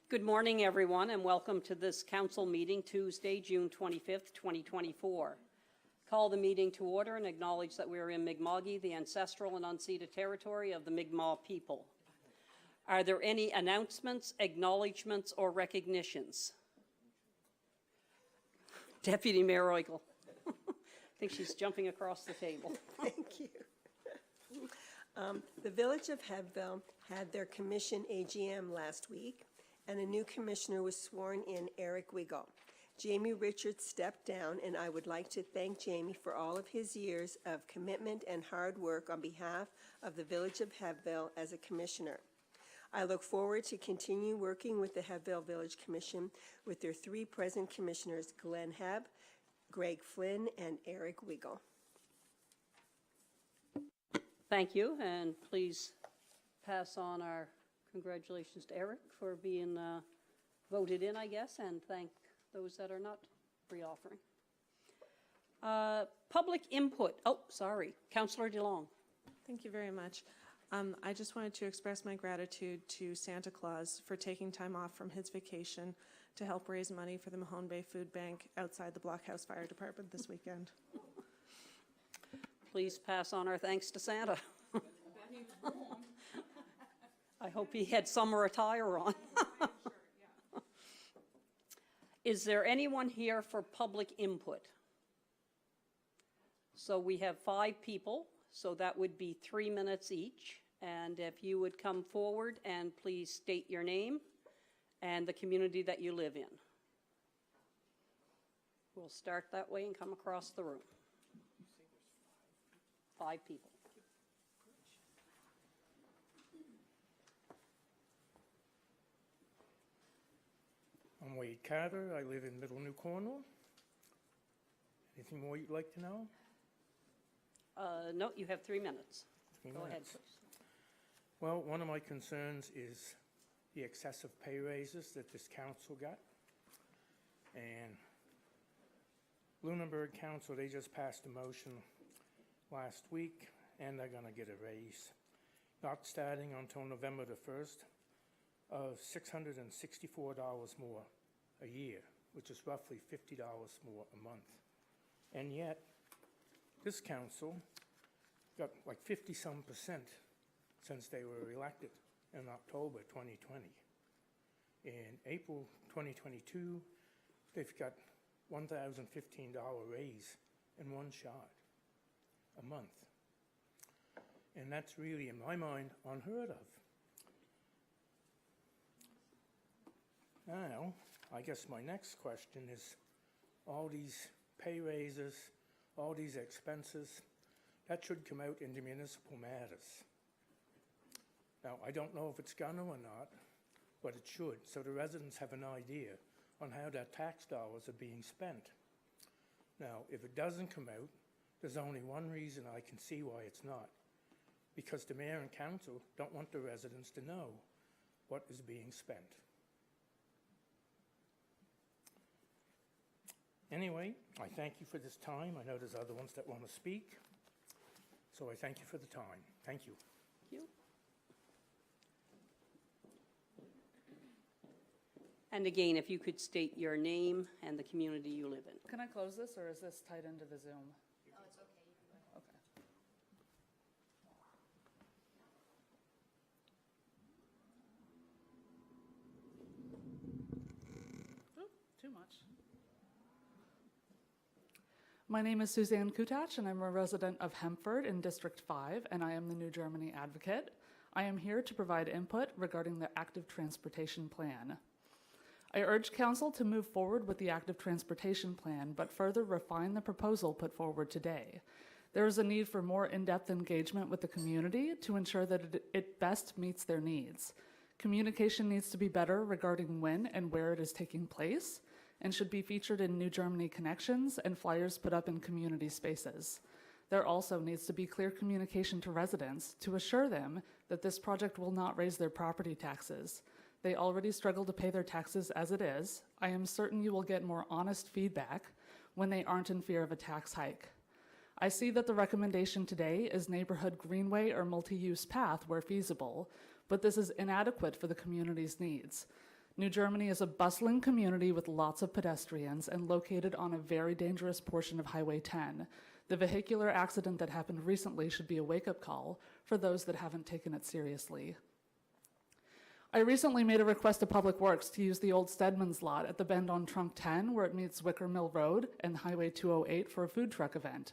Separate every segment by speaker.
Speaker 1: Good morning, everyone, and welcome to this council meeting Tuesday, June 25th, 2024. Call the meeting to order and acknowledge that we are in Mi'kma'ki, the ancestral and unceded territory of the Mi'kmaq people. Are there any announcements, acknowledgements, or recognitions? Deputy Mayor Oigel. I think she's jumping across the table.
Speaker 2: Thank you. The Village of Hebbville had their commission AGM last week, and a new commissioner was sworn in, Eric Wiggle. Jamie Richards stepped down, and I would like to thank Jamie for all of his years of commitment and hard work on behalf of the Village of Hebbville as a commissioner. I look forward to continue working with the Hebbville Village Commission with their three present commissioners, Glenn Hebb, Greg Flynn, and Eric Wiggle.
Speaker 1: Thank you, and please pass on our congratulations to Eric for being voted in, I guess, and thank those that are not pre-offering. Public input. Oh, sorry. Councillor DeLong.
Speaker 3: Thank you very much. I just wanted to express my gratitude to Santa Claus for taking time off from his vacation to help raise money for the Mahone Bay Food Bank outside the Blockhouse Fire Department this weekend.
Speaker 1: Please pass on our thanks to Santa. I hope he had summer attire on. Is there anyone here for public input? So we have 5 people, so that would be 3 minutes each. And if you would come forward and please state your name and the community that you live in. We'll start that way and come across the room. 5 people.
Speaker 4: I'm Wade Carter. I live in Middle New Cornwall. Anything more you'd like to know?
Speaker 1: No, you have 3 minutes.
Speaker 4: 3
Speaker 1: Go ahead,
Speaker 4: minutes.
Speaker 1: please.
Speaker 4: Well, one of my concerns is the excessive pay raises that this council got. And Lunenburg Council, they just passed a motion last week, and they're going to get a raise, not starting until November the 1st, of $664 more a year, which is roughly $50 more a month. And yet, this council got like 50-some% since they were elected in October 2020. In April 2022, they've got $1,015 raise in one shot a month. And that's really, in my mind, unheard of. Now, I guess my next question is, all these pay raises, all these expenses, that should come out into municipal matters. Now, I don't know if it's gonna or not, but it should, so the residents have an idea on how their tax dollars are being spent. Now, if it doesn't come out, there's only one reason I can see why it's not, because the mayor and council don't want the residents to know what is being spent. Anyway, I thank you for this time. I know there's other ones that want to speak, so I thank you for the time. Thank you.
Speaker 1: Thank you. And again, if you could state your name and the community you live in.
Speaker 5: Can I close this, or is this tied into the Zoom?
Speaker 6: Oh, it's okay. You can go ahead.
Speaker 5: Okay. Oop, too much. My name is Suzanne Kutach, and I'm a resident of Hempford in District 5, and I am the New Germany advocate. I am here to provide input regarding the active transportation plan. I urge Council to move forward with the active transportation plan, but further refine the proposal put forward today. There is a need for more in-depth engagement with the community to ensure that it best meets their needs. Communication needs to be better regarding when and where it is taking place, and should be featured in New Germany connections and flyers put up in community spaces. There also needs to be clear communication to residents to assure them that this project will not raise their property taxes. They already struggle to pay their taxes as it is. I am certain you will get more honest feedback when they aren't in fear of a tax hike. I see that the recommendation today is neighborhood greenway or multi-use path where feasible, but this is inadequate for the community's needs. New Germany is a bustling community with lots of pedestrians and located on a very dangerous portion of Highway 10. The vehicular accident that happened recently should be a wake-up call for those that haven't taken it seriously. I recently made a request to Public Works to use the old Stedman's lot at the bend on Trunk 10 where it meets Wicker Mill Road and Highway 208 for a food truck event.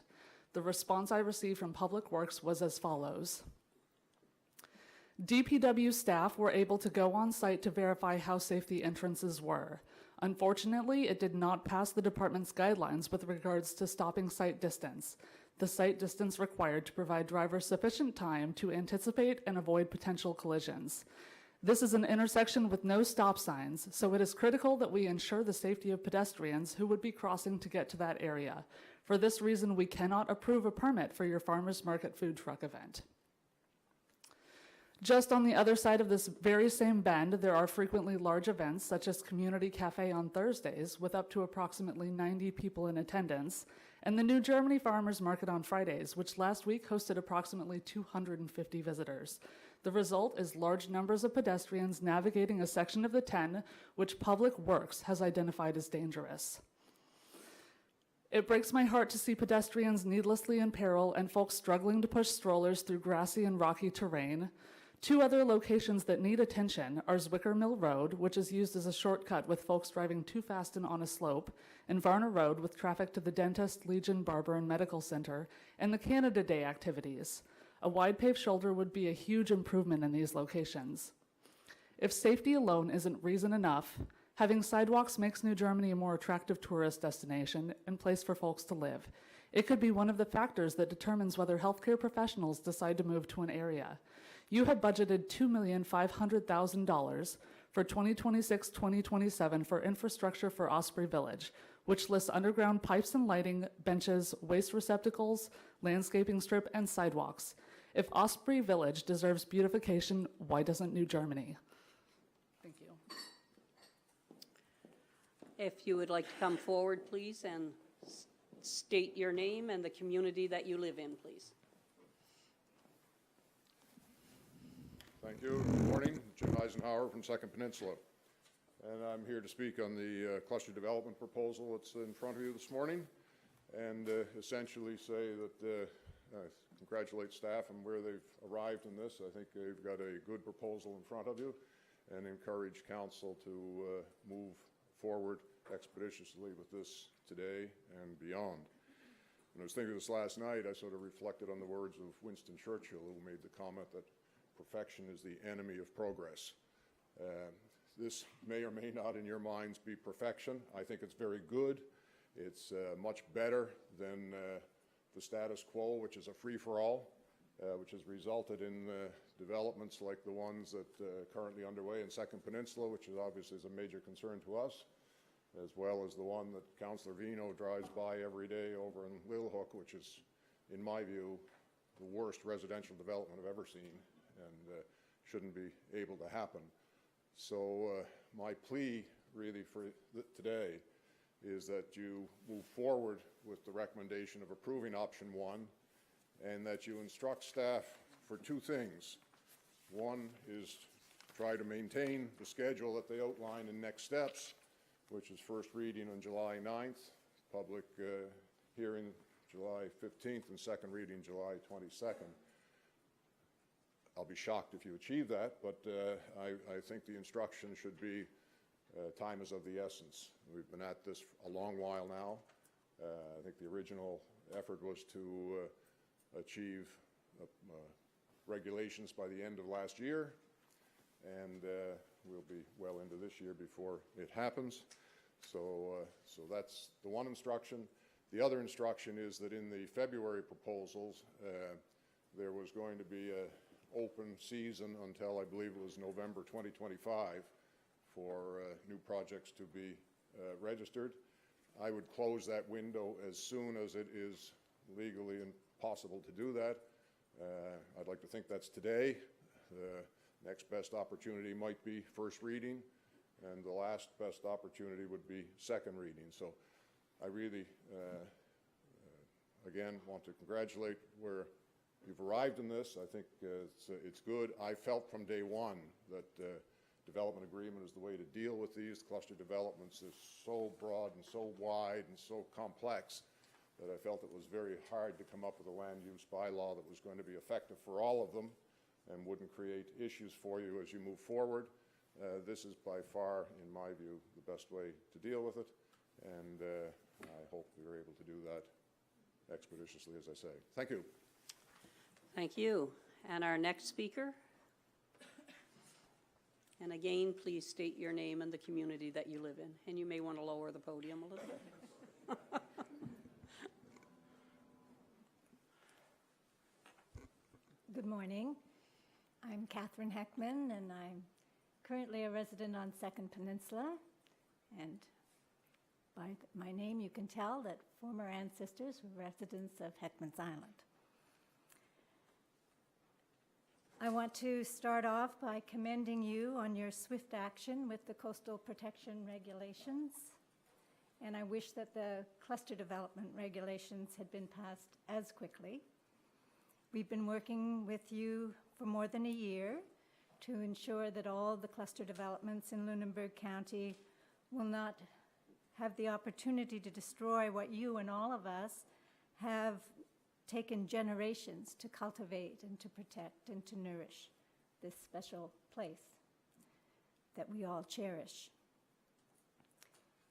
Speaker 5: The response I received from Public Works was as follows. DPW staff were able to go on site to verify how safe the entrances were. Unfortunately, it did not pass the department's guidelines with regards to stopping sight distance. The sight distance required to provide drivers sufficient time to anticipate and avoid potential collisions. This is an intersection with no stop signs, so it is critical that we ensure the safety of pedestrians who would be crossing to get to that area. For this reason, we cannot approve a permit for your farmers market food truck event. Just on the other side of this very same bend, there are frequently large events such as Community Cafe on Thursdays with up to approximately 90 people in attendance, and the New Germany Farmers Market on Fridays, which last week hosted approximately 250 visitors. The result is large numbers of pedestrians navigating a section of the 10 which Public Works has identified as dangerous. It breaks my heart to see pedestrians needlessly in peril and folks struggling to push strollers through grassy and rocky terrain. Two other locations that need attention are Zwicker Mill Road, which is used as a shortcut with folks driving too fast and on a slope, and Varner Road with traffic to the dentist, Legion, barber, and medical center, and the Canada Day activities. A wide paved shoulder would be a huge improvement in these locations. If safety alone isn't reason enough, having sidewalks makes New Germany a more attractive tourist destination and place for folks to live. It could be one of the factors that determines whether healthcare professionals decide to move to an area. You have budgeted $2,500,000 for 2026-2027 for infrastructure for Osprey Village, which lists underground pipes and lighting, benches, waste receptacles, landscaping strip, and sidewalks. If Osprey Village deserves beautification, why doesn't New Germany? Thank you.
Speaker 1: If you would like to come forward, please, and state your name and the community that you live in, please.
Speaker 7: Thank you. Good morning. Jim Eisenhower from Second Peninsula. And I'm here to speak on the cluster development proposal that's in front of you this morning and essentially say that congratulate staff on where they've arrived in this. I think they've got a good proposal in front of you and encourage council to move forward expeditiously with this today and beyond. When I was thinking of this last night, I sort of reflected on the words of Winston Churchill, who made the comment that perfection is the enemy of progress. This may or may not in your minds be perfection. I think it's very good. It's much better than the status quo, which is a free-for-all, which has resulted in developments like the ones that are currently underway in Second Peninsula, which is obviously is a major concern to us, as well as the one that Councillor Vino drives by every day over in Little Hook, which is, in my view, the worst residential development I've ever seen and shouldn't be able to happen. So my plea really for today is that you move forward with the recommendation of approving option 1 and that you instruct staff for 2 things. One is try to maintain the schedule that they outline in next steps, which is first reading on July 9th, public hearing July 15th, and second reading July 22nd. I'll be shocked if you achieve that, but I think the instruction should be time is of the essence. We've been at this a long while now. I think the original effort was to achieve regulations by the end of last year, and we'll be well into this year before it happens. So that's the one instruction. The other instruction is that in the February proposals, there was going to be a open season until I believe it was November 2025 for new projects to be registered. I would close that window as soon as it is legally possible to do that. I'd like to think that's today. The next best opportunity might be first reading, and the last best opportunity would be second reading. So I really, again, want to congratulate where you've arrived in this. I think it's good. I felt from day one that development agreement is the way to deal with these. Cluster developments is so broad and so wide and so complex that I felt it was very hard to come up with a land use bylaw that was going to be effective for all of them and wouldn't create issues for you as you move forward. This is by far, in my view, the best way to deal with it, and I hope we are able to do that expeditiously, as I say. Thank you.
Speaker 1: Thank you. And our next speaker. And again, please state your name and the community that you live in. And you may want to lower the podium a little bit.
Speaker 6: Good morning. I'm Catherine Heckman, and I'm currently a resident on Second Peninsula. And by my name, you can tell that former ancestors were residents of Heckman's Island. I want to start off by commending you on your swift action with the coastal protection regulations. And I wish that the cluster development regulations had been passed as quickly. We've been working with you for more than a year to ensure that all the cluster developments in Lunenburg County will not have the opportunity to destroy what you and all of us have taken generations to cultivate and to protect and to nourish this special place that we all cherish.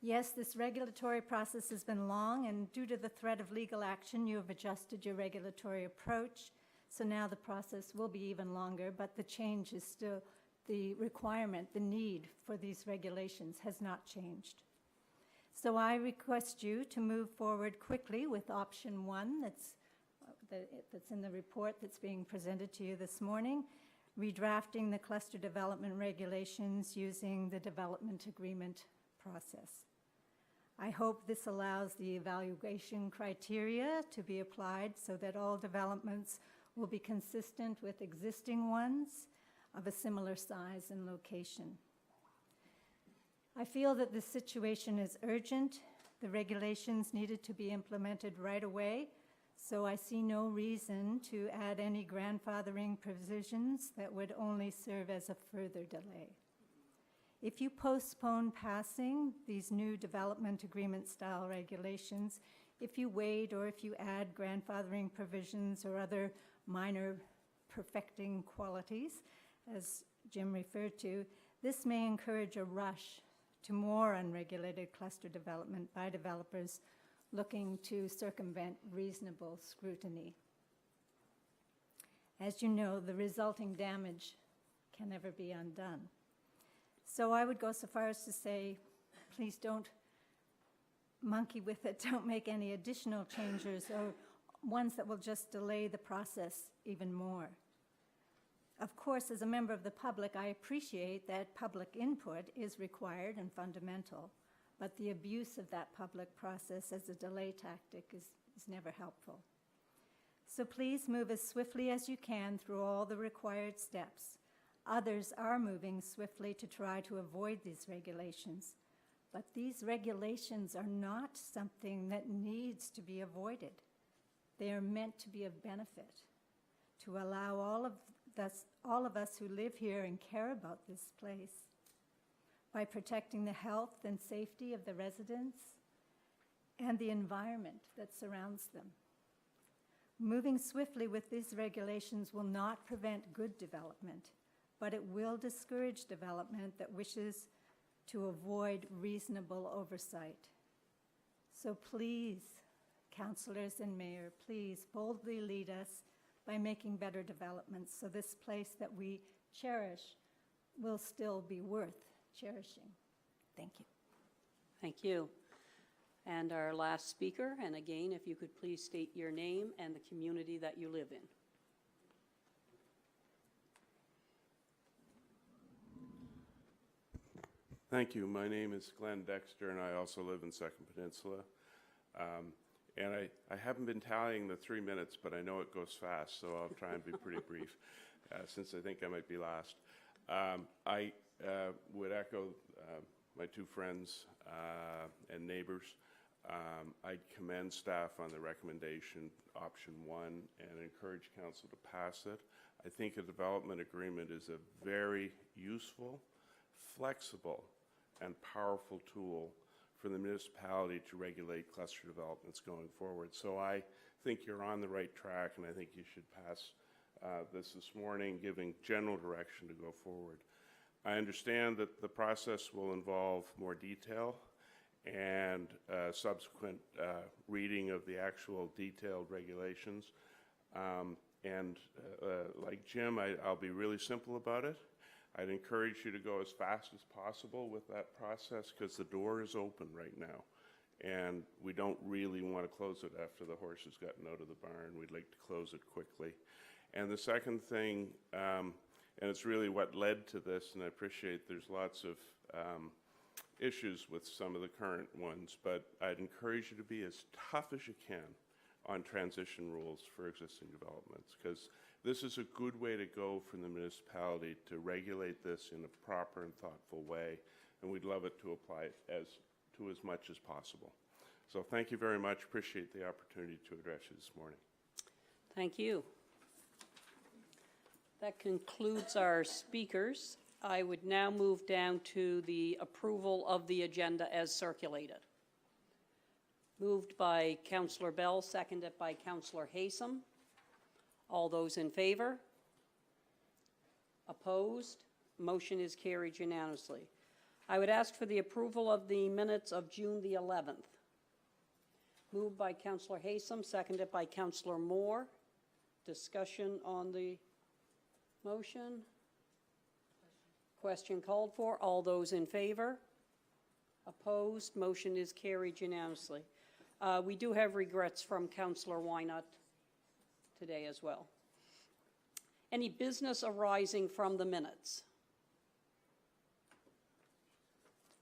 Speaker 6: Yes, this regulatory process has been long, and due to the threat of legal action, you have adjusted your regulatory approach. So now the process will be even longer, but the change is still the requirement, the need for these regulations has not changed. So I request you to move forward quickly with option 1 that's in the report that's being presented to you this morning, redrafting the cluster development regulations using the development agreement process. I hope this allows the evaluation criteria to be applied so that all developments will be consistent with existing ones of a similar size and location. I feel that this situation is urgent. The regulations needed to be implemented right away, so I see no reason to add any grandfathering provisions that would only serve as a further delay. If you postpone passing these new development agreement style regulations, if you wait or if you add grandfathering provisions or other minor perfecting qualities, as Jim referred to, this may encourage a rush to more unregulated cluster development by developers looking to circumvent reasonable scrutiny. As you know, the resulting damage can never be undone. So I would go so far as to say, please don't monkey with it, don't make any additional changes or ones that will just delay the process even more. Of course, as a member of the public, I appreciate that public input is required and fundamental, but the abuse of that public process as a delay tactic is never helpful. So please move as swiftly as you can through all the required steps. Others are moving swiftly to try to avoid these regulations, but these regulations are not something that needs to be avoided. They are meant to be of benefit, to allow all of us who live here and care about this place, by protecting the health and safety of the residents and the environment that surrounds them. Moving swiftly with these regulations will not prevent good development, but it will discourage development that wishes to avoid reasonable oversight. So please, councillors and mayor, please boldly lead us by making better developments so this place that we cherish will still be worth cherishing. Thank you.
Speaker 1: Thank you. And our last speaker, and again, if you could please state your name and the community that you live in.
Speaker 8: Thank you. My name is Glenn Dexter, and I also live in Second Peninsula. And I haven't been tallying the 3 minutes, but I know it goes fast, so I'll try and be pretty brief, since I think I might be last. I would echo my two friends and neighbors. I'd commend staff on the recommendation, option 1, and encourage council to pass it. I think a development agreement is a very useful flexible and powerful tool for the municipality to regulate cluster developments going forward. So I think you're on the right track, and I think you should pass this morning, giving general direction to go forward. I understand that the process will involve more detail and subsequent reading of the actual detailed regulations. Like Jim, I'll be really simple about it. I'd encourage you to go as fast as possible with that process because the door is open right now. And we don't really want to close it after the horse has gotten out of the barn. We'd like to close it quickly. And the second thing, and it's really what led to this, and I appreciate there's lots of issues with some of the current ones, but I'd encourage you to be as tough as you can on transition rules for existing developments, because this is a good way to go for the municipality to regulate this in a proper and thoughtful way, and we'd love it to apply it as much as possible. So thank you very much. Appreciate the opportunity to address you this morning.
Speaker 1: Thank you. That concludes our speakers. I would now move down to the approval of the agenda as circulated. Moved by Councillor Bell, seconded by Councillor Haysom. All those in favor? Opposed? Motion is carried unanimously. I would ask for the approval of the minutes of June the 11th. Moved by Councillor Haysom, seconded by Councillor Moore. Discussion on the motion? Question called for. All those in favor? Opposed? Motion is carried unanimously. We do have regrets from Councillor Wynot today as well. Any business arising from the minutes?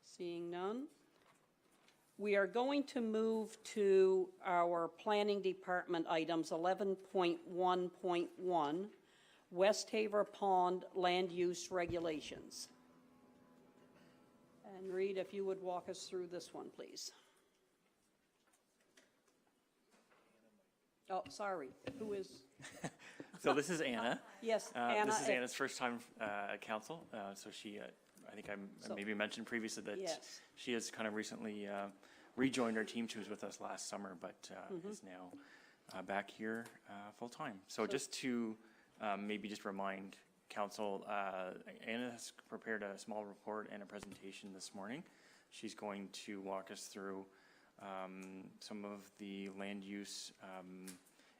Speaker 1: Seeing none. We are going to move to our Planning Department items 11.1.1, West Haver Pond Land Use Regulations. And Reed, if you would walk us through this one, please. Oh, sorry. Who is?
Speaker 9: So this is Anna.
Speaker 1: Yes, Anna.
Speaker 9: This is Anna's first time at council. So she, I think I maybe mentioned previously that
Speaker 1: yes.
Speaker 9: she has kind of recently rejoined our team. She was with us last summer, but is now back here full time. So just to maybe just remind council, Anna has prepared a small report and a presentation this morning. She's going to walk us through some of the land use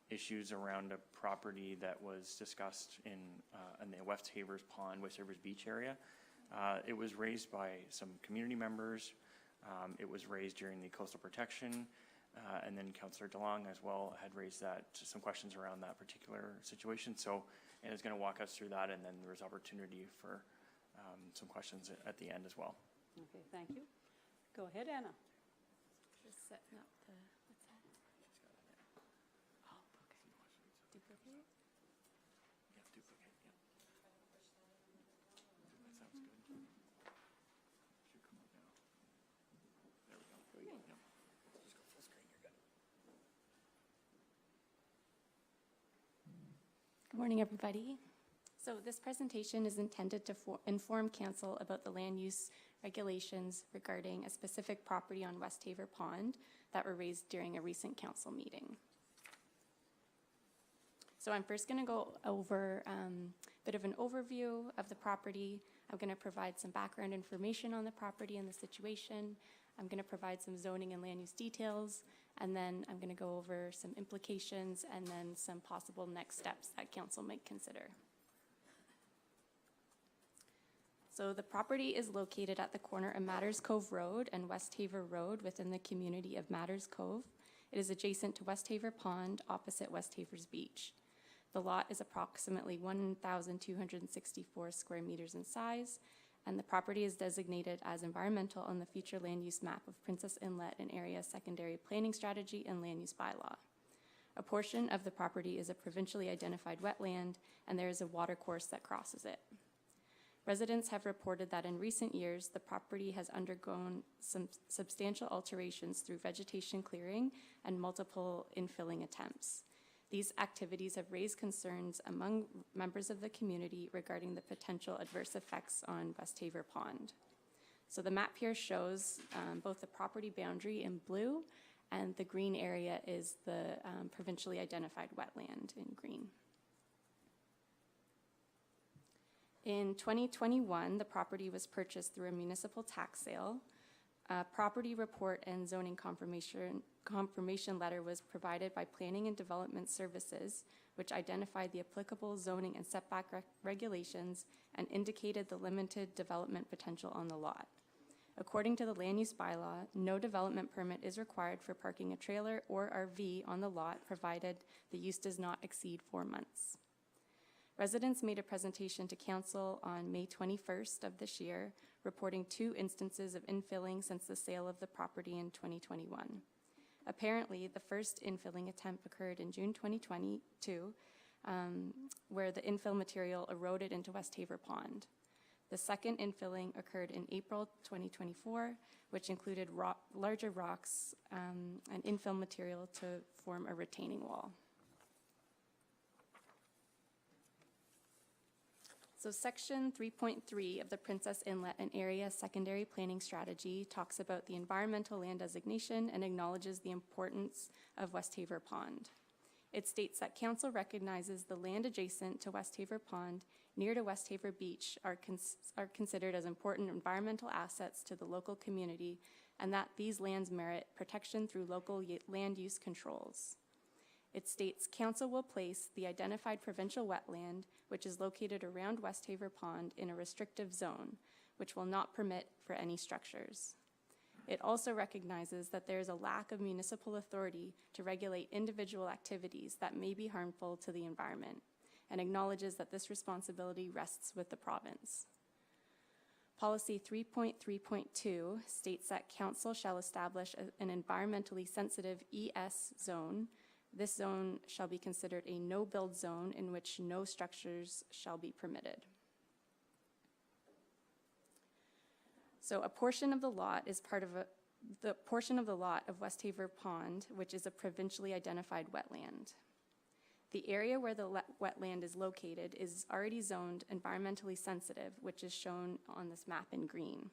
Speaker 9: issues around a property that was discussed in the West Havers Pond, West Havers Beach area. It was raised by some community members. It was raised during the coastal protection, and then Councillor DeLong as well had raised some questions around that particular situation. So Anna's going to walk us through that, and then there's opportunity for some questions at the end as well.
Speaker 1: Okay, thank you. Go ahead, Anna.
Speaker 10: Just setting up the, what's that? Oh, okay. Duplicate?
Speaker 9: Yeah, duplicate, yeah. That sounds good. Should come up now. There we go. Yep. Just go full screen, you're good.
Speaker 10: Good morning, everybody. So this presentation is intended to inform council about the land use regulations regarding a specific property on West Haver Pond that were raised during a recent council meeting. So I'm first going to go over a bit of an overview of the property. I'm going to provide some background information on the property and the situation. I'm going to provide some zoning and land use details, and then I'm going to go over some implications and then some possible next steps that council might consider. So the property is located at the corner of Matters Cove Road and West Haver Road within the community of Matters Cove. It is adjacent to West Haver Pond, opposite West Havers Beach. The lot is approximately 1,264 square meters in size, and the property is designated as environmental on the future land use map of Princess Inlet and Area Secondary Planning Strategy and Land Use Bylaw. A portion of the property is a provincially identified wetland, and there is a watercourse that crosses it. Residents have reported that in recent years, the property has undergone some substantial alterations through vegetation clearing and multiple infilling attempts. These activities have raised concerns among members of the community regarding the potential adverse effects on West Haver Pond. So the map here shows both the property boundary in blue and the green area is the provincially identified wetland in green. In 2021, the property was purchased through a municipal tax sale. A property report and zoning confirmation letter was provided by Planning and Development Services, which identified the applicable zoning and setback regulations and indicated the limited development potential on the lot. According to the land use bylaw, no development permit is required for parking a trailer or RV on the lot, provided the use does not exceed 4 months. Residents made a presentation to council on May 21st of this year, reporting 2 instances of infilling since the sale of the property in 2021. Apparently, the first infilling attempt occurred in June 2022, where the infill material eroded into West Haver Pond. The second infilling occurred in April 2024, which included larger rocks and infill material to form a retaining wall. So section 3.3 of the Princess Inlet and Area Secondary Planning Strategy talks about the environmental land designation and acknowledges the importance of West Haver Pond. It states that council recognizes the land adjacent to West Haver Pond near to West Haver Beach are considered as important environmental assets to the local community, and that these lands merit protection through local land use controls. It states council will place the identified provincial wetland, which is located around West Haver Pond, in a restrictive zone, which will not permit for any structures. It also recognizes that there is a lack of municipal authority to regulate individual activities that may be harmful to the environment, and acknowledges that this responsibility rests with the province. Policy 3.3.2 states that council shall establish an environmentally sensitive ES zone. This zone shall be considered a no-build zone in which no structures shall be permitted. So a portion of the lot is part of the portion of the lot of West Haver Pond, which is a provincially identified wetland. The area where the wetland is located is already zoned environmentally sensitive, which is shown on this map in green.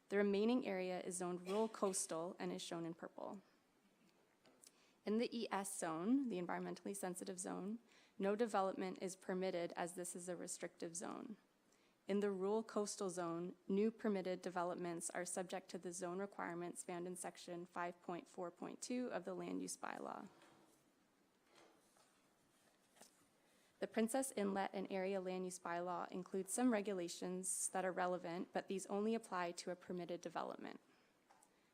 Speaker 10: The remaining area is zoned rural coastal and is shown in purple. In the ES zone, the environmentally sensitive zone, no development is permitted as this is a restrictive zone. In the rural coastal zone, new permitted developments are subject to the zone requirements found in section 5.4.2 of the land use bylaw. The Princess Inlet and Area Land Use Bylaw includes some regulations that are relevant, but these only apply to a permitted development.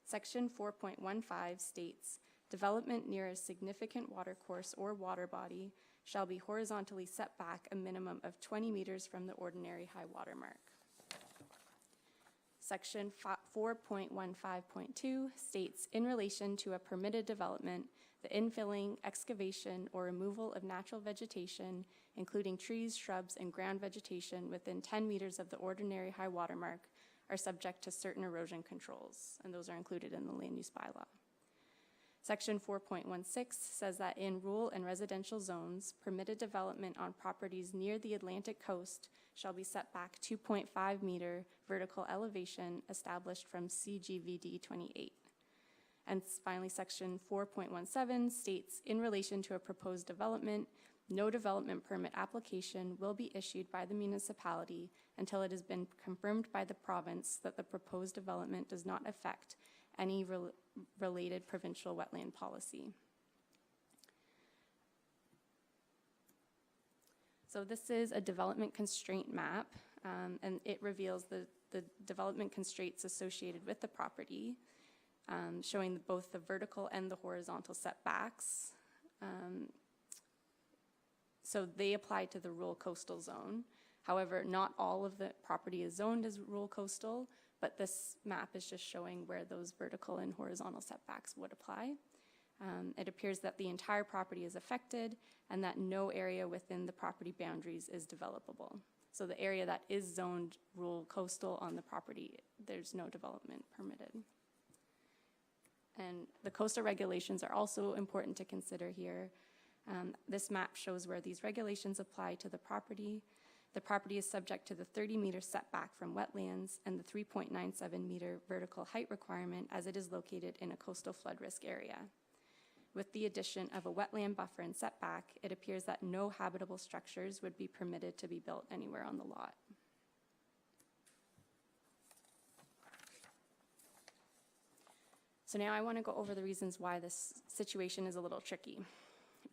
Speaker 10: Section 4.15 states, development near a significant watercourse or water body shall be horizontally set back a minimum of 20 meters from the ordinary high water mark. Section 4.15.2 states, in relation to a permitted development, the infilling, excavation, or removal of natural vegetation, including trees, shrubs, and ground vegetation within 10 meters of the ordinary high water mark, are subject to certain erosion controls, and those are included in the land use bylaw. Section 4.16 says that in rural and residential zones, permitted development on properties near the Atlantic coast shall be set back 2.5 meter vertical elevation established from CGVD 28. And finally, section 4.17 states, in relation to a proposed development, no development permit application will be issued by the municipality until it has been confirmed by the province that the proposed development does not affect any related provincial wetland policy. So this is a development constraint map, and it reveals the development constraints associated with the property, showing both the vertical and the horizontal setbacks. So they apply to the rural coastal zone. However, not all of the property is zoned as rural coastal, but this map is just showing where those vertical and horizontal setbacks would apply. It appears that the entire property is affected and that no area within the property boundaries is developable. So the area that is zoned rural coastal on the property, there's no development permitted. And the coastal regulations are also important to consider here. This map shows where these regulations apply to the property. The property is subject to the 30-meter setback from wetlands and the 3.97-meter vertical height requirement as it is located in a coastal flood risk area. With the addition of a wetland buffer and setback, it appears that no habitable structures would be permitted to be built anywhere on the lot. So now I want to go over the reasons why this situation is a little tricky.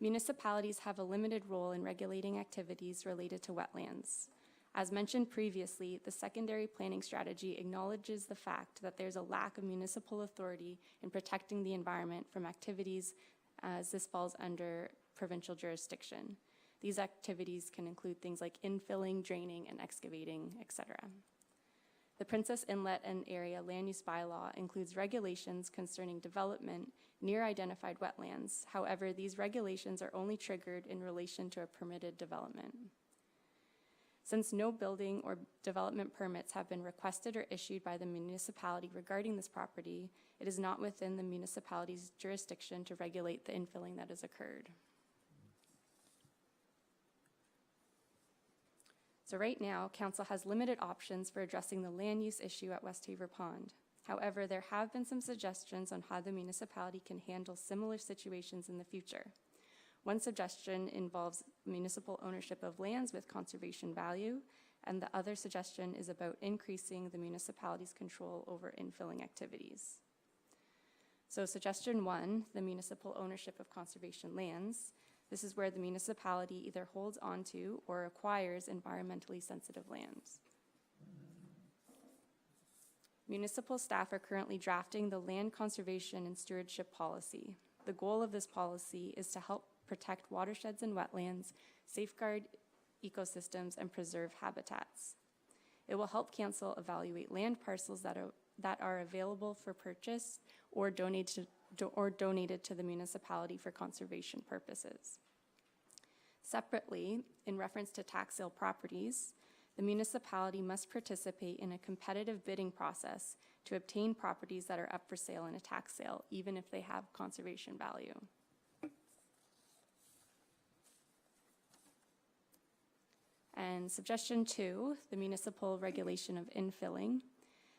Speaker 10: Municipalities have a limited role in regulating activities related to wetlands. As mentioned previously, the secondary planning strategy acknowledges the fact that there's a lack of municipal authority in protecting the environment from activities as this falls under provincial jurisdiction. These activities can include things like infilling, draining, and excavating, etc. The Princess Inlet and Area Land Use Bylaw includes regulations concerning development near identified wetlands. However, these regulations are only triggered in relation to a permitted development. Since no building or development permits have been requested or issued by the municipality regarding this property, it is not within the municipality's jurisdiction to regulate the infilling that has occurred. So right now, Council has limited options for addressing the land use issue at Westhaver Pond. However, there have been some suggestions on how the municipality can handle similar situations in the future. One suggestion involves municipal ownership of lands with conservation value, and the other suggestion is about increasing the municipality's control over infilling activities. So suggestion 1, the municipal ownership of conservation lands. This is where the municipality either holds onto or acquires environmentally sensitive lands. Municipal staff are currently drafting the Land Conservation and Stewardship Policy. The goal of this policy is to help protect watersheds and wetlands, safeguard ecosystems, and preserve habitats. It will help Council evaluate land parcels that are available for purchase or donated to the municipality for conservation purposes. Separately, in reference to tax sale properties, the municipality must participate in a competitive bidding process to obtain properties that are up for sale in a tax sale, even if they have conservation value. And suggestion 2, the municipal regulation of infilling.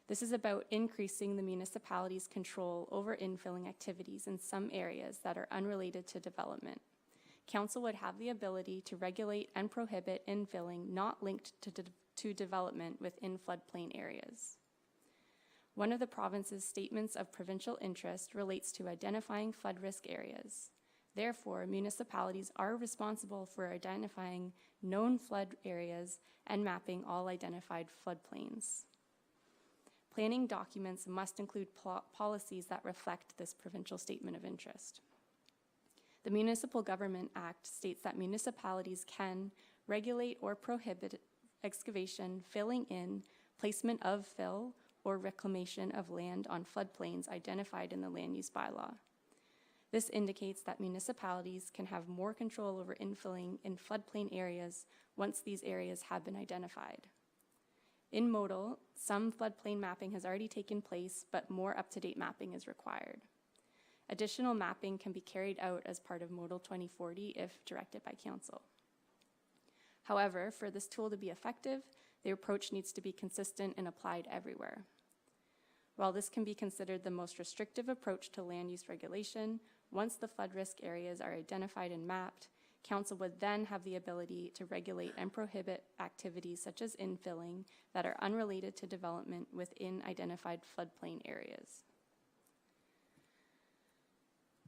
Speaker 10: This is about increasing the municipality's control over infilling activities in some areas that are unrelated to development. Council would have the ability to regulate and prohibit infilling not linked to development within floodplain areas. One of the province's statements of provincial interest relates to identifying flood risk areas. Therefore, municipalities are responsible for identifying known flood areas and mapping all identified floodplains. Planning documents must include policies that reflect this provincial statement of interest. The Municipal Government Act states that municipalities can regulate or prohibit excavation, filling in, placement of fill, or reclamation of land on floodplains identified in the Land Use Bylaw. This indicates that municipalities can have more control over infilling in floodplain areas once these areas have been identified. In Modal, some floodplain mapping has already taken place, but more up-to-date mapping is required. Additional mapping can be carried out as part of Modal 2040 if directed by Council. However, for this tool to be effective, the approach needs to be consistent and applied everywhere. While this can be considered the most restrictive approach to land use regulation, once the flood risk areas are identified and mapped, Council would then have the ability to regulate and prohibit activities such as infilling that are unrelated to development within identified floodplain areas.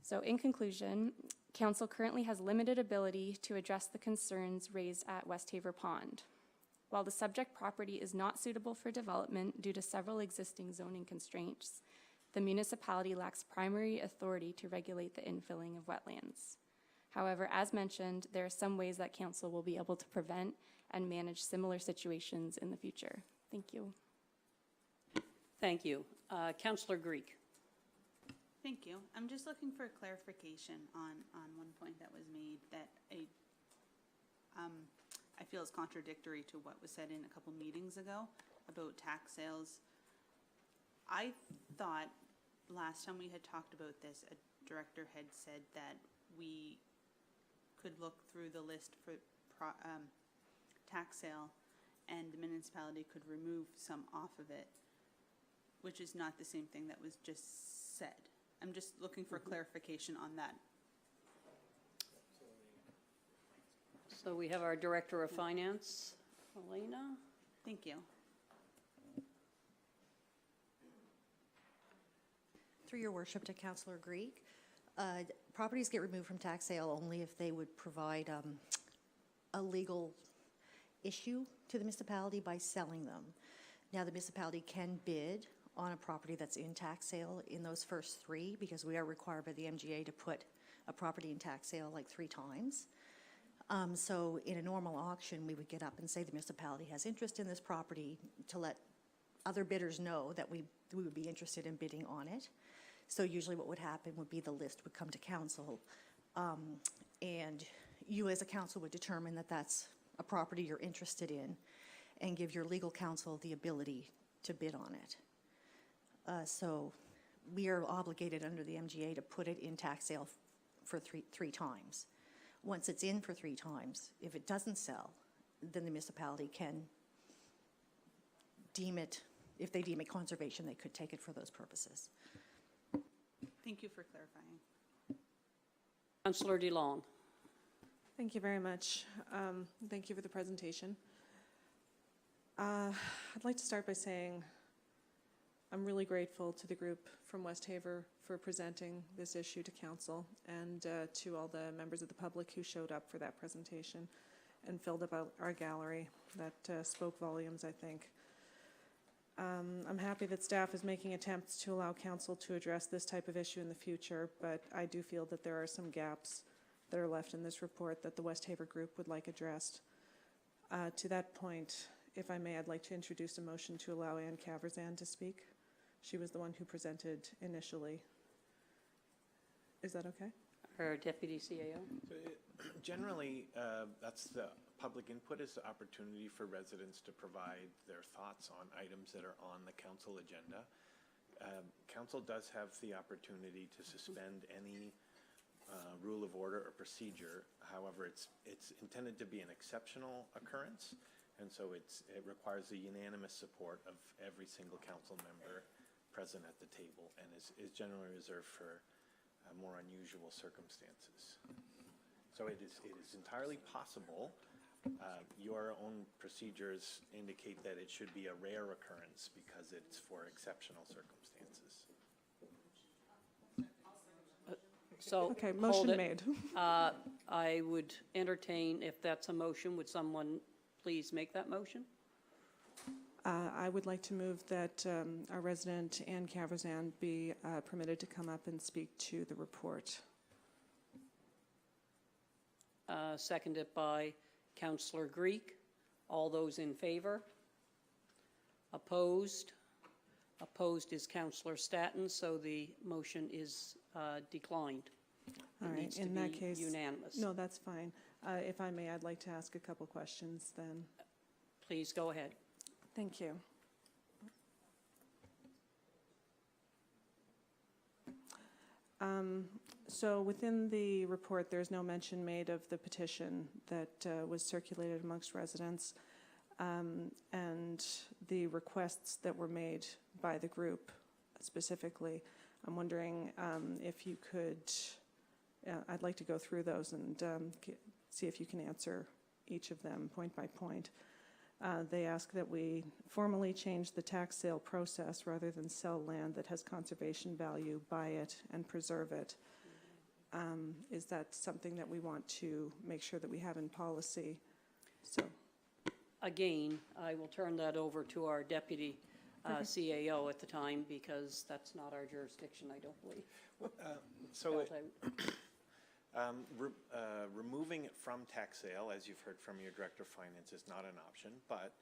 Speaker 10: So in conclusion, Council currently has limited ability to address the concerns raised at Westhaver Pond. While the subject property is not suitable for development due to several existing zoning constraints, the municipality lacks primary authority to regulate the infilling of wetlands. However, as mentioned, there are some ways that Council will be able to prevent and manage similar situations in the future. Thank you.
Speaker 1: Thank you. Councillor Greek.
Speaker 11: Thank you. I'm just looking for clarification on one point that was made that I feel is contradictory to what was said in a couple meetings ago about tax sales. I thought last time we had talked about this, a director had said that we could look through the list for tax sale, and the municipality could remove some off of it, which is not the same thing that was just said. I'm just looking for clarification on that.
Speaker 1: So we have our Director of Finance, Elena.
Speaker 11: Thank you.
Speaker 12: Through your worship to Councillor Greek, properties get removed from tax sale only if they would provide a legal issue to the municipality by selling them. Now, the municipality can bid on a property that's in tax sale in those first three, because we are required by the MGA to put a property in tax sale like 3 times. So in a normal auction, we would get up and say the municipality has interest in this property, to let other bidders know that we would be interested in bidding on it. So usually what would happen would be the list would come to council, and you as a council would determine that that's a property you're interested in, and give your legal counsel the ability to bid on it. So we are obligated under the MGA to put it in tax sale for three times. Once it's in for 3 times, if it doesn't sell, then the municipality can deem it, if they deem it conservation, they could take it for those purposes.
Speaker 11: Thank you for clarifying.
Speaker 1: Councillor DeLong.
Speaker 3: Thank you very much. Thank you for the presentation. I'd like to start by saying I'm really grateful to the group from West Haver for presenting this issue to council, and to all the members of the public who showed up for that presentation and filled up our gallery. That spoke volumes, I think. I'm happy that staff is making attempts to allow council to address this type of issue in the future, but I do feel that there are some gaps that are left in this report that the West Haver group would like addressed. To that point, if I may, I'd like to introduce a motion to allow Ann Kaverzan to speak. She was the one who presented initially. Is that okay?
Speaker 1: Our Deputy CAO.
Speaker 13: Generally, that's the public input, is the opportunity for residents to provide their thoughts on items that are on the council agenda. Council does have the opportunity to suspend any rule of order or procedure. However, it's intended to be an exceptional occurrence, and so it requires the unanimous support of every single council member present at the table, and is generally reserved for more unusual circumstances. So it is entirely possible. Your own procedures indicate that it should be a rare occurrence because it's for exceptional circumstances.
Speaker 1: So,
Speaker 3: Okay,
Speaker 1: hold
Speaker 3: motion
Speaker 1: it.
Speaker 3: made.
Speaker 1: I would entertain, if that's a motion, would someone please make that motion?
Speaker 3: I would like to move that our resident, Ann Kaverzan, be permitted to come up and speak to the report.
Speaker 1: Seconded by Councillor Greek. All those in favor? Opposed? Opposed is Councillor Staton, so the motion is declined.
Speaker 3: All
Speaker 1: It
Speaker 3: right,
Speaker 1: needs to
Speaker 3: in that
Speaker 1: be
Speaker 3: case.
Speaker 1: unanimous.
Speaker 3: No, that's fine. If I may, I'd like to ask a couple questions then.
Speaker 1: Please go ahead.
Speaker 3: Thank you. So within the report, there's no mention made of the petition that was circulated amongst residents, and the requests that were made by the group specifically. I'm wondering if you could, I'd like to go through those and see if you can answer each of them point by point. They ask that we formally change the tax sale process rather than sell land that has conservation value, buy it and preserve it. Is that something that we want to make sure that we have in policy? So,
Speaker 1: Again, I will turn that over to our Deputy CAO at the time, because that's not our jurisdiction, I don't believe.
Speaker 13: Removing it from tax sale, as you've heard from your Director of Finance, is not an option, but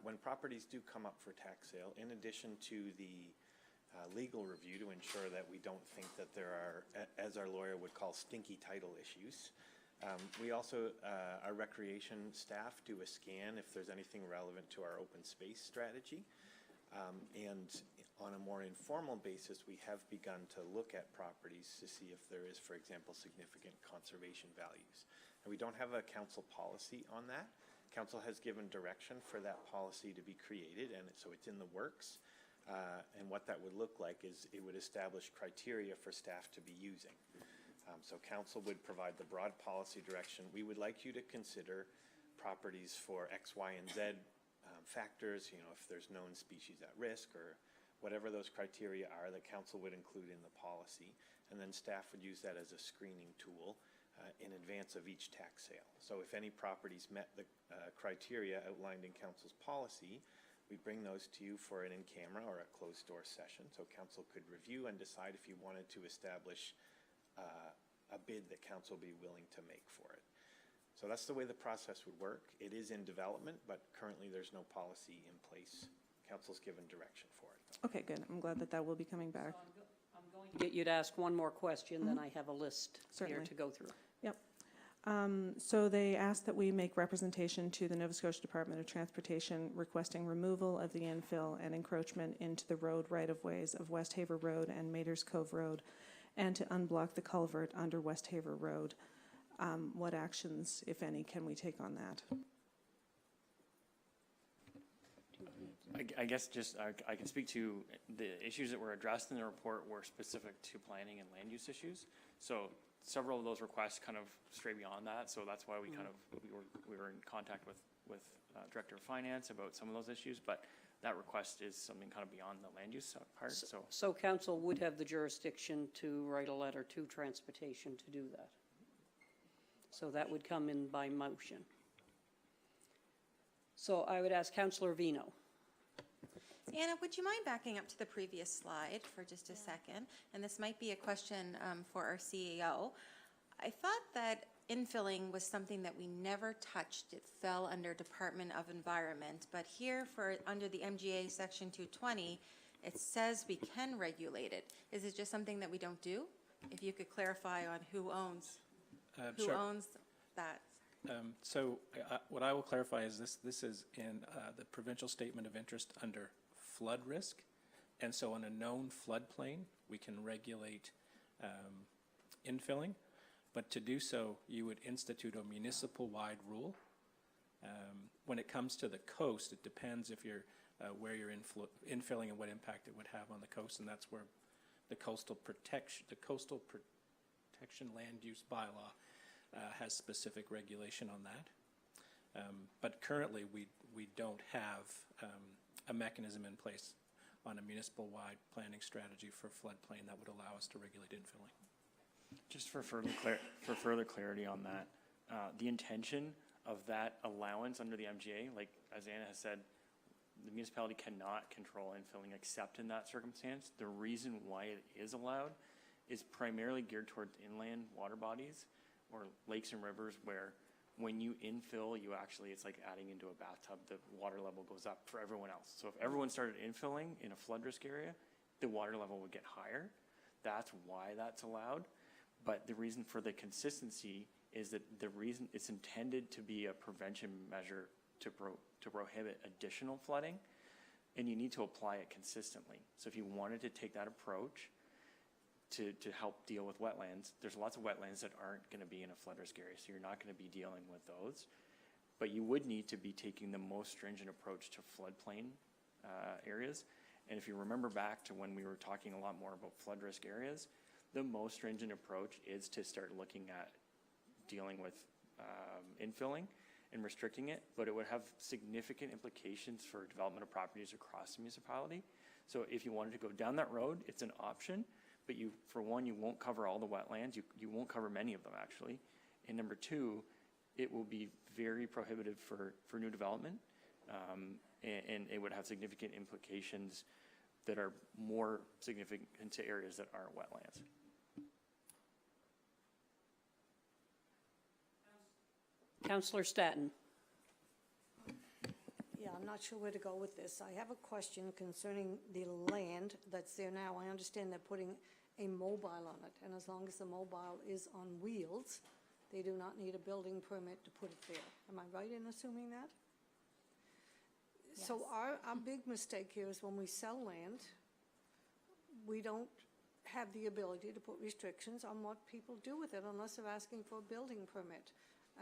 Speaker 13: when properties do come up for tax sale, in addition to the legal review to ensure that we don't think that there are, as our lawyer would call, stinky title issues, we also, our recreation staff do a scan if there's anything relevant to our open space strategy. And On a more informal basis, we have begun to look at properties to see if there is, for example, significant conservation values. And we don't have a council policy on that. Council has given direction for that policy to be created, and so it's in the works. And what that would look like is it would establish criteria for staff to be using. So council would provide the broad policy direction. We would like you to consider properties for X, Y, and Z factors, you know, if there's known species at risk or whatever those criteria are that council would include in the policy. And then staff would use that as a screening tool in advance of each tax sale. So if any properties met the criteria outlined in council's policy, we bring those to you for an in-camera or a closed-door session, so council could review and decide if you wanted to establish a bid that council would be willing to make for it. So that's the way the process would work. It is in development, but currently there's no policy in place. Council's given direction for it.
Speaker 3: Okay, good. I'm glad that that will be coming back.
Speaker 1: I'm going to get you to ask one more question, then I have a list here
Speaker 3: Certainly.
Speaker 1: to go through.
Speaker 3: Yep. So they asked that we make representation to the Nova Scotia Department of Transportation requesting removal of the infill and encroachment into the road right-of-ways of West Haver Road and Maiders Cove Road, and to unblock the culvert under West Haver Road. What actions, if any, can we take on that?
Speaker 9: I guess just, I can speak to the issues that were addressed in the report were specific to planning and land use issues. So several of those requests kind of stray beyond that. So that's why we kind of, we were in contact with Director of Finance about some of those issues, but that request is something kind of beyond the land use part, so.
Speaker 1: So council would have the jurisdiction to write a letter to transportation to do that. So that would come in by motion. So I would ask Councillor Vino.
Speaker 14: Anna, would you mind backing up to the previous slide for just a second? And this might be a question for our CEO. I thought that infilling was something that we never touched. It fell under Department of Environment. But here for under the MGA Section 220, it says we can regulate it. Is it just something that we don't do? If you could clarify on who owns that.
Speaker 15: So what I will clarify is this is in the provincial statement of interest under flood risk. And so on a known floodplain, we can regulate infilling. But to do so, you would institute a municipal-wide rule. When it comes to the coast, it depends if you're where you're infilling and what impact it would have on the coast, and that's where the coastal protection land use bylaw has specific regulation on that. But currently, we don't have a mechanism in place on a municipal-wide planning strategy for floodplain that would allow us to regulate infilling.
Speaker 9: Just for further clarity on that, the intention of that allowance under the MGA, like as Anna has said, the municipality cannot control infilling except in that circumstance. The reason why it is allowed is primarily geared towards inland water bodies or lakes and rivers where when you infill, you actually, it's like adding into a bathtub, the water level goes up for everyone else. So if everyone started infilling in a flood risk area, the water level would get higher. That's why that's allowed. But the reason for the consistency is that the reason it's intended to be a prevention measure to prohibit additional flooding, and you need to apply it consistently. So if you wanted to take that approach to help deal with wetlands, there's lots of wetlands that aren't going to be in a flood risk area, so you're not going to be dealing with those. But you would need to be taking the most stringent approach to floodplain areas. And if you remember back to when we were talking a lot more about flood risk areas, the most stringent approach is to start looking at dealing with infilling and restricting it, but it would have significant implications for development of properties across the municipality. So if you wanted to go down that road, it's an option, but for one, you won't cover all the wetlands. You won't cover many of them, actually. And number two, it will be very prohibitive for new development, and it would have significant implications that are more significant to areas that aren't wetlands.
Speaker 1: Councillor Staton.
Speaker 16: Yeah, I'm not sure where to go with this. I have a question concerning the land that's there now. I understand they're putting a mobile on it, and as long as the mobile is on wheels, they do not need a building permit to put it there. Am I right in assuming that?
Speaker 14: Yes.
Speaker 16: So our big mistake here is when we sell land, we don't have the ability to put restrictions on what people do with it unless they're asking for a building permit.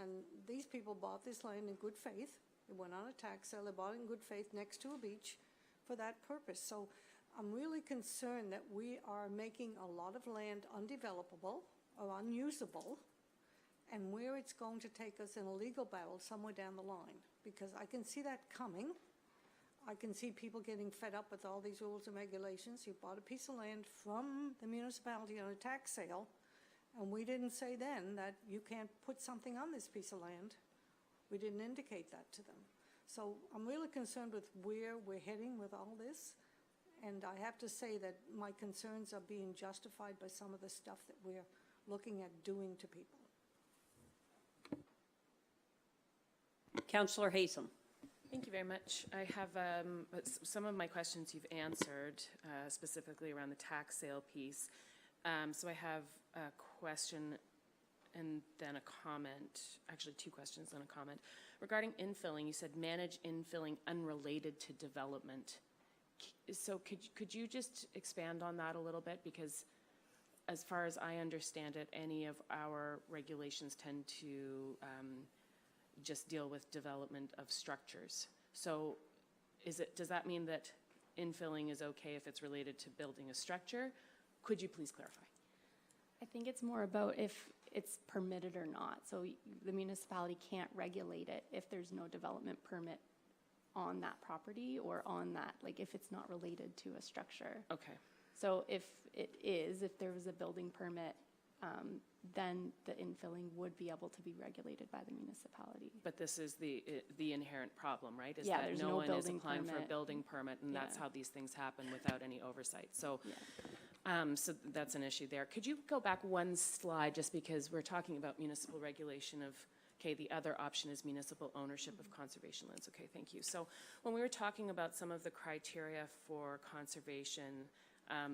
Speaker 16: And these people bought this land in good faith. It went on a tax sale, they bought it in good faith next to a beach for that purpose. So I'm really concerned that we are making a lot of land undevelopable or unusable, and where it's going to take us in a legal battle somewhere down the line, because I can see that coming. I can see people getting fed up with all these rules and regulations. You bought a piece of land from the municipality on a tax sale, and we didn't say then that you can't put something on this piece of land. We didn't indicate that to them. So I'm really concerned with where we're heading with all this, and I have to say that my concerns are being justified by some of the stuff that we're looking at doing to people.
Speaker 1: Councillor Haysom.
Speaker 17: Thank you very much. I have some of my questions you've answered, specifically around the tax sale piece. So I have a question and then a comment, actually 2 questions and a comment. Regarding infilling, you said manage infilling unrelated to development. So could you just expand on that a little bit? Because as far as I understand it, any of our regulations tend to just deal with development of structures. So does that mean that infilling is okay if it's related to building a structure? Could you please clarify?
Speaker 10: I think it's more about if it's permitted or not. So the municipality can't regulate it if there's no development permit on that property or on that, like if it's not related to a structure.
Speaker 17: Okay.
Speaker 10: So if there was a building permit, then the infilling would be able to be regulated by the municipality.
Speaker 17: But this is the inherent problem, right? Is
Speaker 10: Yeah,
Speaker 17: that
Speaker 10: there's
Speaker 17: no
Speaker 10: no
Speaker 17: one is
Speaker 10: building
Speaker 17: applying for a
Speaker 10: permit.
Speaker 17: building permit, and that's
Speaker 10: Yeah.
Speaker 17: how these things happen without any oversight. So,
Speaker 10: Yeah.
Speaker 17: so that's an issue there. Could you go back one slide, just because we're talking about municipal regulation of, okay, the other option is municipal ownership of conservation lands. Okay, thank you. So when we were talking about some of the criteria for conservation,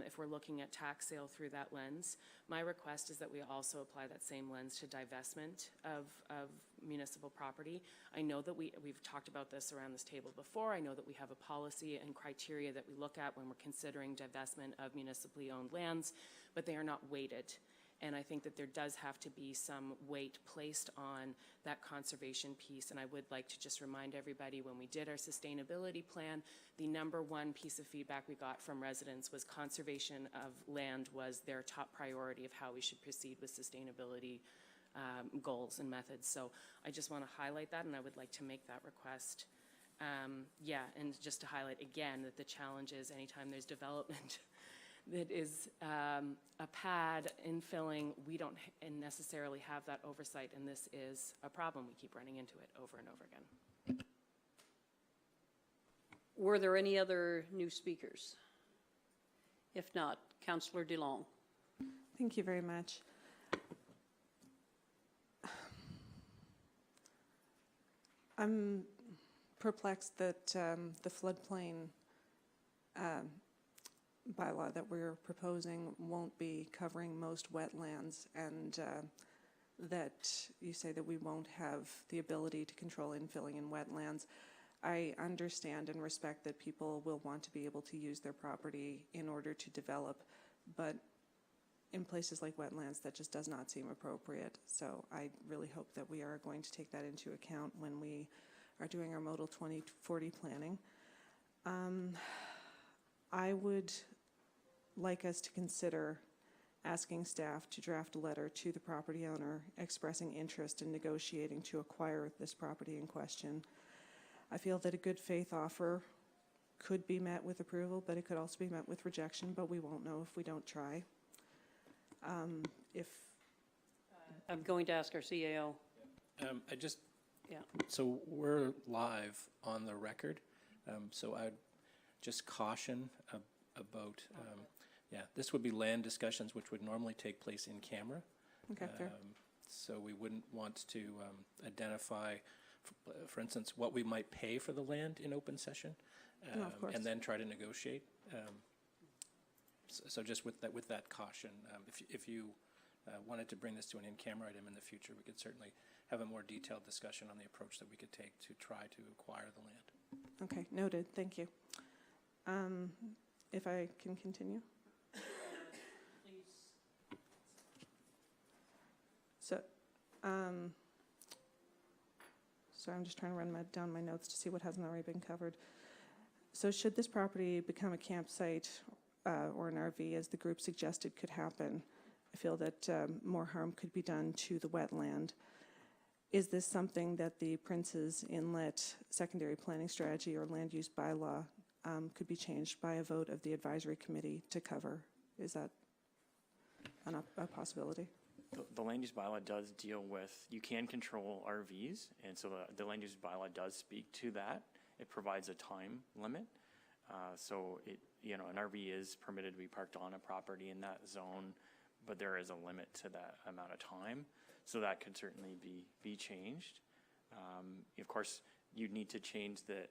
Speaker 17: if we're looking at tax sale through that lens, my request is that we also apply that same lens to divestment of municipal property. I know that we've talked about this around this table before. I know that we have a policy and criteria that we look at when we're considering divestment of municipally owned lands, but they are not weighted. And I think that there does have to be some weight placed on that conservation piece. And I would like to just remind everybody, when we did our sustainability plan, the #1 piece of feedback we got from residents was conservation of land was their top priority of how we should proceed with sustainability goals and methods. So I just want to highlight that, and I would like to make that request. Yeah, and just to highlight again that the challenge is anytime there's development that is a pad infilling, we don't necessarily have that oversight, and this is a problem. We keep running into it over and over again.
Speaker 1: Were there any other new speakers? If not, Councillor DeLong.
Speaker 3: Thank you very much. I'm perplexed that the floodplain bylaw that we're proposing won't be covering most wetlands, and that you say that we won't have the ability to control infilling in wetlands. I understand and respect that people will want to be able to use their property in order to develop, but in places like wetlands, that just does not seem appropriate. So I really hope that we are going to take that into account when we are doing our Model 2040 planning. I would like us to consider asking staff to draft a letter to the property owner expressing interest in negotiating to acquire this property in question. I feel that a good faith offer could be met with approval, but it could also be met with rejection, but we won't know if we don't try.
Speaker 1: I'm going to ask our CAO.
Speaker 15: So we're live on the record, so I'd just caution about, this would be land discussions which would normally take place in camera.
Speaker 3: Okay, fair.
Speaker 15: So we wouldn't want to identify, for instance, what we might pay for the land in open session,
Speaker 3: No, of course.
Speaker 15: and then try to negotiate. So just with that caution, if you wanted to bring this to an in-camera item in the future, we could certainly have a more detailed discussion on the approach that we could take to try to acquire the land.
Speaker 3: Okay, noted, thank you. If I can continue? Sorry, I'm just trying to run down my notes to see what hasn't already been covered. So should this property become a campsite or an RV, as the group suggested could happen, I feel that more harm could be done to the wetland. Is this something that the Prince's Inlet secondary planning strategy or land use bylaw could be changed by a vote of the advisory committee to cover? Is that a possibility?
Speaker 9: The land use bylaw does deal with, you can control RVs, and so the land use bylaw does speak to that. It provides a time limit. So an RV is permitted to be parked on a property in that zone, but there is a limit to that amount of time. So that could certainly be changed. Of course, you'd need to change that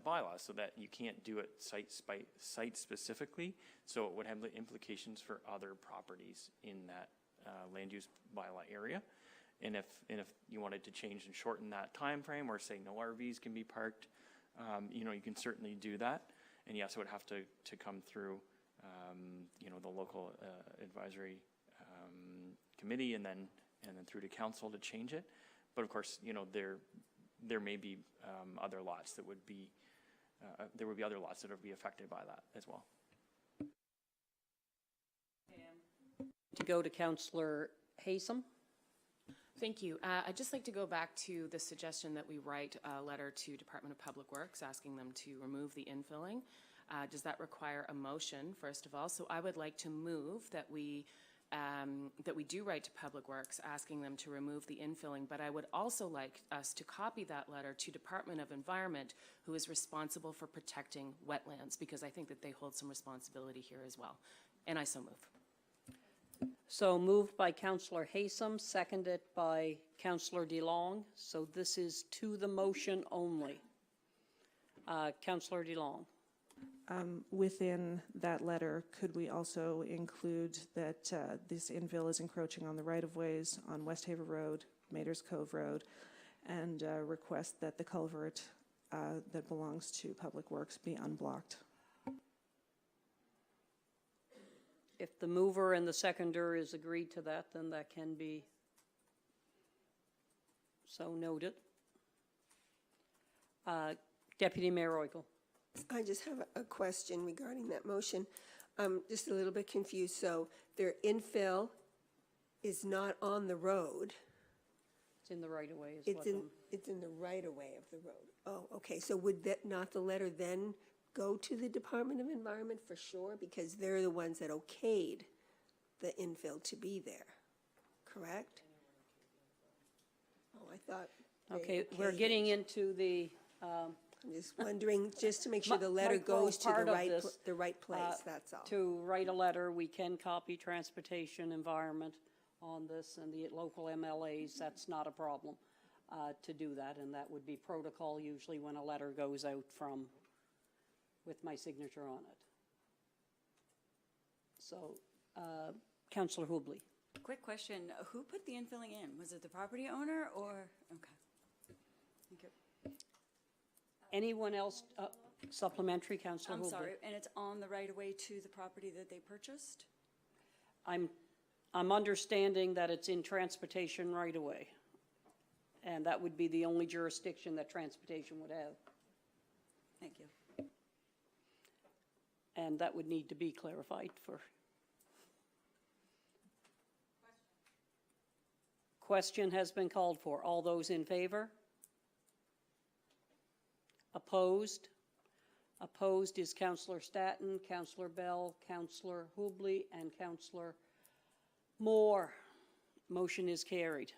Speaker 9: bylaw so that you can't do it site specifically. So it would have the implications for other properties in that land use bylaw area. And if you wanted to change and shorten that time frame, or say no RVs can be parked, you can certainly do that. And yes, it would have to come through the local advisory committee and then through to council to change it. But of course, there may be other lots that would be other lots that would be affected by that as well.
Speaker 1: To go to Councillor Haysom.
Speaker 17: Thank you. I'd just like to go back to the suggestion that we write a letter to Department of Public Works asking them to remove the infilling. Does that require a motion, first of all? So I would like to move that we do write to Public Works asking them to remove the infilling, but I would also like us to copy that letter to Department of Environment, who is responsible for protecting wetlands, because I think that they hold some responsibility here as well. And I so move.
Speaker 1: So moved by Councillor Haysom, seconded by Councillor DeLong. So this is to the motion only. Councillor DeLong.
Speaker 3: Within that letter, could we also include that this infill is encroaching on the right-of-ways on West Haver Road, Maiders Cove Road, and request that the culvert that belongs to Public Works be unblocked?
Speaker 1: If the mover and the seconder is agreed to that, then that can be so noted. Deputy Mayor Oigel.
Speaker 2: I just have a question regarding that motion. I'm just a little bit confused. So their infill is not on the road.
Speaker 1: It's in the right-of-way.
Speaker 2: It's in the right-of-way of the road. Oh, okay. So would that not the letter then go to the Department of Environment for sure? Because they're the ones that okayed the infill to be there, correct? Oh, I thought.
Speaker 1: Okay, we're getting into the.
Speaker 2: I'm just wondering, just to make sure the letter goes to the right place, that's all.
Speaker 1: To write a letter, we can copy Transportation Environment on this and the local MLAs. That's not a problem to do that, and that would be protocol usually when a letter goes out with my signature on it. So, Councillor Hubley.
Speaker 18: Quick question, who put the infilling in? Was it the property owner or, okay. Thank you.
Speaker 1: Anyone else? Supplementary, Councillor Hubley.
Speaker 18: I'm sorry, and it's on the right-of-way to the property that they purchased?
Speaker 1: I'm understanding that it's in transportation right-of-way, and that would be the only jurisdiction that transportation would have.
Speaker 18: Thank you.
Speaker 1: And that would need to be clarified for. Question has been called for. All those in favor? Opposed? Opposed is Councillor Staton, Councillor Bell, Councillor Hubley, and Councillor Moore. Motion is carried.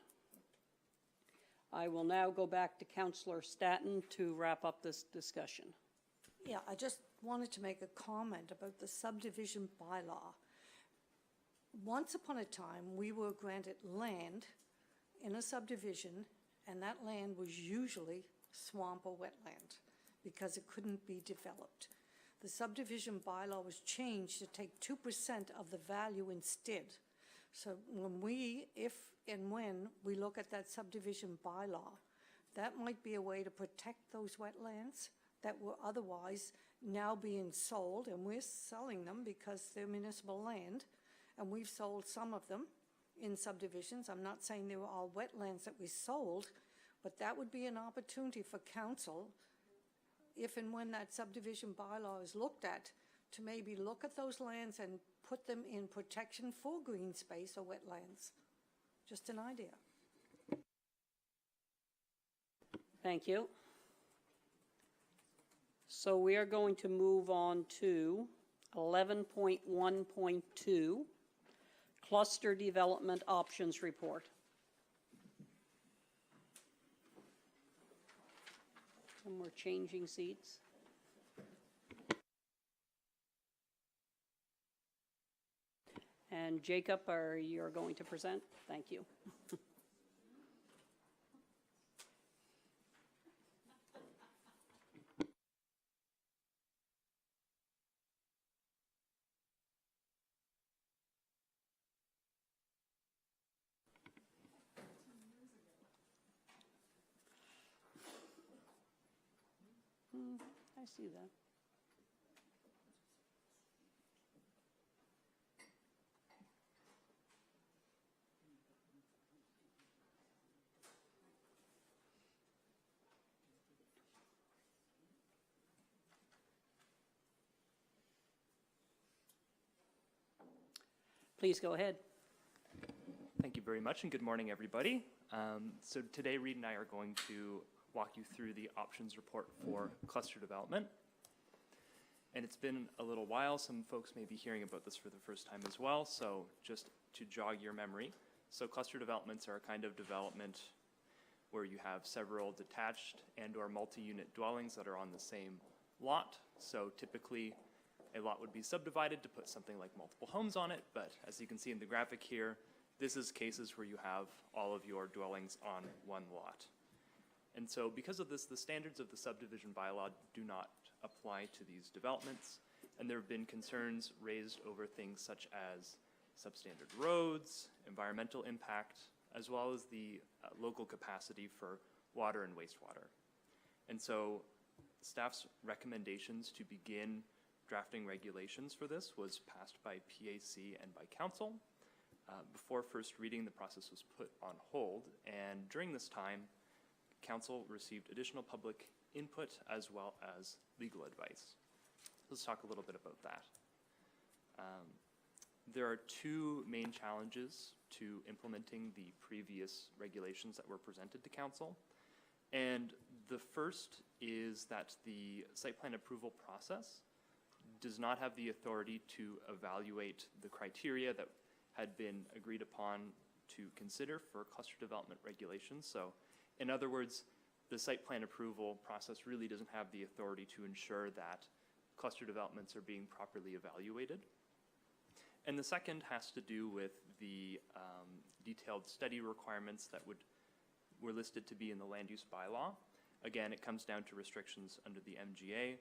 Speaker 1: I will now go back to Councillor Staton to wrap up this discussion.
Speaker 16: Yeah, I just wanted to make a comment about the subdivision bylaw. Once upon a time, we were granted land in a subdivision, and that land was usually swamp or wetland because it couldn't be developed. The subdivision bylaw was changed to take 2% of the value instead. So if and when we look at that subdivision bylaw, that might be a way to protect those wetlands that were otherwise now being sold, and we're selling them because they're municipal land, and we've sold some of them in subdivisions. I'm not saying they were all wetlands that we sold, but that would be an opportunity for council, if and when that subdivision bylaw is looked at, to maybe look at those lands and put them in protection for green space or wetlands. Just an idea.
Speaker 1: Thank you. So we are going to move on to 11.1.2, Cluster Development Options Report. And we're changing seats. And Jacob, you're going to present? Thank you. I see that. Please go ahead.
Speaker 19: Thank you very much, and good morning, everybody. So today, Reed and I are going to walk you through the options report for cluster development. And it's been a little while. Some folks may be hearing about this for the first time as well, so just to jog your memory. So cluster developments are a kind of development where you have several detached and or multi-unit dwellings that are on the same lot. So typically, a lot would be subdivided to put something like multiple homes on it, but as you can see in the graphic here, this is cases where you have all of your dwellings on one lot. And so because of this, the standards of the subdivision bylaw do not apply to these developments, and there have been concerns raised over things such as substandard roads, environmental impact, as well as the local capacity for water and wastewater. And so staff's recommendations to begin drafting regulations for this was passed by PAC and by council. Before first reading, the process was put on hold, and during this time, council received additional public input as well as legal advice. Let's talk a little bit about that. There are two main challenges to implementing the previous regulations that were presented to council. And the first is that the site plan approval process does not have the authority to evaluate the criteria that had been agreed upon to consider for cluster development regulations. So in other words, the site plan approval process really doesn't have the authority to ensure that cluster developments are being properly evaluated. And the second has to do with the detailed study requirements that were listed to be in the land use bylaw. Again, it comes down to restrictions under the MGA.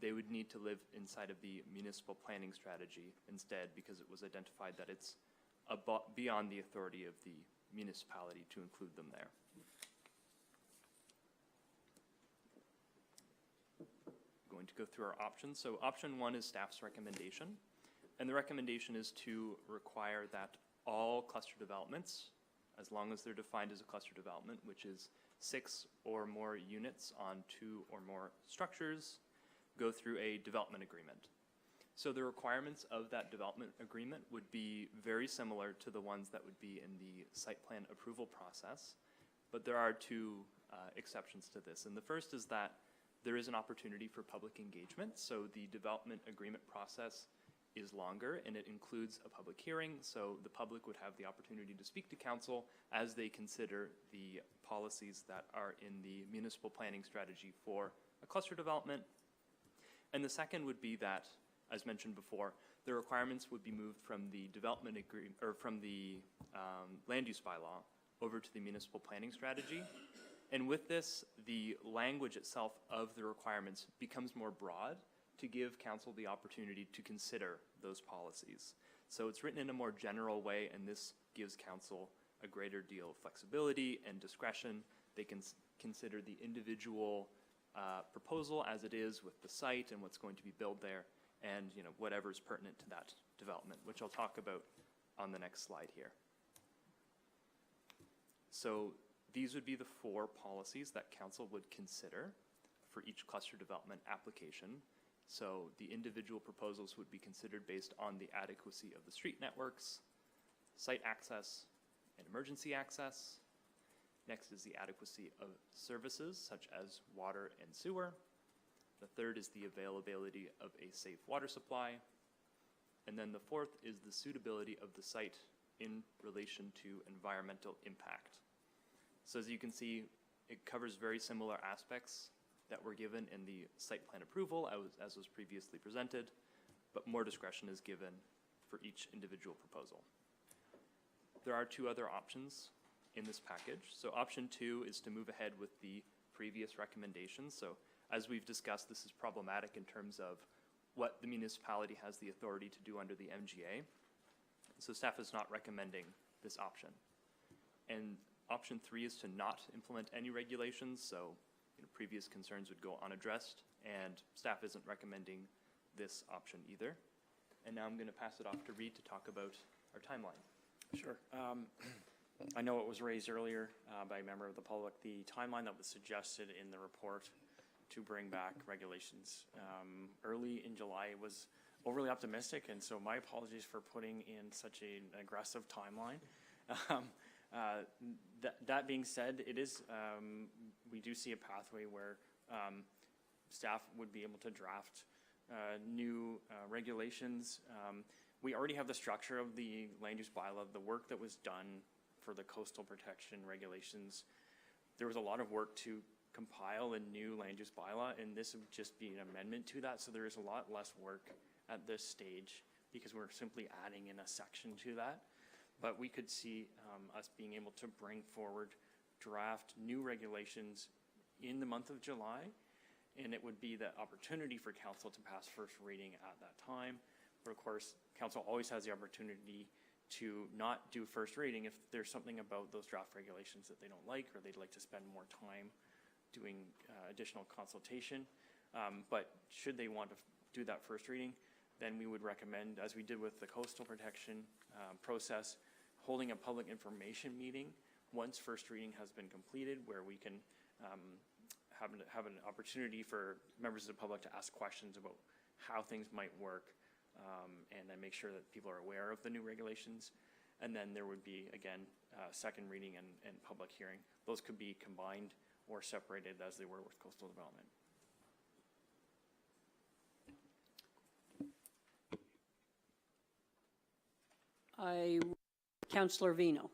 Speaker 19: They would need to live inside of the municipal planning strategy instead, because it was identified that it's beyond the authority of the municipality to include them there. Going to go through our options. So option one is staff's recommendation. And the recommendation is to require that all cluster developments, as long as they're defined as a cluster development, which is 6 or more units on 2 or more structures, go through a development agreement. So the requirements of that development agreement would be very similar to the ones that would be in the site plan approval process, but there are two exceptions to this. And the first is that there is an opportunity for public engagement. So the development agreement process is longer, and it includes a public hearing, so the public would have the opportunity to speak to council as they consider the policies that are in the municipal planning strategy for a cluster development. And the second would be that, as mentioned before, the requirements would be moved from the development agreement, or from the land use bylaw over to the municipal planning strategy. And with this, the language itself of the requirements becomes more broad to give council the opportunity to consider those policies. So it's written in a more general way, and this gives council a greater deal of flexibility and discretion. They can consider the individual proposal as it is with the site and what's going to be built there, and whatever is pertinent to that development, which I'll talk about on the next slide here. So these would be the 4 policies that council would consider for each cluster development application. So the individual proposals would be considered based on the adequacy of the street networks, site access, and emergency access. Next is the adequacy of services such as water and sewer. The third is the availability of a safe water supply. And then the fourth is the suitability of the site in relation to environmental impact. So as you can see, it covers very similar aspects that were given in the site plan approval as was previously presented, but more discretion is given for each individual proposal. There are 2 other options in this package. So option 2 is to move ahead with the previous recommendations. So as we've discussed, this is problematic in terms of what the municipality has the authority to do under the MGA. So staff is not recommending this option. And option 3 is to not implement any regulations. So previous concerns would go unaddressed, and staff isn't recommending this option either. And now I'm going to pass it off to Reed to talk about our timeline.
Speaker 20: Sure. I know it was raised earlier by a member of the public. The timeline that was suggested in the report to bring back regulations early in July was overly optimistic, and so my apologies for putting in such an aggressive timeline. That being said, it is we do see a pathway where staff would be able to draft new regulations. We already have the structure of the land use bylaw, the work that was done for the coastal protection regulations. There was a lot of work to compile a new land use bylaw, and this would just be an amendment to that. So there is a lot less work at this stage because we're simply adding in a section to that. But we could see us being able to bring forward draft new regulations in the month of July, and it would be the opportunity for council to pass first reading at that time. But of course, council always has the opportunity to not do first reading if there's something about those draft regulations that they don't like, or they'd like to spend more time doing additional consultation. But should they want to do that first reading, then we would recommend, as we did with the coastal protection process, holding a public information meeting once first reading has been completed, where we can have an opportunity for members of the public to ask questions about how things might work, and then make sure that people are aware of the new regulations. And then there would be, again, second reading and public hearing. Those could be combined or separated as they were with coastal development.
Speaker 1: Councillor Vino.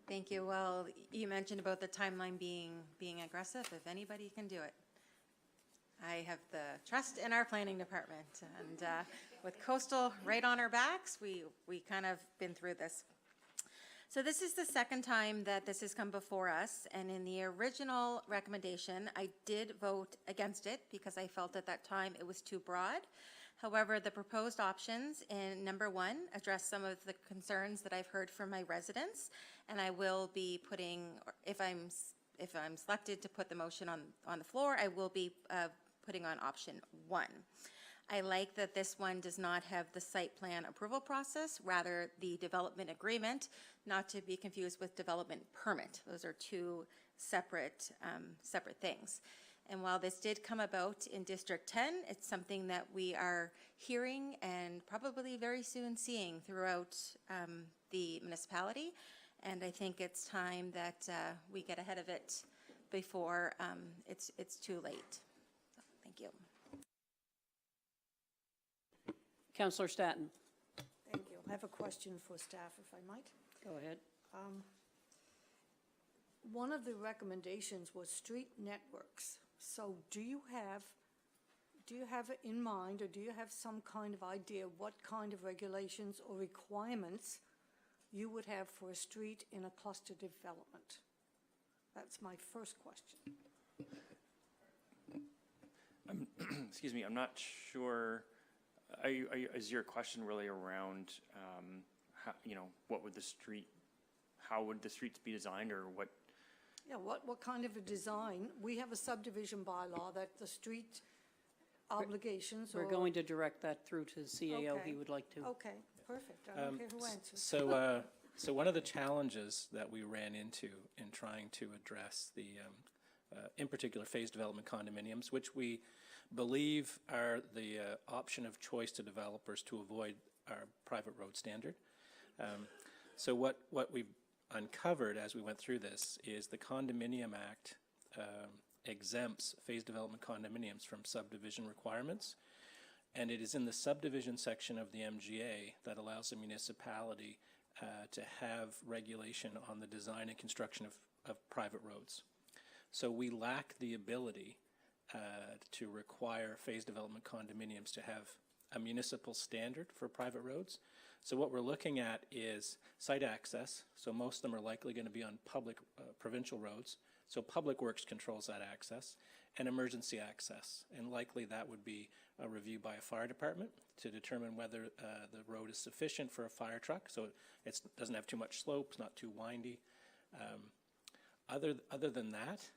Speaker 14: Thank you. Well, you mentioned about the timeline being aggressive. If anybody can do it, I have the trust in our planning department. And with coastal right on our backs, we kind of been through this. So this is the second time that this has come before us, and in the original recommendation, I did vote against it because I felt at that time it was too broad. However, the proposed options in number 1 address some of the concerns that I've heard from my residents, and I will be putting, if I'm selected to put the motion on the floor, I will be putting on option 1. I like that this one does not have the site plan approval process, rather the development agreement, not to be confused with development permit. Those are 2 separate things. And while this did come about in District 10, it's something that we are hearing and probably very soon seeing throughout the municipality. And I think it's time that we get ahead of it before it's too late. So, thank you.
Speaker 1: Councillor Staton.
Speaker 16: Thank you. I have a question for staff, if I might.
Speaker 1: Go ahead.
Speaker 16: One of the recommendations was street networks. So do you have it in mind, or do you have some kind of idea what kind of regulations or requirements you would have for a street in a cluster development? That's my first question.
Speaker 20: Excuse me, I'm not sure. Is your question really around, how, what would how would the streets be designed, or what?
Speaker 16: Yeah, what kind of a design? We have a subdivision bylaw that the street obligations
Speaker 1: We're going to direct that through to the CAO.
Speaker 16: Okay.
Speaker 1: He would like to.
Speaker 16: Okay, perfect. I don't care who answers.
Speaker 15: So So one of the challenges that we ran into in trying to address the, in particular, phased development condominiums, which we believe are the option of choice to developers to avoid our private road standard. So what we've uncovered as we went through this is the Condominium Act exempts phased development condominiums from subdivision requirements, and it is in the subdivision section of the MGA that allows the municipality to have regulation on the design and construction of private roads. So we lack the ability to require phased development condominiums to have a municipal standard for private roads. So what we're looking at is site access. So most of them are likely going to be on public provincial roads. So Public Works controls that access, and emergency access. And likely that would be a review by a fire department to determine whether the road is sufficient for a fire truck. So it doesn't have too much slope, it's not too windy. Other than that,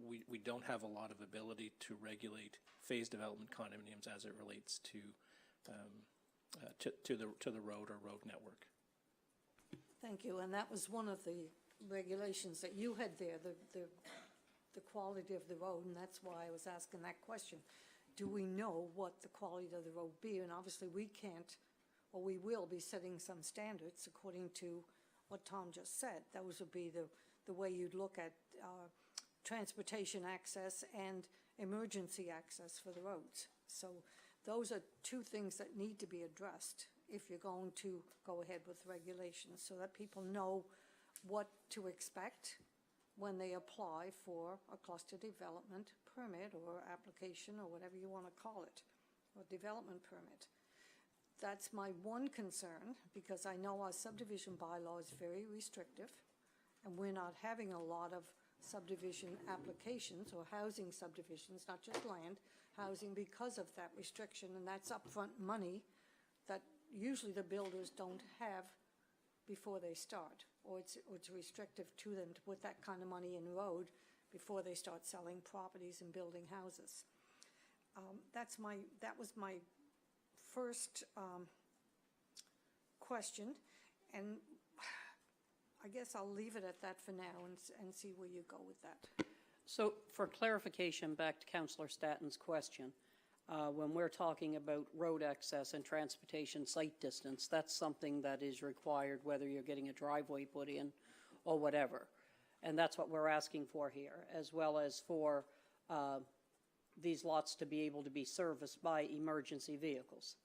Speaker 15: we don't have a lot of ability to regulate phased development condominiums as it relates to the road or road network.
Speaker 16: Thank you, and that was one of the regulations that you had there, the quality of the road, and that's why I was asking that question. Do we know what the quality of the road be? And obviously we can't, or we will be setting some standards according to what Tom just said. Those would be the way you'd look at transportation access and emergency access for the roads. So those are two things that need to be addressed if you're going to go ahead with regulations, so that people know what to expect when they apply for a cluster development permit or application or whatever you want to call it, or development permit. That's my one concern, because I know our subdivision bylaw is very restrictive, and we're not having a lot of subdivision applications or housing subdivisions, not just land, housing, because of that restriction, and that's upfront money that usually the builders don't have before they start, or it's restrictive to them to put that kind of money in road before they start selling properties and building houses. That was my first question, and I guess I'll leave it at that for now and see where you go with that.
Speaker 1: So for clarification, back to Councillor Statton's question, when we're talking about road access and transportation site distance, that's something that is required whether you're getting a driveway put in or whatever. And that's what we're asking for here, as well as for these lots to be able to be serviced by emergency vehicles.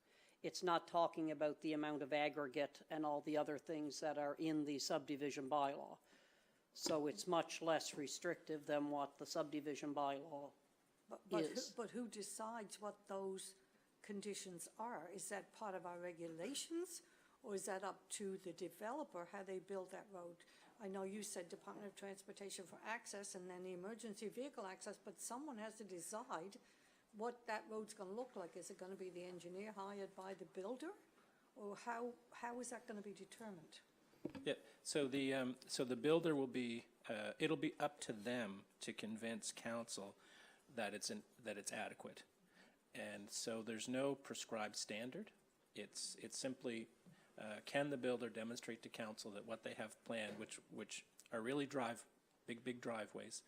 Speaker 1: It's not talking about the amount of aggregate and all the other things that are in the subdivision bylaw. So it's much less restrictive than what the subdivision bylaw is.
Speaker 16: But who decides what those conditions are? Is that part of our regulations, or is that up to the developer, how they build that road? I know you said Department of Transportation for access and then the emergency vehicle access, but someone has to decide what that road's going to look like. Is it going to be the engineer hired by the builder, or how is that going to be determined?
Speaker 15: Yeah. So the builder will be. It'll be up to them to convince council that it's adequate, and so there's no prescribed standard. It's simply can the builder demonstrate to council that what they have planned, which are really big driveways,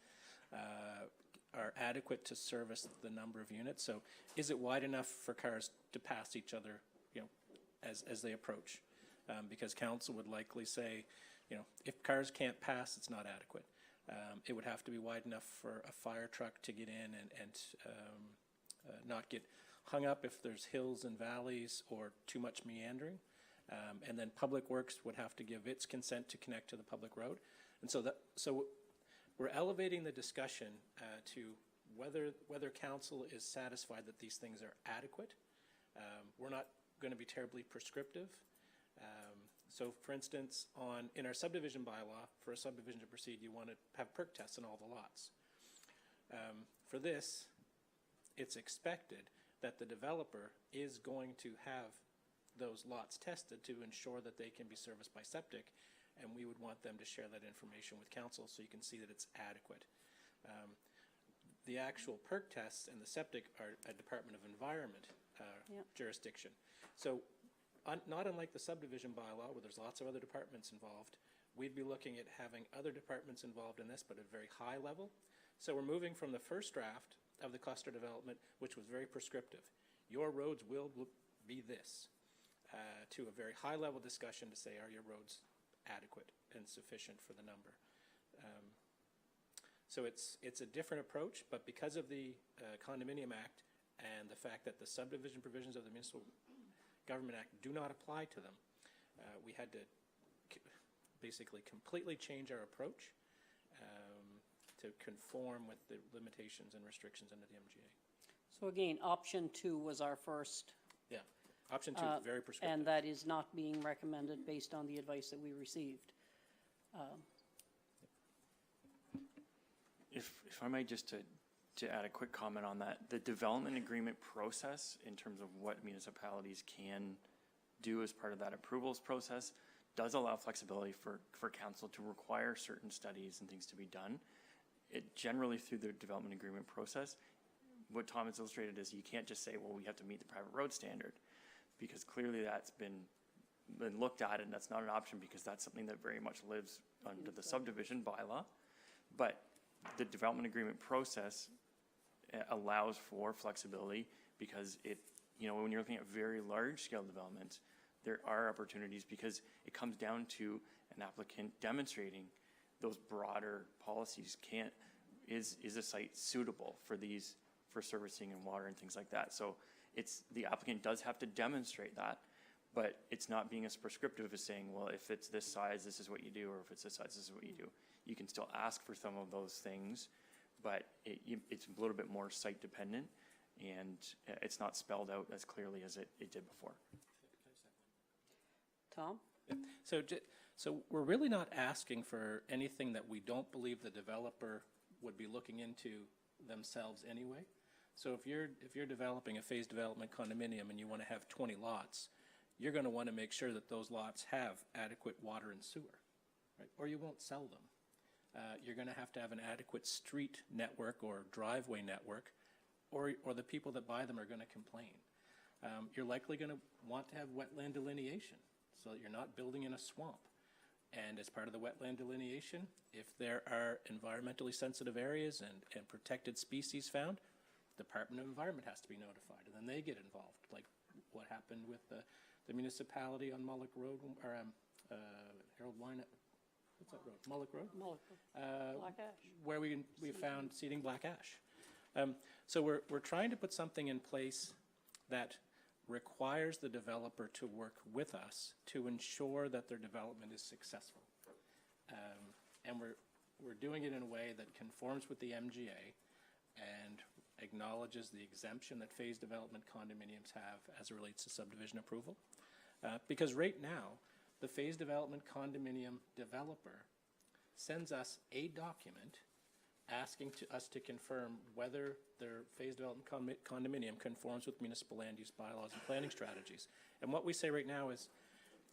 Speaker 15: are adequate to service the number of units. So is it wide enough for cars to pass each other, as they approach? Because council would likely say, if cars can't pass, it's not adequate. It would have to be wide enough for a fire truck to get in and not get hung up if there's hills and valleys or too much meandering. And then Public Works would have to give its consent to connect to the public road. And so we're elevating the discussion to whether council is satisfied that these things are adequate. We're not going to be terribly prescriptive. So, for instance, in our subdivision bylaw, for a subdivision to proceed, you want to have perk tests on all the lots. For this, it's expected that the developer is going to have those lots tested to ensure that they can be serviced by septic, and we would want them to share that information with council so you can see that it's adequate. The actual perk tests and the septic are a Department of Environment jurisdiction. So not unlike the subdivision bylaw, where there's lots of other departments involved, we'd be looking at having other departments involved in this, but at a very high level. So we're moving from the first draft of the cluster development, which was very prescriptive. Your roads will be this, to a very high-level discussion to say, are your roads adequate and sufficient for the number? So it's a different approach, but because of the Condominium Act and the fact that the subdivision provisions of the Municipal Government Act do not apply to them, we had to basically completely change our approach to conform with the limitations and restrictions under the MGA.
Speaker 1: So again, option 2 was our first.
Speaker 15: Yeah, option 2 is very prescriptive.
Speaker 1: And that is not being recommended based on the advice that we received.
Speaker 20: If I might just to add a quick comment on that, the development agreement process in terms of what municipalities can do as part of that approvals process does allow flexibility for council to require certain studies and things to be done. It generally through the development agreement process, what Tom has illustrated is you can't just say, well, we have to meet the private road standard, because clearly that's been looked at and that's not an option, because that's something that very much lives under the subdivision bylaw. But the development agreement process allows for flexibility, because it, you know, when you're looking at very large scale developments, there are opportunities, because it comes down to an applicant demonstrating those broader policies is a site suitable for these, for servicing and water and things like that. So the applicant does have to demonstrate that, but it's not being as prescriptive as saying, well, if it's this size, this is what you do, or if it's this size, this is what you do. You can still ask for some of those things, but it's a little bit more site dependent, and it's not spelled out as clearly as it did before.
Speaker 1: Tom?
Speaker 15: Yeah. So we're really not asking for anything that we don't believe the developer would be looking into themselves anyway. So if you're developing a phased development condominium and you want to have 20 lots, you're going to want to make sure that those lots have adequate water and sewer, right? Or you won't sell them. You're going to have an adequate street network or driveway network, or the people that buy them are going to complain. You're likely going to want to have wetland delineation so that you're not building in a swamp. And as part of the wetland delineation, if there are environmentally sensitive areas and protected species found, the Department of Environment has to be notified, and then they get involved, like what happened with the municipality on Mullock Road, or Harold Wine, what's that road? Mullock Road?
Speaker 1: Mullock. Black ash.
Speaker 15: Where we found seeding black ash. So we're trying to put something in place that requires the developer to work with us to ensure that their development is successful. And we're doing it in a way that conforms with the MGA and acknowledges the exemption that phased development condominiums have as it relates to subdivision approval. Because right now, the phased development condominium developer sends us a document asking us to confirm whether their phased development condominium conforms with municipal land use bylaws and planning strategies. And what we say right now is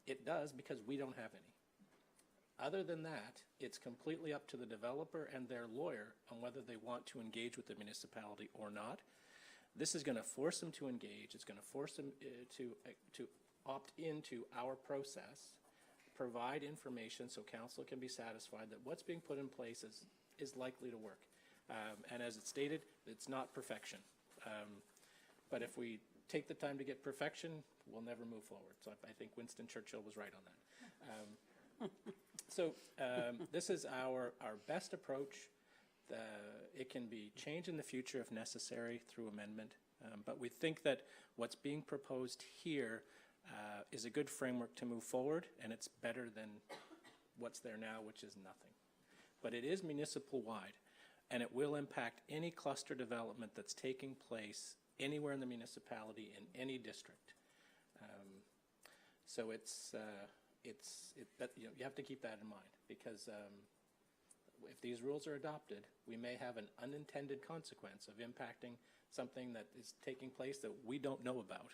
Speaker 15: it does, because we don't have any. Other than that, it's completely up to the developer and their lawyer on whether they want to engage with the municipality or not. This is going to force them to engage. It's going to force them to opt into our process, provide information so council can be satisfied that what's being put in place is likely to work. And as it's stated, it's not perfection. But if we take the time to get perfection, we'll never move forward. So I think Winston Churchill was right on that. So this is our best approach. It can be changed in the future if necessary through amendment. But we think that what's being proposed here is a good framework to move forward, and it's better than what's there now, which is nothing. But it is municipal-wide, and it will impact any cluster development that's taking place anywhere in the municipality in any district. So you have to keep that in mind, because if these rules are adopted, we may have an unintended consequence of impacting something that is taking place that we don't know about.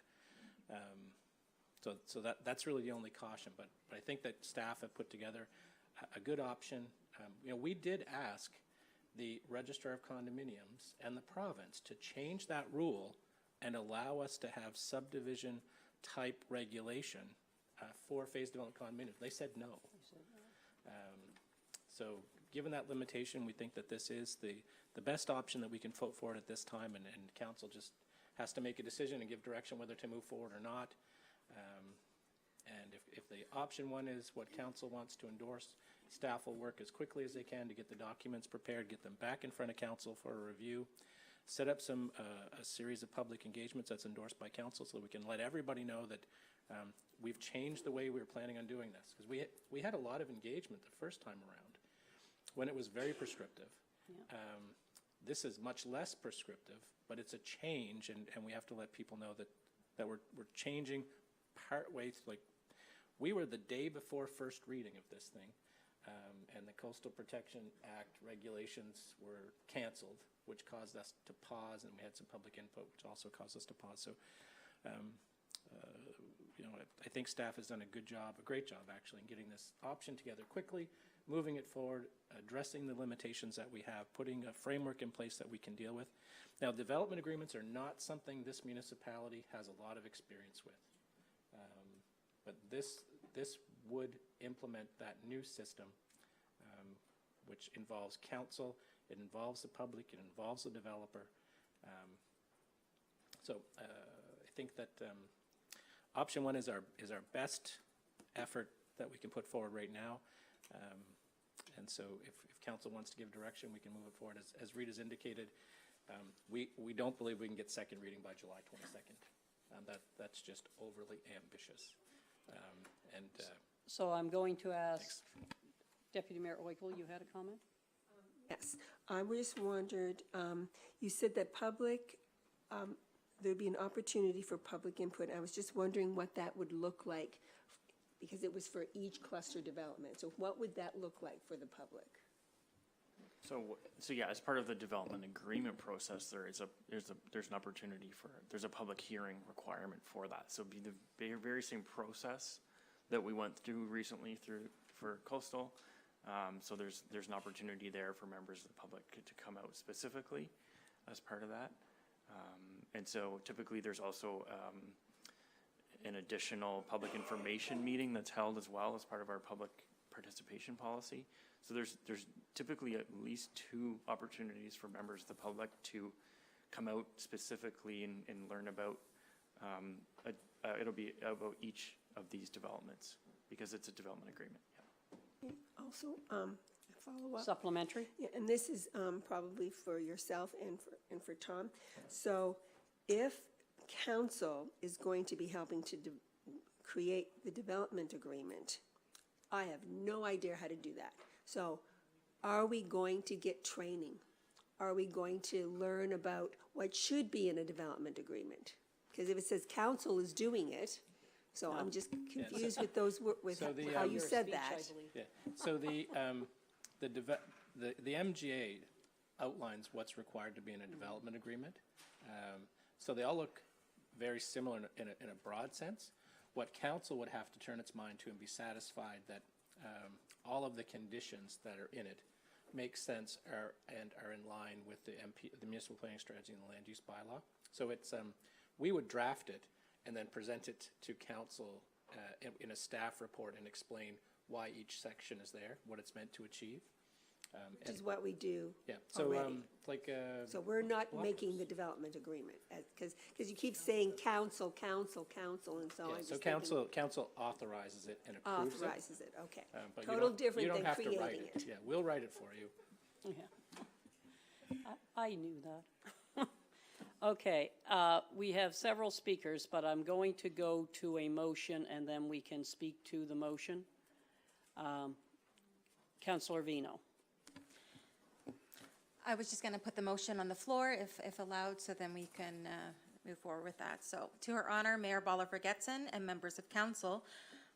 Speaker 15: So that's really the only caution. But I think that staff have put together a good option. We did ask the Registrar of Condominiums and the province to change that rule and allow us to have subdivision type regulation for phase development condominiums. They said no. So given that limitation, we think that this is the best option that we can put forward at this time, and council just has to make a decision and give direction whether to move forward or not. And if the option one is what council wants to endorse, staff will work as quickly as they can to get the documents prepared, get them back in front of council for a review, set up a series of public engagements that's endorsed by council so we can let everybody know that we've changed the way we were planning on doing this. Because we had a lot of engagement the first time around when it was very prescriptive. This is much less prescriptive, but it's a change, and we have to let people know that we're changing partway. Like, we were the day before first reading of this thing, and the Coastal Protection Act regulations were canceled, which caused us to pause, and we had some public input, which also caused us to pause. So, I think staff has done a great job actually, in getting this option together quickly, moving it forward, addressing the limitations that we have, putting a framework in place that we can deal with. Now, development agreements are not something this municipality has a lot of experience with. But this would implement that new system, which involves council, it involves the public, it involves the developer. So I think that option one is our best effort that we can put forward right now. And so if council wants to give direction, we can move it forward. As Rita's indicated, we don't believe we can get second reading by July 22nd. That's just overly ambitious.
Speaker 1: So I'm going to ask Deputy Mayor Oikel, you had a comment?
Speaker 2: Yes, I just wondered, you said that there'd be an opportunity for public input. I was just wondering what that would look like, because it was for each cluster development. So what would that look like for the public?
Speaker 20: So yeah, as part of the development agreement process, there's an opportunity there's a public hearing requirement for that. So it'd be the very same process that we went through recently for Coastal. So there's an opportunity there for members of the public to come out specifically as part of that. And so typically there's also an additional public information meeting that's held as well as part of our public participation policy. So there's typically at least 2 opportunities for members of the public to come out specifically and learn about, it'll be about each of these developments because it's a development agreement. Yeah.
Speaker 2: Also, a follow-up.
Speaker 1: Supplementary?
Speaker 2: Yeah, and this is probably for yourself and for Tom. So if council is going to be helping to create the development agreement, I have no idea how to do that. So are we going to get training? Are we going to learn about what should be in a development agreement? Because if it says council is doing it, so I'm just confused with how you said that.
Speaker 15: Yeah. So the MGA outlines what's required to be in a development agreement. So they all look very similar in a broad sense. What council would have to turn its mind to and be satisfied that all of the conditions that are in it make sense and are in line with the municipal planning strategy and the land use bylaw. So it's we would draft it and then present it to council in a staff report and explain why each section is there, what it's meant to achieve.
Speaker 2: Which is what we do.
Speaker 15: Yeah. So
Speaker 2: already. So we're not making the development agreement, because you keep saying council, and so
Speaker 15: yeah,
Speaker 2: I'm
Speaker 15: so
Speaker 2: just
Speaker 15: council authorizes it and approves
Speaker 2: authorizes it. Okay.
Speaker 15: But
Speaker 2: Total different
Speaker 15: you don't
Speaker 2: than
Speaker 15: have to
Speaker 2: creating
Speaker 15: write it. Yeah, we'll write it for you.
Speaker 1: Yeah. I knew that. Okay, we have several speakers, but I'm going to go to a motion and then we can speak to the motion. Councillor Vino.
Speaker 14: I was just going to put the motion on the floor if allowed, so then we can move forward with that. So to her honor, Mayor Bolivar-Getson and members of council,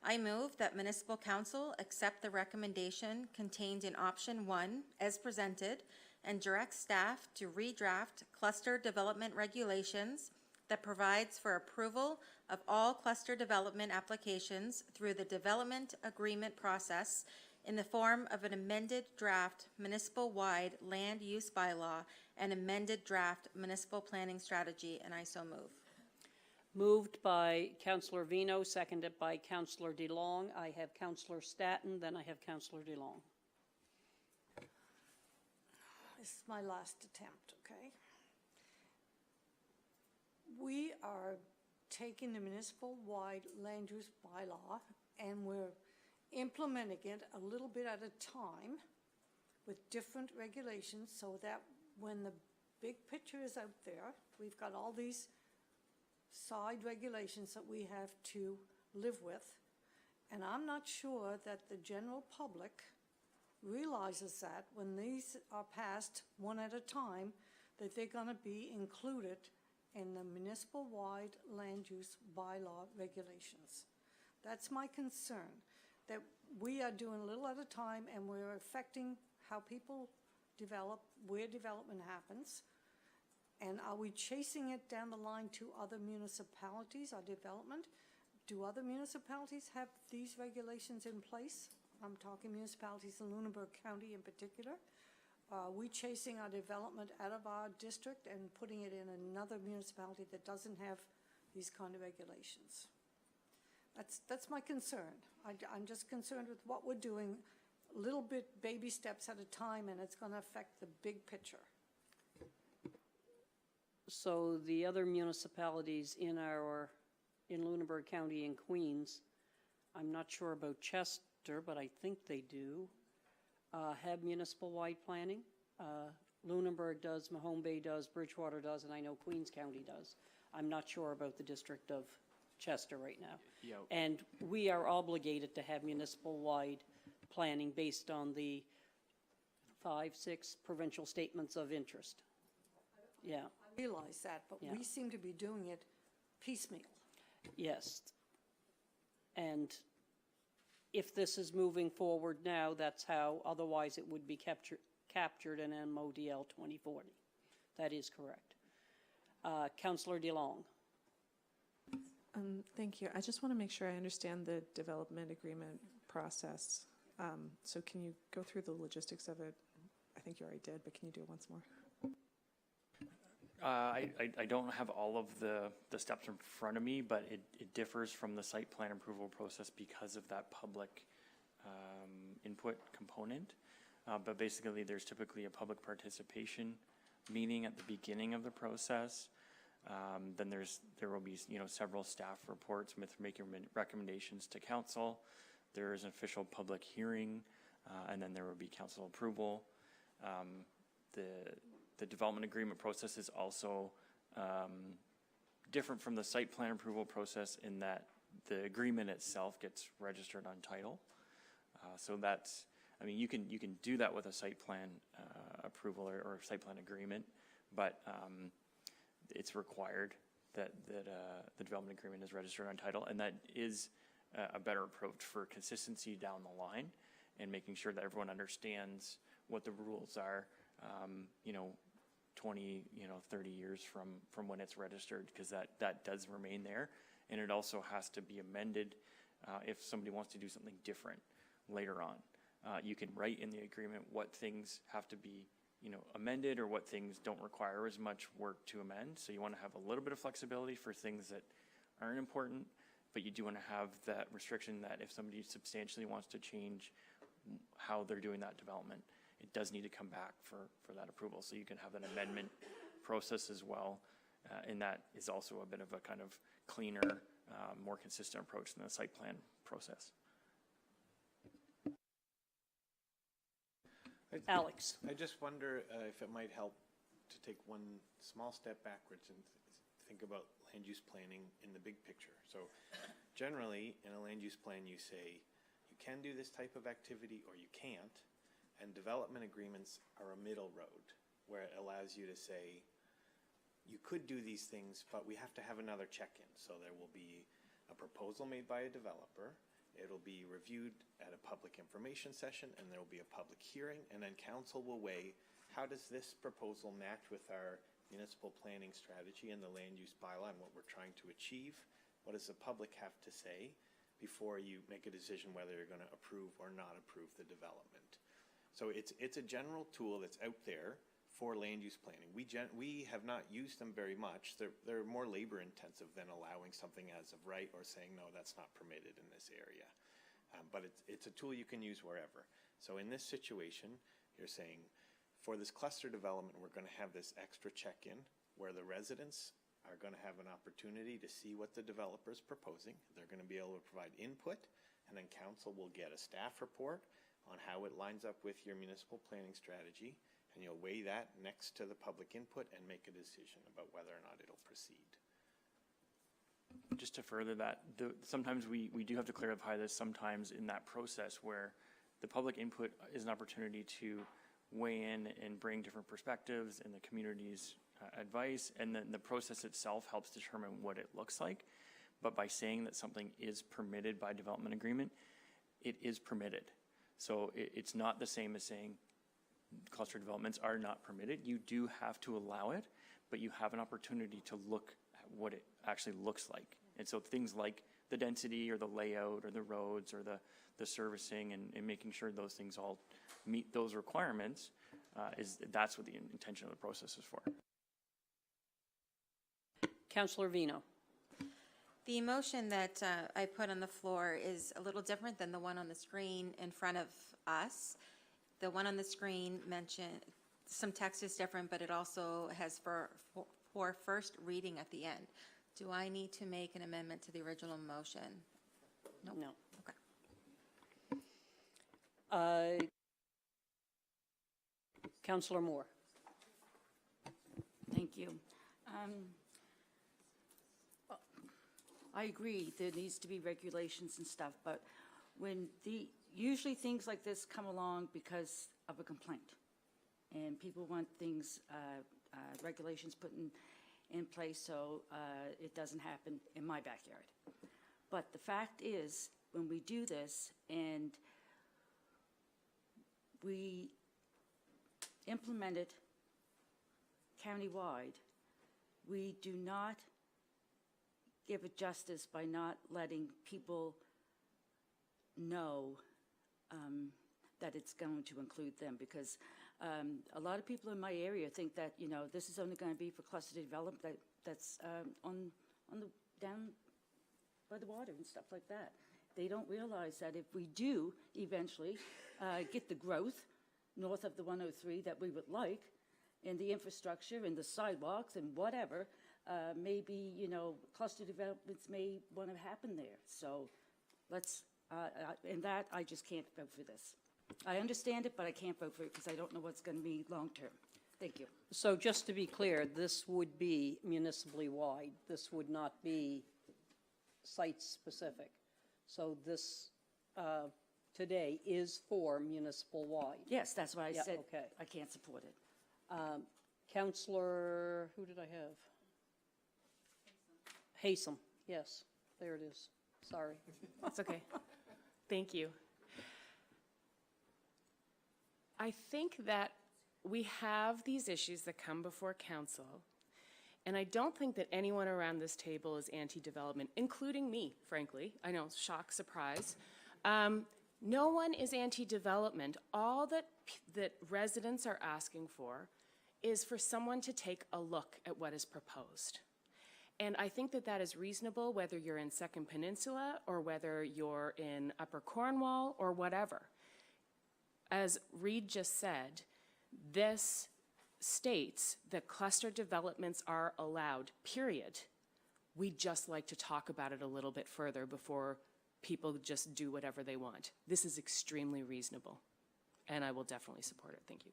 Speaker 14: I move that Municipal Council accept the recommendation contained in option 1 as presented and direct staff to redraft cluster development regulations that provides for approval of all cluster development applications through the development agreement process in the form of an amended draft municipal-wide land use bylaw and amended draft municipal planning strategy, and I so move.
Speaker 1: Moved by Councillor Vino, seconded by Councillor DeLong. I have Councillor Staton, then I have Councillor DeLong.
Speaker 16: This is my last attempt, okay? We are taking the municipal-wide land use bylaw and we're implementing it a little bit at a time with different regulations so that when the big picture is out there, we've got all these side regulations that we have to live with. And I'm not sure that the general public realizes that when these are passed one at a time, that they're going to be included in the municipal-wide land use bylaw regulations. That's my concern, that we are doing a little at a time and we're affecting how people develop, where development happens. And are we chasing it down the line to other municipalities, our development? Do other municipalities have these regulations in place? I'm talking municipalities in Lunenburg County in particular. Are we chasing our development out of our district and putting it in another municipality that doesn't have these kind of regulations? That's my concern. I'm just concerned with what we're doing, little bit baby steps at a time, and it's going to affect the big picture.
Speaker 1: So the other municipalities in Lunenburg County and Queens, I'm not sure about Chester, but I think they do, have municipal-wide planning. Lunenburg does, Mahone Bay does, Bridgewater does, and I know Queens County does. I'm not sure about the District of Chester right now.
Speaker 20: Yeah.
Speaker 1: And we are obligated to have municipal-wide planning based on the 5, 6 provincial statements of interest. Yeah.
Speaker 16: I realize that, but
Speaker 1: Yeah.
Speaker 16: we seem to be doing it piecemeal.
Speaker 1: Yes. And if this is moving forward now, that's how, otherwise it would be captured in MODL 2040. That is correct. Councillor DeLong.
Speaker 3: Thank you. I just want to make sure I understand the development agreement process. So can you go through the logistics of it? I think you already did, but can you do it once more?
Speaker 20: I don't have all of the steps in front of me, but it differs from the site plan approval process because of that public input component. But basically, there's typically a public participation meeting at the beginning of the process. Then there will be several staff reports with making recommendations to council. There is an official public hearing, and then there will be council approval. The development agreement process is also different from the site plan approval process in that the agreement itself gets registered on title. So that's, I mean, you can do that with a site plan approval or site plan agreement, but it's required that the development agreement is registered on title, and that is a better approach for consistency down the line and making sure that everyone understands what the rules are, 20, 30 years from when it's registered, because that does remain there. And it also has to be amended if somebody wants to do something different later on. You can write in the agreement what things have to be amended or what things don't require as much work to amend. So you want to have a little bit of flexibility for things that aren't important, but you do want to have that restriction that if somebody substantially wants to change how they're doing that development, it does need to come back for that approval. So you can have an amendment process as well. And that is also a bit of a kind of cleaner, more consistent approach than the site plan process.
Speaker 1: Alex.
Speaker 13: I just wonder if it might help to take one small step backwards and think about land use planning in the big picture. So generally, in a land use plan, you say you can do this type of activity or you can't. And development agreements are a middle road where it allows you to say, you could do these things, but we have to have another check-in. So there will be a proposal made by a developer. It'll be reviewed at a public information session, and there will be a public hearing, and then council will weigh, how does this proposal match with our municipal planning strategy and the land use bylaw and what we're trying to achieve? What does the public have to say before you make a decision whether you're going to approve or not approve the development? So it's a general tool that's out there for land use planning. We have not used them very much. They're more labor intensive than allowing something as of right or saying, no, that's not permitted in this area. But it's a tool you can use wherever. So in this situation, you're saying, for this cluster development, we're going to have this extra check-in where the residents are going to have an opportunity to see what the developer's proposing. They're going to be able to provide input, and then council will get a staff report on how it lines up with your municipal planning strategy, and you'll weigh that next to the public input and make a decision about whether or not it'll proceed.
Speaker 20: Just to further that, sometimes we do have to clarify this sometimes in that process where the public input is an opportunity to weigh in and bring different perspectives and the community's advice, and then the process itself helps determine what it looks like. But by saying that something is permitted by development agreement, it is permitted. So it's not the same as saying cluster developments are not permitted. You do have to allow it, but you have an opportunity to look at what it actually looks like. And so things like the density or the layout or the roads or the servicing and making sure those things all meet those requirements, that's what the intention of the process is for.
Speaker 1: Councillor Vino.
Speaker 14: The motion that I put on the floor is a little different than the one on the screen in front of us. The one on the screen mentioned, some text is different, but it also has for first reading at the end. Do I need to make an amendment to the original motion?
Speaker 1: No.
Speaker 14: Okay.
Speaker 1: Councillor Moore.
Speaker 18: Thank you. I agree, there needs to be regulations and stuff, but usually things like this come along because of a complaint. And people want things, regulations put in place so it doesn't happen in my backyard. But the fact is, when we do this and we implement it countywide, we do not give it justice by not letting people know that it's going to include them, because a lot of people in my area think that, you know, this is only going to be for cluster development that's on the down by the water and stuff like that. They don't realize that if we do eventually get the growth north of the 103 that we would like, and the infrastructure and the sidewalks and whatever, maybe, you know, cluster developments may want to happen there. So let's, and that, I just can't vote for this. I understand it, but I can't vote for it because I don't know what's going to be long-term. Thank you.
Speaker 1: So just to be clear, this would be municipally wide. This would not be site-specific. So this today is for municipal wide.
Speaker 18: Yes, that's why I
Speaker 1: Yeah,
Speaker 18: said
Speaker 1: okay.
Speaker 18: I can't support it.
Speaker 1: Councillor, who did I have? Haysom, yes, there it is. Sorry.
Speaker 17: That's okay. Thank you. I think that we have these issues that come before council, and I don't think that anyone around this table is anti-development, including me, frankly. I know, shock, surprise. No one is anti-development. All that residents are asking for is for someone to take a look at what is proposed. And I think that that is reasonable, whether you're in Second Peninsula or whether you're in Upper Cornwall or whatever. As Reid just said, this states that cluster developments are allowed, period. We'd just like to talk about it a little bit further before people just do whatever they want. This is extremely reasonable, and I will definitely support it. Thank you.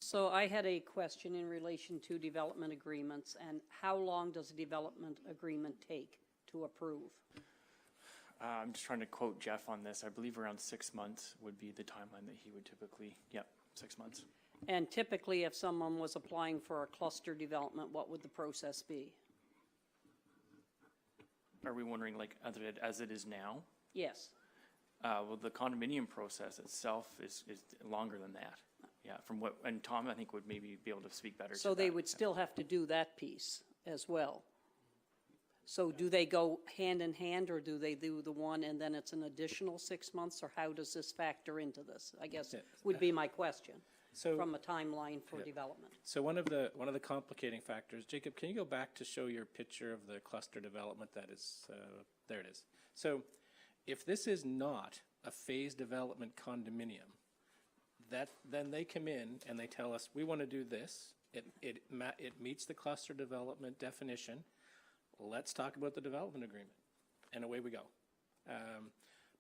Speaker 1: So I had a question in relation to development agreements, and how long does a development agreement take to approve?
Speaker 20: I'm just trying to quote Jeff on this. I believe around 6 months would be the timeline that he would typically, 6 months.
Speaker 1: And typically, if someone was applying for a cluster development, what would the process be?
Speaker 20: Are we wondering, like, as it is now?
Speaker 1: Yes.
Speaker 20: Well, the condominium process itself is longer than that. Yeah, from what, and Tom, I think, would maybe be able to speak better to
Speaker 1: So they
Speaker 20: that.
Speaker 1: would still have to do that piece as well. So do they go hand in hand, or do they do the one and then it's an additional 6 months, or how does this factor into this? I guess would be my question.
Speaker 15: So-
Speaker 1: from a timeline for
Speaker 15: Yeah.
Speaker 1: development.
Speaker 15: So one of the complicating factors, Jacob, can you go back to show your picture of the cluster development that is, there it is. So if this is not a phased development condominium, then they come in and they tell us, we want to do this. It meets the cluster development definition. Let's talk about the development agreement. And away we go.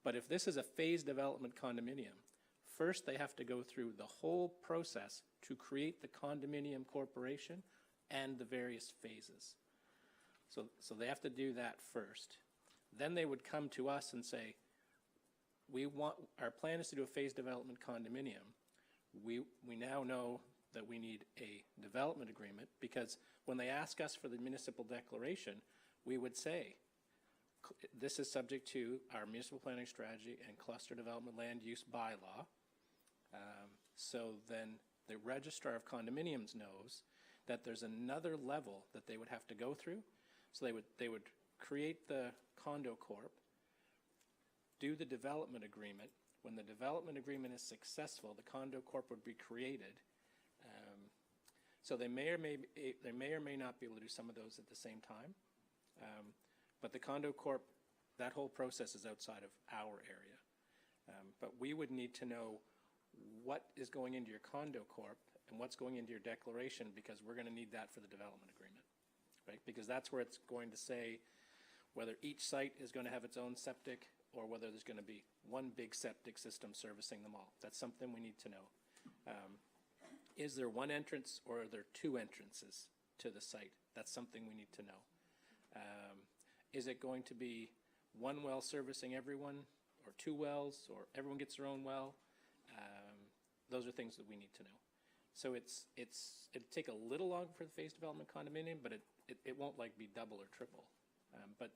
Speaker 15: But if this is a phased development condominium, first they have to go through the whole process to create the condominium corporation and the various phases. So they have to do that first. Then they would come to us and say, our plan is to do a phased development condominium. We now know that we need a development agreement, because when they ask us for the municipal declaration, we would say, this is subject to our municipal planning strategy and cluster development land use bylaw. So then the registrar of condominiums knows that there's another level that they would have to go through. So they would create the condo corp, do the development agreement. When the development agreement is successful, the condo corp would be created. So they may or may not be able to do some of those at the same time. But the condo corp, that whole process is outside of our area. But we would need to know what is going into your condo corp and what's going into your declaration, because we're going to need that for the development agreement, right? Because that's where it's going to say whether each site is going to have its own septic or whether there's going to be one big septic system servicing them all. That's something we need to know. Is there one entrance or are there two entrances to the site? That's something we need to know. Is it going to be one well servicing everyone, or two wells, or everyone gets their own well? Those are things that we need to know. So it'd take a little longer for the phase development condominium, but it won't like be double or triple. But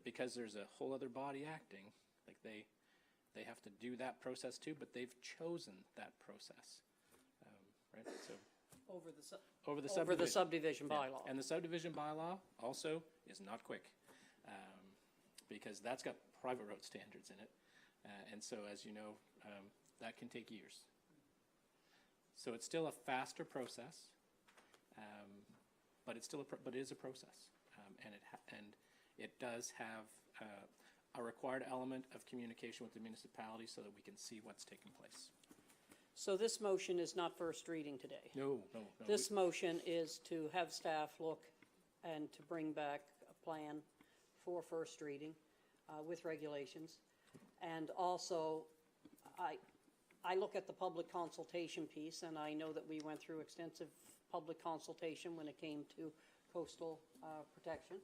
Speaker 15: because there's a whole other body acting, like they have to do that process too, but they've chosen that process, right? So over the subdivision bylaw. And the subdivision bylaw also is not quick, because that's got private road standards in it. And so, as you know, that can take years. So it's still a faster process, but it is a process. And it does have a required element of communication with the municipality so that we can see what's taking place.
Speaker 1: So this motion is not first reading today?
Speaker 15: No.
Speaker 1: This motion is to have staff look and to bring back a plan for first reading with regulations. And also, I look at the public consultation piece, and I know that we went through extensive public consultation when it came to coastal protection.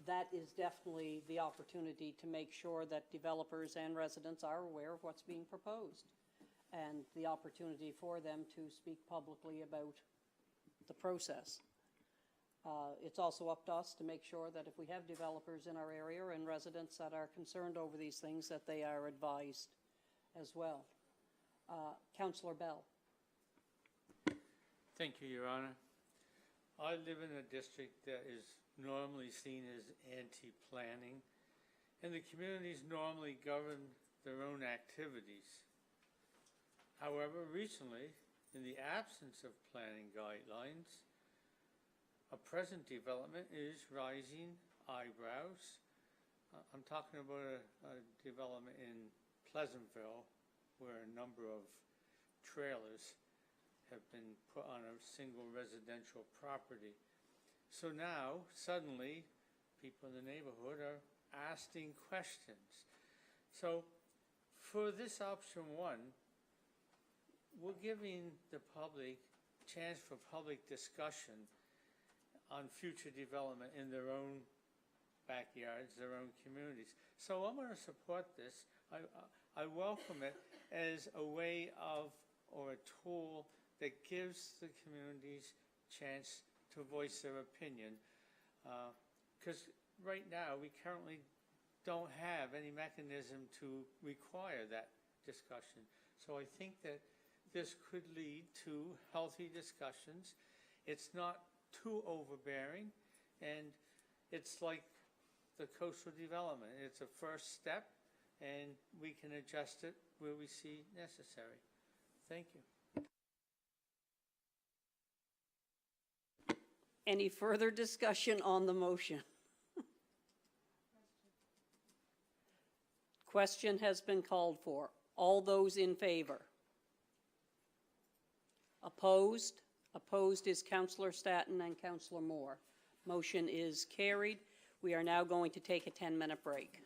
Speaker 1: That is definitely the opportunity to make sure that developers and residents are aware of what's being proposed, and the opportunity for them to speak publicly about the process. It's also up to us to make sure that if we have developers in our area and residents that are concerned over these things, that they are advised as well. Councillor Bell.
Speaker 21: Thank you, Your Honor. I live in a district that is normally seen as anti-planning, and the communities normally govern their own activities. However, recently, in the absence of planning guidelines, a present development is raising eyebrows. I'm talking about a development in Pleasantville where a number of trailers have been put on a single residential property. So now, suddenly, people in the neighborhood are asking questions. So for this option one, we're giving the public chance for public discussion on future development in their own backyards, their own communities. So I'm going to support this. I welcome it as a way of, or a tool that gives the communities chance to voice their opinion. Because right now, we currently don't have any mechanism to require that discussion. So I think that this could lead to healthy discussions. It's not too overbearing, and it's like the coastal development. It's a first step, and we can adjust it where we see necessary. Thank you.
Speaker 1: Any further discussion on the motion? Question has been called for. All those in favor? Opposed? Opposed is Councillor Staton and Councillor Moore. Motion is carried. We are now going to take a 10-minute break.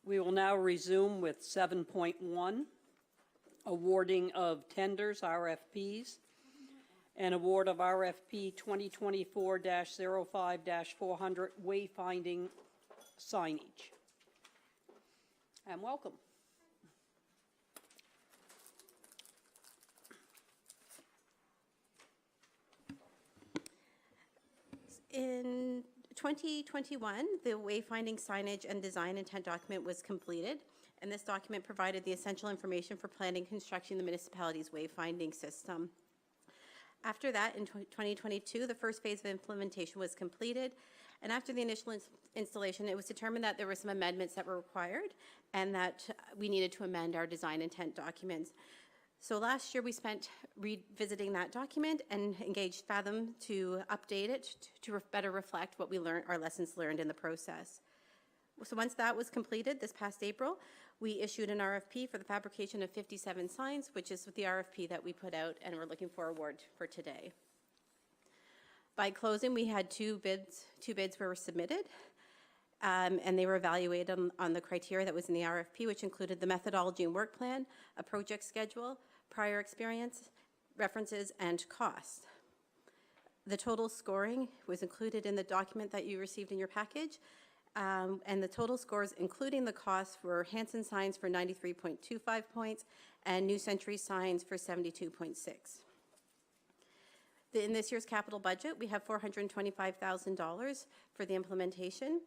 Speaker 1: We will now resume with 7.1, awarding of tenders, RFPs, and award of RFP 2024-05-400 wayfinding signage. And welcome.
Speaker 4: In 2021, the wayfinding signage and design intent document was completed, and this document provided the essential information for planning and constructing the municipality's wayfinding system. After that, in 2022, the first phase of implementation was completed, and after the initial installation, it was determined that there were some amendments that were required and that we needed to amend our design intent documents. So last year we spent revisiting that document and engaged Fathom to update it to better reflect what we learned, our lessons learned in the process. So once that was completed this past April, we issued an RFP for the fabrication of 57 signs, which is the RFP that we put out, and we're looking for award for today. By closing, we had two bids were submitted, and they were evaluated on the criteria that was in the RFP, which included the methodology and work plan, a project schedule, prior experience, references, and cost. The total scoring was included in the document that you received in your package, and the total scores, including the costs, were Hanson Signs for 93.25 points and New Century Signs for 72.6. In this year's capital budget, we have $425,000 for the implementation.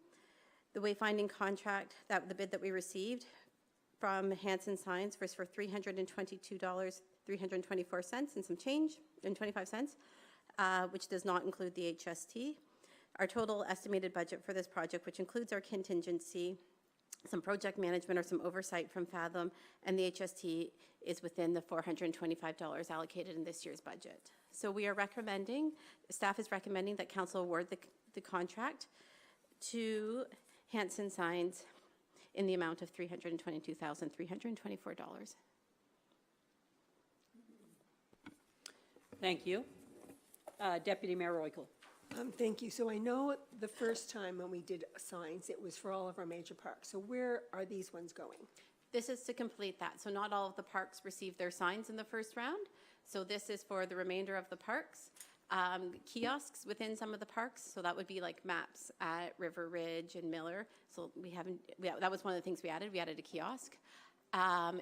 Speaker 4: The wayfinding contract, the bid that we received from Hanson Signs was for $322.324 and some change, and 25 cents, which does not include the HST. Our total estimated budget for this project, which includes our contingency, some project management or some oversight from Fathom, and the HST, is within the $425 allocated in this year's budget. So we are recommending, staff is recommending that council award the contract to Hanson Signs in the amount of $322,324.
Speaker 1: Thank you. Deputy Mayor Royko.
Speaker 2: Thank you. So I know the first time when we did signs, it was for all of our major parks. So where are these ones going?
Speaker 4: This is to complete that. So not all of the parks received their signs in the first round. So this is for the remainder of the parks. Kiosks within some of the parks, so that would be like maps at River Ridge and Miller. So that was one of the things we added. We added a kiosk.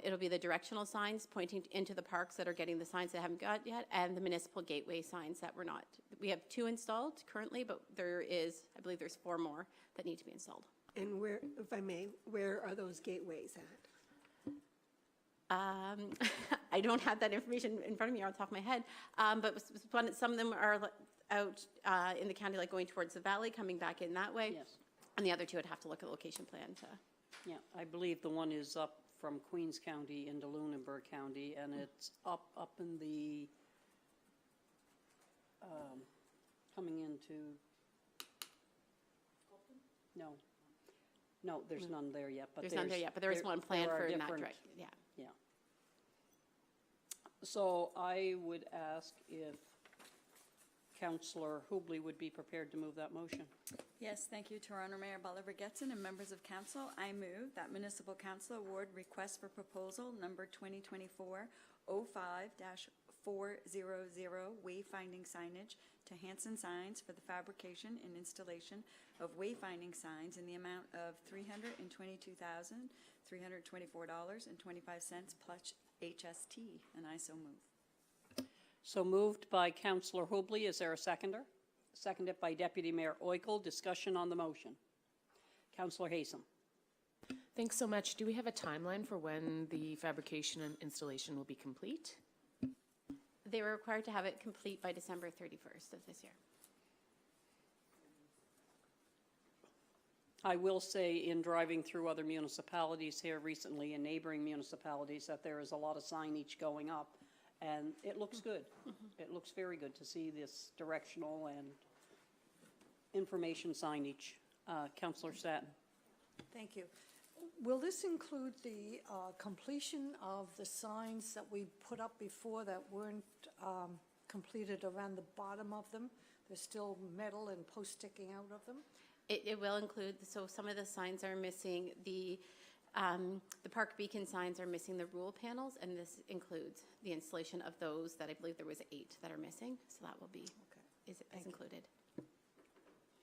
Speaker 4: It'll be the directional signs pointing into the parks that are getting the signs that haven't got yet, and the municipal gateway signs that were not. We have 2 installed currently, but I believe there's 4 more that need to be installed.
Speaker 2: And where, if I may, where are those gateways at?
Speaker 4: I don't have that information in front of me on the top of my head, but some of them are out in the county, like going towards the valley, coming back in that way.
Speaker 1: Yes.
Speaker 4: And the other 2 would have to look at location plan to.
Speaker 1: Yeah, I believe the one is up from Queens County into Lunenburg County, and it's up in the, coming into, no, there's none there yet. But
Speaker 4: There's none there yet, but there is one planned for in that direction, yeah.
Speaker 1: Yeah. So I would ask if Councillor Hubley would be prepared to move that motion.
Speaker 22: Yes, thank you, Toronto Mayor Bolivar Getson and members of council. I move that Municipal Council award request for proposal number 2024-05-400 wayfinding signage to Hanson Signs for the fabrication and installation of wayfinding signs in the amount of $322,324.25 plus HST, and I so move.
Speaker 1: So moved by Councillor Hubley. Is there a seconder? Seconded by Deputy Mayor Oikel. Discussion on the motion. Councillor Haysom.
Speaker 17: Thanks so much. Do we have a timeline for when the fabrication and installation will be complete?
Speaker 4: They were required to have it complete by December 31st of this year.
Speaker 1: I will say, in driving through other municipalities here recently and neighboring municipalities, that there is a lot of signage going up, and it looks good. It looks very good to see this directional and information signage. Councillor Staton.
Speaker 16: Thank you. Will this include the completion of the signs that we put up before that weren't completed around the bottom of them? There's still metal and posts sticking out of them?
Speaker 4: It will include, so some of the signs are missing the The Park Beacon signs are missing the rule panels, and this includes the installation of those that I believe there was 8 that are missing, so that will be, is included.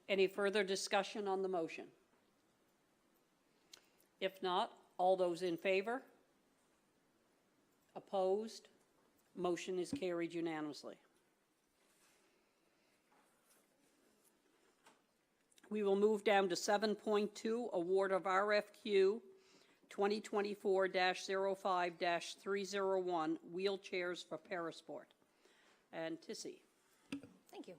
Speaker 1: Any further discussion on the motion? If not, all those in favor? Opposed? Motion is carried unanimously. We will move down to 7.2, award of RFQ 2024-05-301, wheelchairs for Parasport. And Tissy.
Speaker 5: Thank you.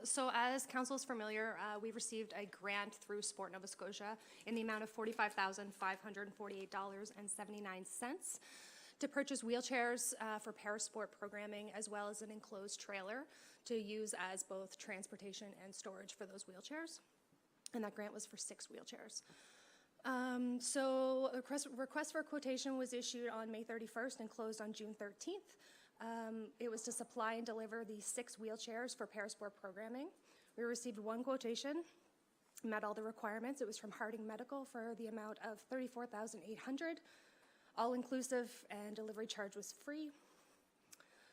Speaker 5: So as council is familiar, we received a grant through Sport Nova Scotia in the amount of $45,548.79 to purchase wheelchairs for Parasport programming, as well as an enclosed trailer to use as both transportation and storage for those wheelchairs. And that grant was for 6 wheelchairs. So a request for quotation was issued on May 31st and closed on June 13th. It was to supply and deliver the 6 wheelchairs for Parasport programming. We received 1 quotation, met all the requirements. It was from Harding Medical for the amount of $34,800, all inclusive, and delivery charge was free.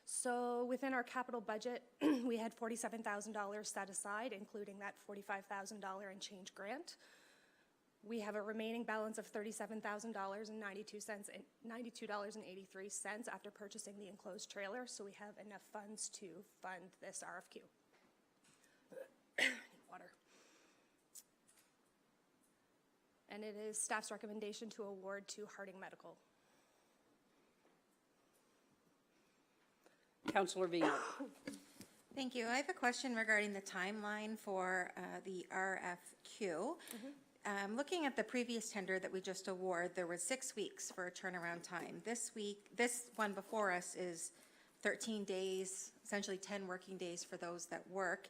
Speaker 5: So within our capital budget, we had $47,000 set aside, including that $45,000 and change grant. We have a remaining balance of $37,092.83 after purchasing the enclosed trailer, so we have enough funds to fund this RFQ. Water. And it is staff's recommendation to award to Harding Medical.
Speaker 1: Councillor Vino.
Speaker 14: Thank you. I have a question regarding the timeline for the RFQ. Looking at the previous tender that we just awarded, there was 6 weeks for a turnaround time. This one before us is 13 days, essentially 10 working days for those that work.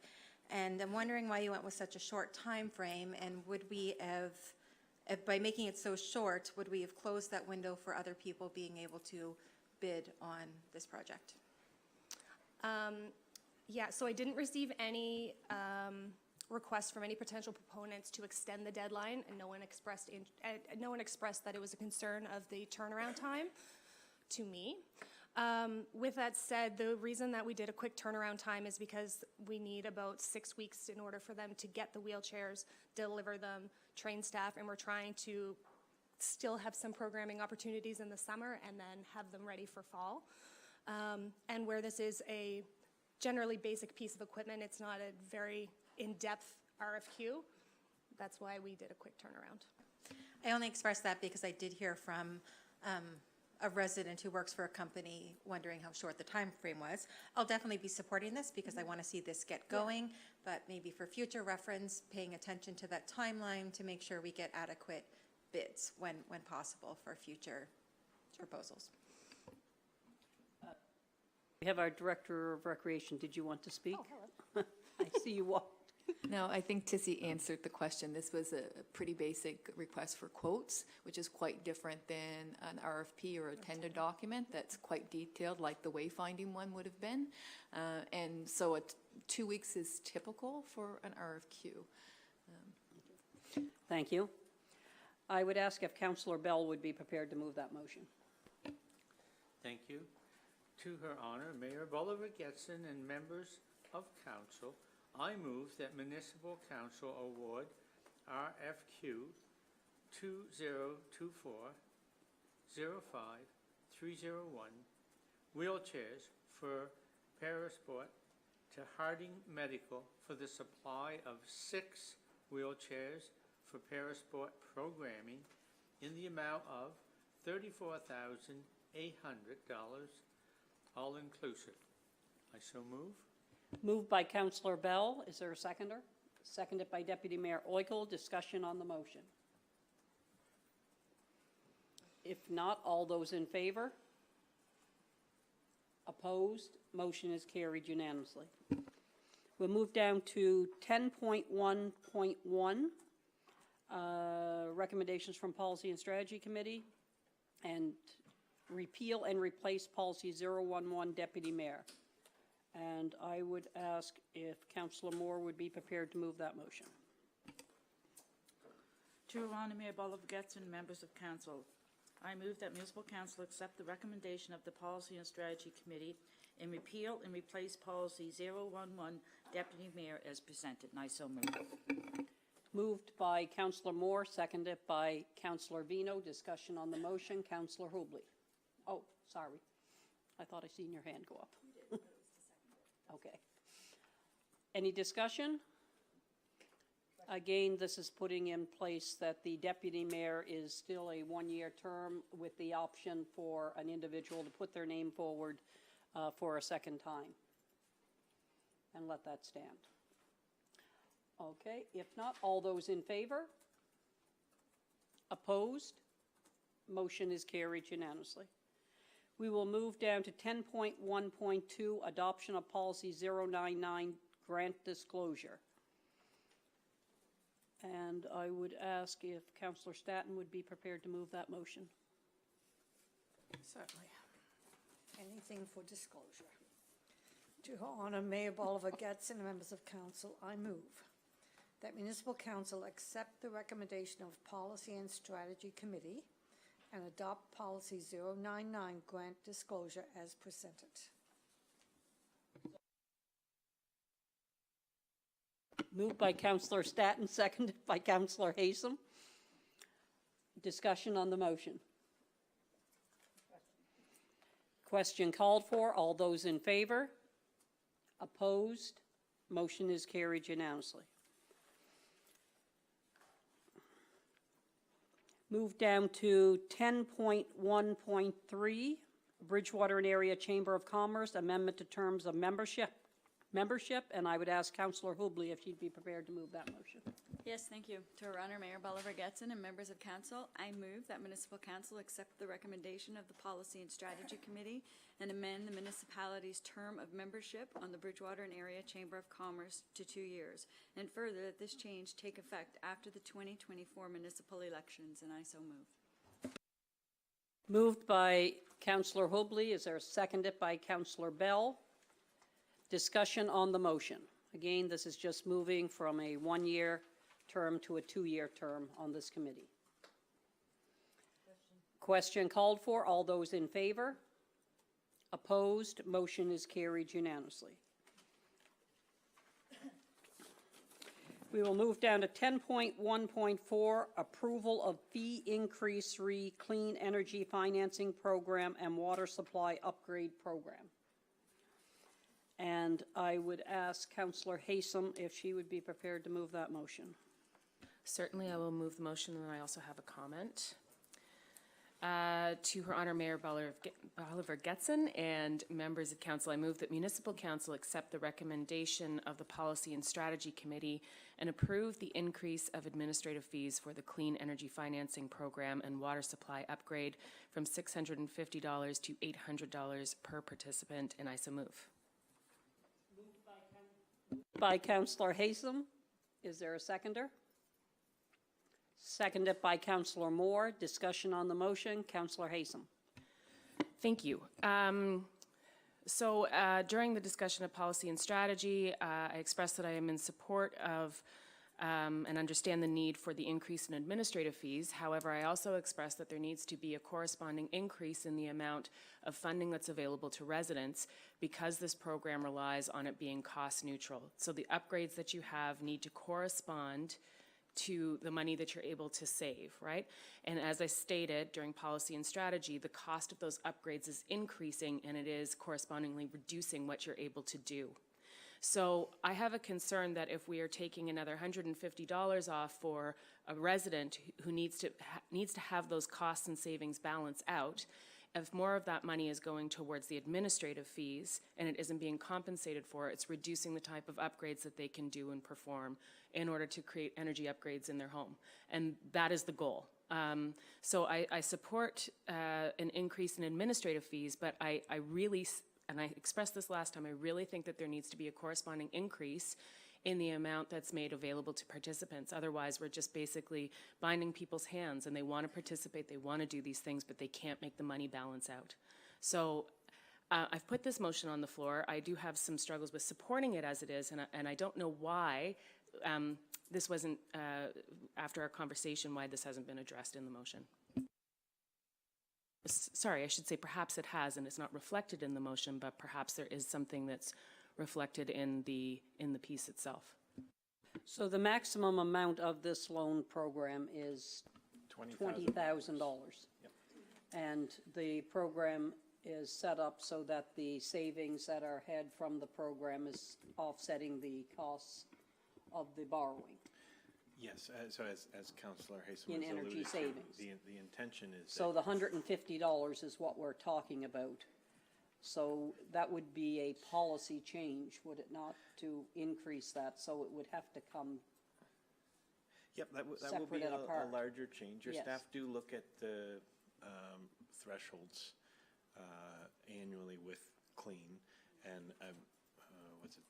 Speaker 14: And I'm wondering why you went with such a short time frame, and would we have, by making it so short, would we have closed that window for other people being able to bid on this project?
Speaker 5: Yeah, so I didn't receive any requests from any potential proponents to extend the deadline, and no one expressed that it was a concern of the turnaround time to me. With that said, the reason that we did a quick turnaround time is because we need about 6 weeks in order for them to get the wheelchairs, deliver them, train staff, and we're trying to still have some programming opportunities in the summer and then have them ready for fall. And where this is a generally basic piece of equipment, it's not a very in-depth RFQ. That's why we did a quick turnaround.
Speaker 14: I only expressed that because I did hear from a resident who works for a company wondering how short the time frame was. I'll definitely be supporting this because I want to see this get going, but maybe for future reference, paying attention to that timeline to make sure we get adequate bids when possible for future proposals.
Speaker 1: We have our Director of Recreation. Did you want to speak?
Speaker 5: Oh, hello.
Speaker 1: I see you walked.
Speaker 7: No, I think Tissy answered the question. This was a pretty basic request for quotes, which is quite different than an RFP or a tender document that's quite detailed, like the wayfinding one would have been. And so 2 weeks is typical for an RFQ.
Speaker 1: Thank you. I would ask if Councillor Bell would be prepared to move that motion.
Speaker 21: Thank you. To her honor, Mayor Bolivar Getson and members of council, I move that Municipal Council award RFQ 2024-05-301 wheelchairs for Parasport to Harding Medical for the supply of 6 wheelchairs for Parasport programming in the amount of $34,800, all inclusive. I so move.
Speaker 1: Moved by Councillor Bell. Is there a seconder? Seconded by Deputy Mayor Oikel. Discussion on the motion. If not, all those in favor? Opposed? Motion is carried unanimously. We'll move down to 10.1.1, recommendations from Policy and Strategy Committee, and repeal and replace Policy 011, Deputy Mayor. And I would ask if Councillor Moore would be prepared to move that motion.
Speaker 18: To Ron and Mayor Bolivar-Getson, members of council, I move that municipal council accept the recommendation of the Policy and Strategy Committee and repeal and replace Policy 011, Deputy Mayor, as presented, and I so move.
Speaker 1: Moved by Councillor Moore, seconded by Councillor Vino. Discussion on the motion. Councillor Hubley. Oh, sorry. I thought I seen your hand go up. Okay. Any discussion? Again, this is putting in place that the deputy mayor is still a one-year term with the option for an individual to put their name forward for a second time. And let that stand. Okay, if not, all those in favor? Opposed? Motion is carried unanimously. We will move down to 10.1.2, adoption of policy 099, grant disclosure. And I would ask if Councillor Staton would be prepared to move that motion.
Speaker 16: Certainly. Anything for disclosure. To honor Mayor Bolivar-Getson and members of council, I move that municipal council accept the recommendation of Policy and Strategy Committee and adopt policy 099, grant disclosure, as presented.
Speaker 1: Moved by Councillor Staton, seconded by Councillor Haysom. Discussion on the motion. Question called for. All those in favor? Opposed? Motion is carried unanimously. Move down to 10.1.3, Bridgewater and Area Chamber of Commerce, amendment to terms of membership, and I would ask Councillor Hubley if she'd be prepared to move that motion.
Speaker 22: Yes, thank you. To our honor, Mayor Bolivar-Getson and members of council, I move that municipal council accept the recommendation of the Policy and Strategy Committee and amend the municipality's term of membership on the Bridgewater and Area Chamber of Commerce to 2 years, and further that this change take effect after the 2024 municipal elections, and I so move.
Speaker 1: Moved by Councillor Hubley. Is there seconded by Councillor Bell? Discussion on the motion. Again, this is just moving from a one-year term to a 2-year term on this committee. Question called for. All those in favor? Opposed? Motion is carried unanimously. We will move down to 10.1.4, approval of fee increase re clean energy financing program and water supply upgrade program. And I would ask Councillor Haysom if she would be prepared to move that motion.
Speaker 17: Certainly, I will move the motion, and I also have a comment. To Her Honor Mayor Bolivar-Getson and members of council, I move that municipal council accept the recommendation of the Policy and Strategy Committee and approve the increase of administrative fees for the Clean Energy Financing Program and water supply upgrade from $650 to $800 per participant, and I so move.
Speaker 1: By Councillor Haysom. Is there a seconder? Seconded by Councillor Moore. Discussion on the motion. Councillor Haysom.
Speaker 17: Thank you. During the discussion of policy and strategy, I expressed that I am in support of and understand the need for the increase in administrative fees. However, I also expressed that there needs to be a corresponding increase in the amount of funding that's available to residents because this program relies on it being cost neutral. So the upgrades that you have need to correspond to the money that you're able to save, right? And as I stated during policy and strategy, the cost of those upgrades is increasing and it is correspondingly reducing what you're able to do. So I have a concern that if we are taking another $150 off for a resident who needs to have those costs and savings balance out, if more of that money is going towards the administrative fees and it isn't being compensated for, it's reducing the type of upgrades that they can do and perform in order to create energy upgrades in their home. And that is the goal. So I support an increase in administrative fees, but I really, and I expressed this last time, I really think that there needs to be a corresponding increase in the amount that's made available to participants. Otherwise, we're just basically binding people's hands and they want to participate, they want to do these things, but they can't make the money balance out. So I've put this motion on the floor. I do have some struggles with supporting it as it is, and I don't know why this wasn't, after our conversation, why this hasn't been addressed in the motion. Sorry, I should say perhaps it has, and it's not reflected in the motion, but perhaps there is something that's reflected in the piece itself.
Speaker 1: So the maximum amount of this loan program is $20,000. And the program is set up so that the savings that are had from the program is offsetting the costs of the borrowing.
Speaker 13: Yes, so as Councillor Haysom
Speaker 1: In
Speaker 13: has
Speaker 1: energy
Speaker 13: alluded to,
Speaker 1: savings.
Speaker 13: the intention is
Speaker 1: So
Speaker 13: that
Speaker 1: the $150 is what we're talking about. So that would be a policy change, would it not, to increase that? So it would have to come.
Speaker 13: Yep, that will be
Speaker 1: separate and apart.
Speaker 13: a larger change. Your
Speaker 1: Yes.
Speaker 13: staff do look at the thresholds annually with CLEAN, and what's it,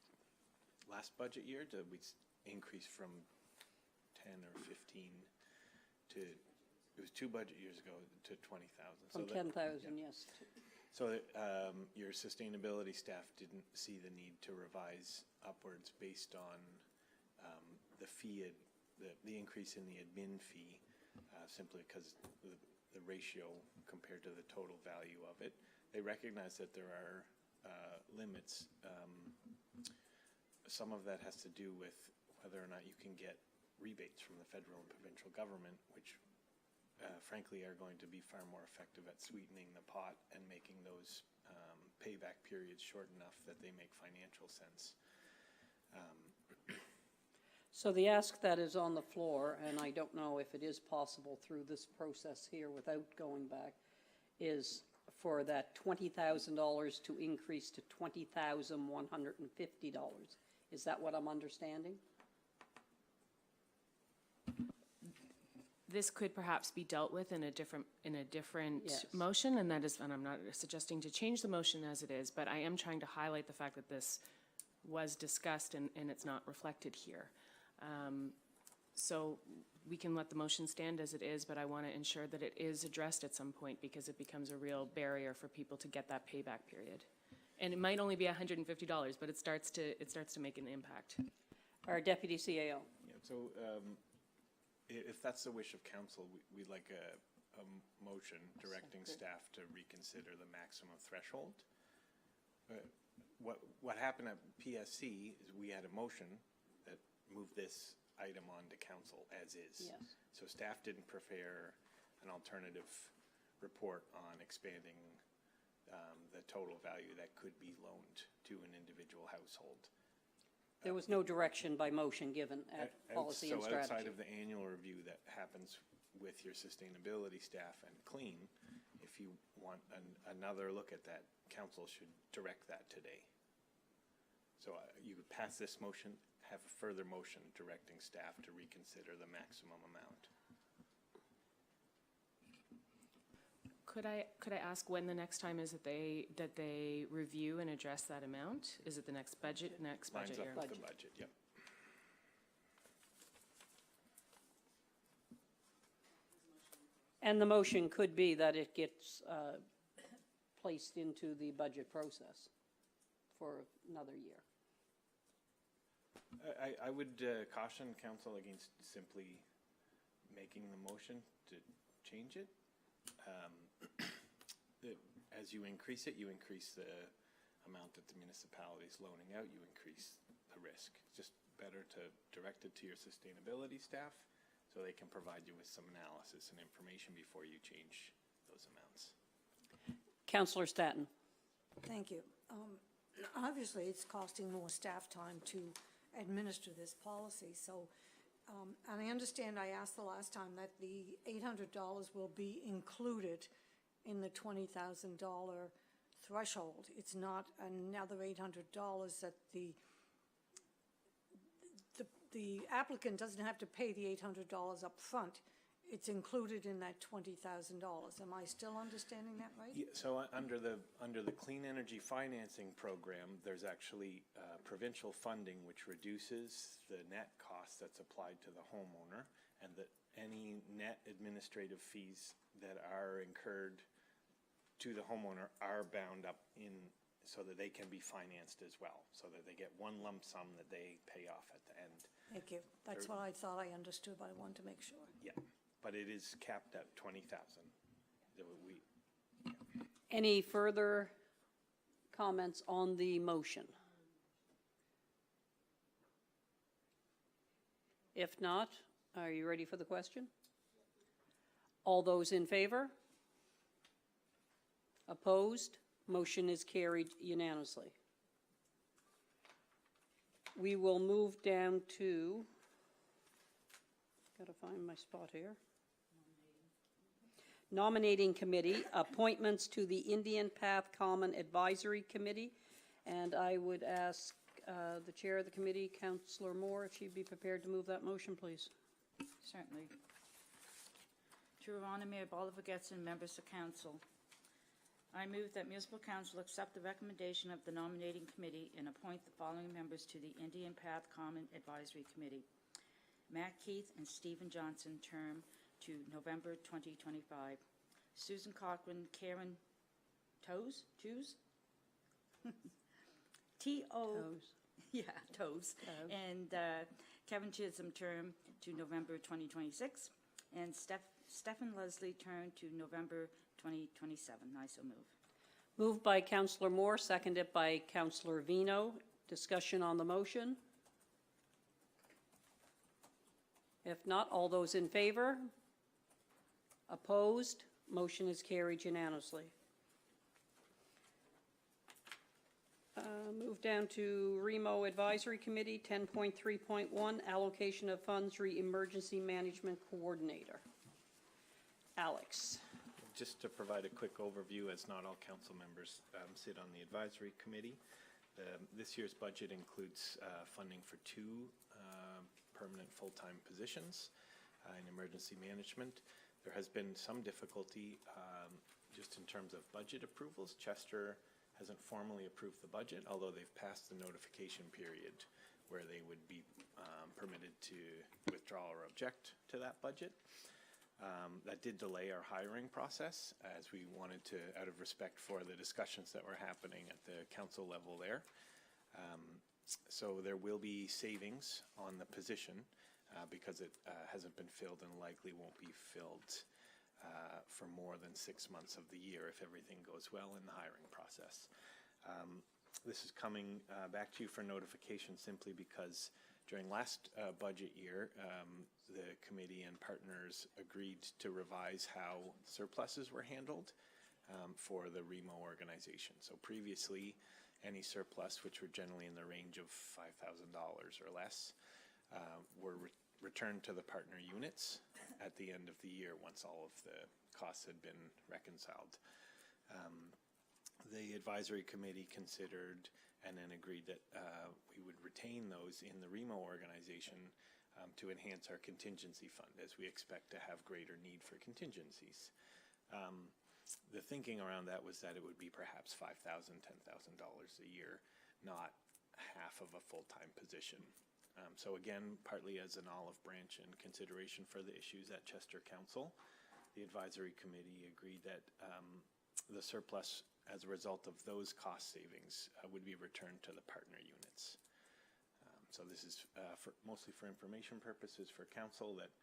Speaker 13: last budget year, did we increase from 10 or 15 to, it was 2 budget years ago, to 20,000.
Speaker 1: From 10,000, yes.
Speaker 13: So your sustainability staff didn't see the need to revise upwards based on the fee, the increase in the admin fee, simply because the ratio compared to the total value of it. They recognize that there are limits. Some of that has to do with whether or not you can get rebates from the federal and provincial government, which frankly are going to be far more effective at sweetening the pot and making those payback periods short enough that they make financial sense.
Speaker 1: So the ask that is on the floor, and I don't know if it is possible through this process here without going back, is for that $20,000 to increase to $20,150. Is that what I'm understanding?
Speaker 17: This could perhaps be dealt with in a different
Speaker 1: Yes.
Speaker 17: motion, and that is, and I'm not suggesting to change the motion as it is, but I am trying to highlight the fact that this was discussed and it's not reflected here. So we can let the motion stand as it is, but I want to ensure that it is addressed at some point because it becomes a real barrier for people to get that payback period. And it might only be $150, but it starts to make an impact.
Speaker 1: Our Deputy CAO.
Speaker 13: Yeah, so if that's the wish of council, we'd like a motion directing staff to reconsider the maximum threshold. What happened at PSC is we had a motion that moved this item on to council as is.
Speaker 1: Yes.
Speaker 13: So staff didn't prepare an alternative report on expanding the total value that could be loaned to an individual household.
Speaker 1: There was no direction by motion given at policy and
Speaker 13: So
Speaker 1: strategy.
Speaker 13: outside of the annual review that happens with your sustainability staff and CLEAN, if you want another look at that, council should direct that today. So you could pass this motion, have a further motion directing staff to reconsider the maximum amount.
Speaker 17: Could I ask when the next time is that they review and address that amount? Is it the next budget year?
Speaker 13: Lines up with the budget, yep.
Speaker 1: And the motion could be that it gets placed into the budget process for another year.
Speaker 13: I would caution council against simply making the motion to change it. As you increase it, you increase the amount that the municipality is loaning out, you increase the risk. It's just better to direct it to your sustainability staff so they can provide you with some analysis and information before you change those amounts.
Speaker 1: Councillor Staton.
Speaker 16: Thank you. Obviously, it's costing more staff time to administer this policy, so, and I understand I asked the last time that the $800 will be included in the $20,000 threshold. It's not another $800 that the applicant doesn't have to pay the $800 up front. It's included in that $20,000. Am I still understanding that right?
Speaker 13: Yeah, so under the Clean Energy Financing Program, there's actually provincial funding which reduces the net cost that's applied to the homeowner, and that any net administrative fees that are incurred to the homeowner are bound up in so that they can be financed as well, so that they get one lump sum that they pay off at the end.
Speaker 16: Thank you. That's what I thought I understood, but I wanted to make sure.
Speaker 13: Yeah, but it is capped at 20,000.
Speaker 1: Any further comments on the motion? If not, are you ready for the question? All those in favor? Opposed? Motion is carried unanimously. We will move down to, gotta find my spot here. Nominating Committee, appointments to the Indian Path Common Advisory Committee. And I would ask the Chair of the Committee, Councillor Moore, if she'd be prepared to move that motion, please.
Speaker 18: Certainly. To honor Mayor Bolivar Getson, members of council, I move that Municipal Council accept the recommendation of the nominating committee and appoint the following members to the Indian Path Common Advisory Committee. Matt Keith and Stephen Johnson, term to November 2025. Susan Cochran, Karen Toes? T-O. Yeah, Toes. And Kevin Chisholm, term to November 2026. And Stephen Leslie, term to November 2027. I so move.
Speaker 1: Moved by Councillor Moore, seconded by Councillor Vino. Discussion on the motion? If not, all those in favor? Opposed? Motion is carried unanimously. Move down to REMO Advisory Committee, 10.3.1, Allocation of Funds, Emergency Management Coordinator. Alex.
Speaker 13: Just to provide a quick overview, as not all council members sit on the advisory committee. This year's budget includes funding for 2 permanent full-time positions in emergency management. There has been some difficulty just in terms of budget approvals. Chester hasn't formally approved the budget, although they've passed the notification period where they would be permitted to withdraw or object to that budget. That did delay our hiring process, as we wanted to, out of respect for the discussions that were happening at the council level there. So there will be savings on the position because it hasn't been filled and likely won't be filled for more than 6 months of the year if everything goes well in the hiring process. This is coming back to you for notification simply because during last budget year, the committee and partners agreed to revise how surpluses were handled for the REMO organization. So previously, any surplus, which were generally in the range of $5,000 or less, were returned to the partner units at the end of the year once all of the costs had been reconciled. The advisory committee considered and then agreed that we would retain those in the REMO organization to enhance our contingency fund, as we expect to have greater need for contingencies. The thinking around that was that it would be perhaps $5,000, $10,000 a year, not half of a full-time position. So again, partly as an olive branch and consideration for the issues at Chester Council, the advisory committee agreed that the surplus as a result of those cost savings would be returned to the partner units. So this is mostly for information purposes for council, that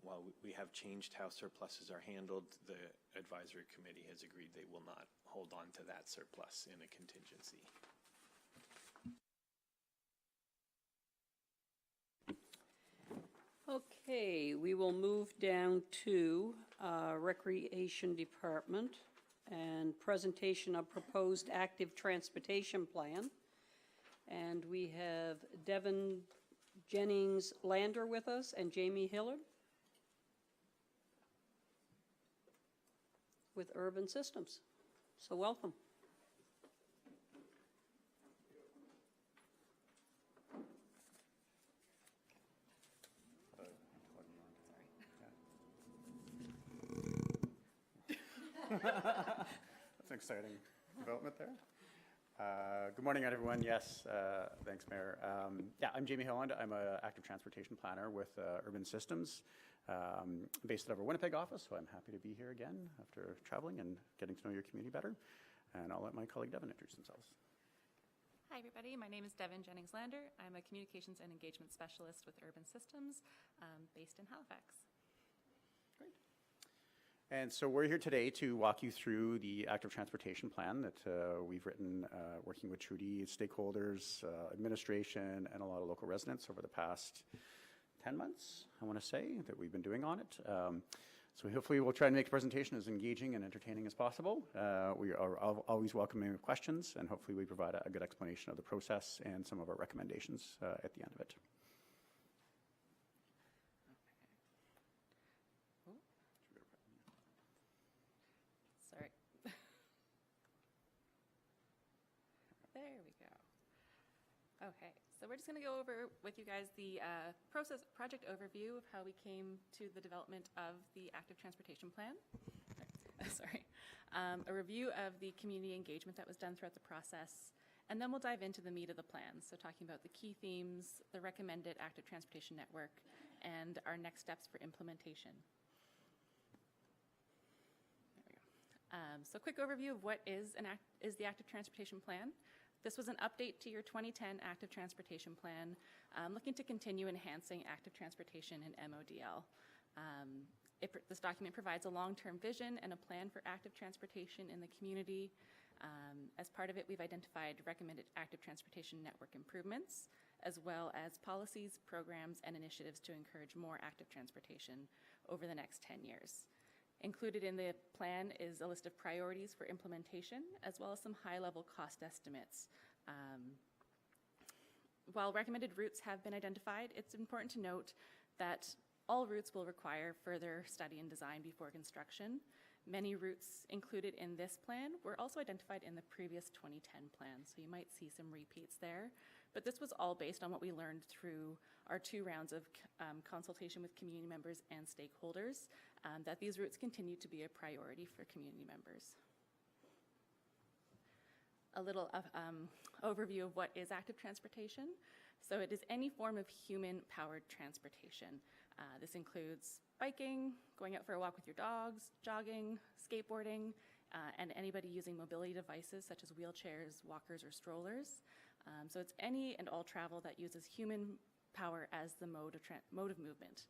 Speaker 13: while we have changed how surpluses are handled, the advisory committee has agreed they will not hold on to that surplus in a contingency.
Speaker 1: Okay, we will move down to Recreation Department and presentation of proposed active transportation plan. And we have Devin Jennings Lander with us and Jamie Hillard with Urban Systems. So welcome.
Speaker 6: That's an exciting development there. Good morning, everyone. Yes, thanks, Mayor. Yeah, I'm Jamie Hilland. I'm an active transportation planner with Urban Systems, based out of our Winnipeg office, so I'm happy to be here again after traveling and getting to know your community better. And I'll let my colleague Devin introduce themselves.
Speaker 8: Hi, everybody. My name is Devin Jennings-Lander. I'm a Communications and Engagement Specialist with Urban Systems based in Halifax.
Speaker 6: And so we're here today to walk you through the active transportation plan that we've written, working with Trudy, stakeholders, administration, and a lot of local residents over the past 10 months, I want to say, that we've been doing on it. So hopefully we'll try to make the presentation as engaging and entertaining as possible. We are always welcoming questions, and hopefully we provide a good explanation of the process and some of our recommendations at the end of it.
Speaker 8: Sorry. There we go. Okay, so we're just going to go over with you guys the project overview of how we came to the development of the active transportation plan. Sorry. A review of the community engagement that was done throughout the process, and then we'll dive into the meat of the plan. So talking about the key themes, the recommended active transportation network, and our next steps for implementation. So quick overview of what is the Active Transportation Plan. This was an update to your 2010 Active Transportation Plan, looking to continue enhancing active transportation in MODL. This document provides a long-term vision and a plan for active transportation in the community. As part of it, we've identified recommended active transportation network improvements, as well as policies, programs, and initiatives to encourage more active transportation over the next 10 years. Included in the plan is a list of priorities for implementation, as well as some high-level cost estimates. While recommended routes have been identified, it's important to note that all routes will require further study and design before construction. Many routes included in this plan were also identified in the previous 2010 plan, so you might see some repeats there. But this was all based on what we learned through our 2 rounds of consultation with community members and stakeholders, that these routes continue to be a priority for community members. A little overview of what is active transportation. So it is any form of human-powered transportation. This includes biking, going out for a walk with your dogs, jogging, skateboarding, and anybody using mobility devices such as wheelchairs, walkers, or strollers. So it's any and all travel that uses human power as the mode of movement.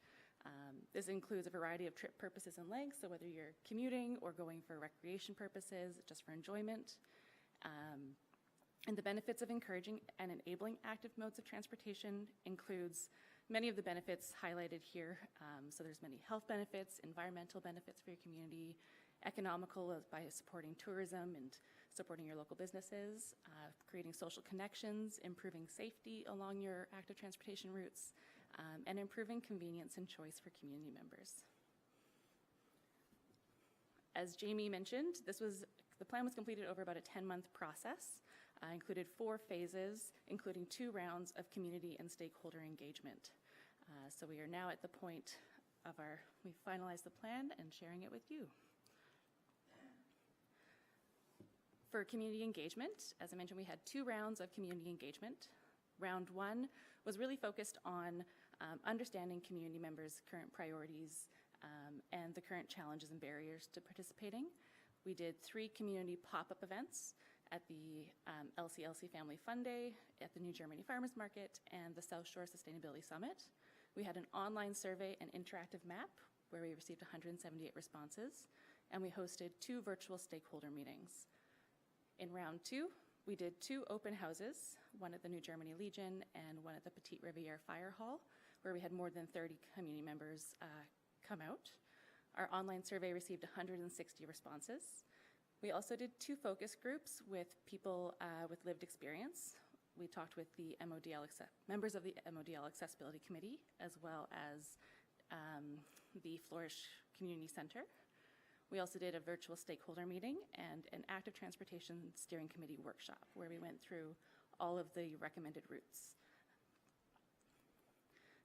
Speaker 8: This includes a variety of trip purposes and lengths, so whether you're commuting or going for recreation purposes, just for enjoyment. And the benefits of encouraging and enabling active modes of transportation includes many of the benefits highlighted here. So there's many health benefits, environmental benefits for your community, economical by supporting tourism and supporting your local businesses, creating social connections, improving safety along your active transportation routes, and improving convenience and choice for community members. As Jamie mentioned, the plan was completed over about a 10-month process, included 4 phases, including 2 rounds of community and stakeholder engagement. So we are now at the point of we've finalized the plan and sharing it with you. For community engagement, as I mentioned, we had 2 rounds of community engagement. Round 1 was really focused on understanding community members' current priorities and the current challenges and barriers to participating. We did 3 community pop-up events at the LCLC Family Fun Day, at the New Germany Farmers Market, and the South Shore Sustainability Summit. We had an online survey and interactive map where we received 178 responses, and we hosted 2 virtual stakeholder meetings. In round 2, we did 2 open houses, one at the New Germany Legion and one at the Petite Rivière Fire Hall, where we had more than 30 community members come out. Our online survey received 160 responses. We also did 2 focus groups with people with lived experience. We talked with the members of the MODL Accessibility Committee, as well as the Flourish Community Center. We also did a virtual stakeholder meeting and an active transportation steering committee workshop where we went through all of the recommended routes.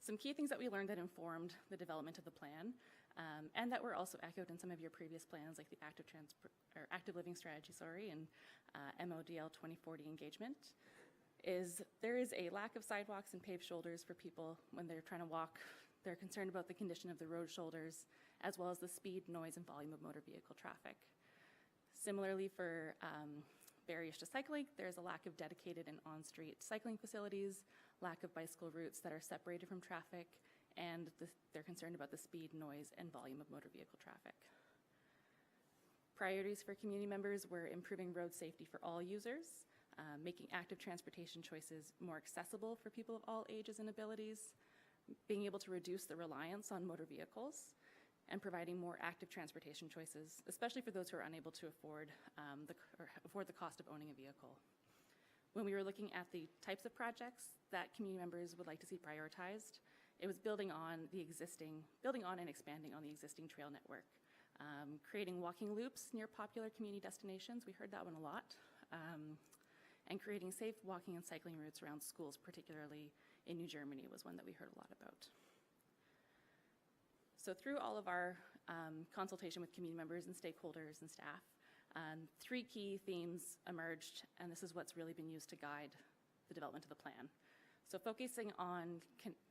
Speaker 8: Some key things that we learned that informed the development of the plan, and that were also echoed in some of your previous plans, like the active living strategy, and MODL 2040 engagement, is there is a lack of sidewalks and paved shoulders for people when they're trying to walk. They're concerned about the condition of the road shoulders, as well as the speed, noise, and volume of motor vehicle traffic. Similarly, for barriers to cycling. There's a lack of dedicated and on-street cycling facilities, lack of bicycle routes that are separated from traffic, and they're concerned about the speed, noise, and volume of motor vehicle traffic. Priorities for community members were improving road safety for all users, making active transportation choices more accessible for people of all ages and abilities, being able to reduce the reliance on motor vehicles, and providing more active transportation choices, especially for those who are unable to afford the cost of owning a vehicle. When we were looking at the types of projects that community members would like to see prioritized, it was building on and expanding on the existing trail network. Creating walking loops near popular community destinations, we heard that one a lot, and creating safe walking and cycling routes around schools, particularly in New Germany, was one that we heard a lot about. So through all of our consultation with community members and stakeholders and staff, 3 key themes emerged, and this is what's really been used to guide the development of the plan. So focusing on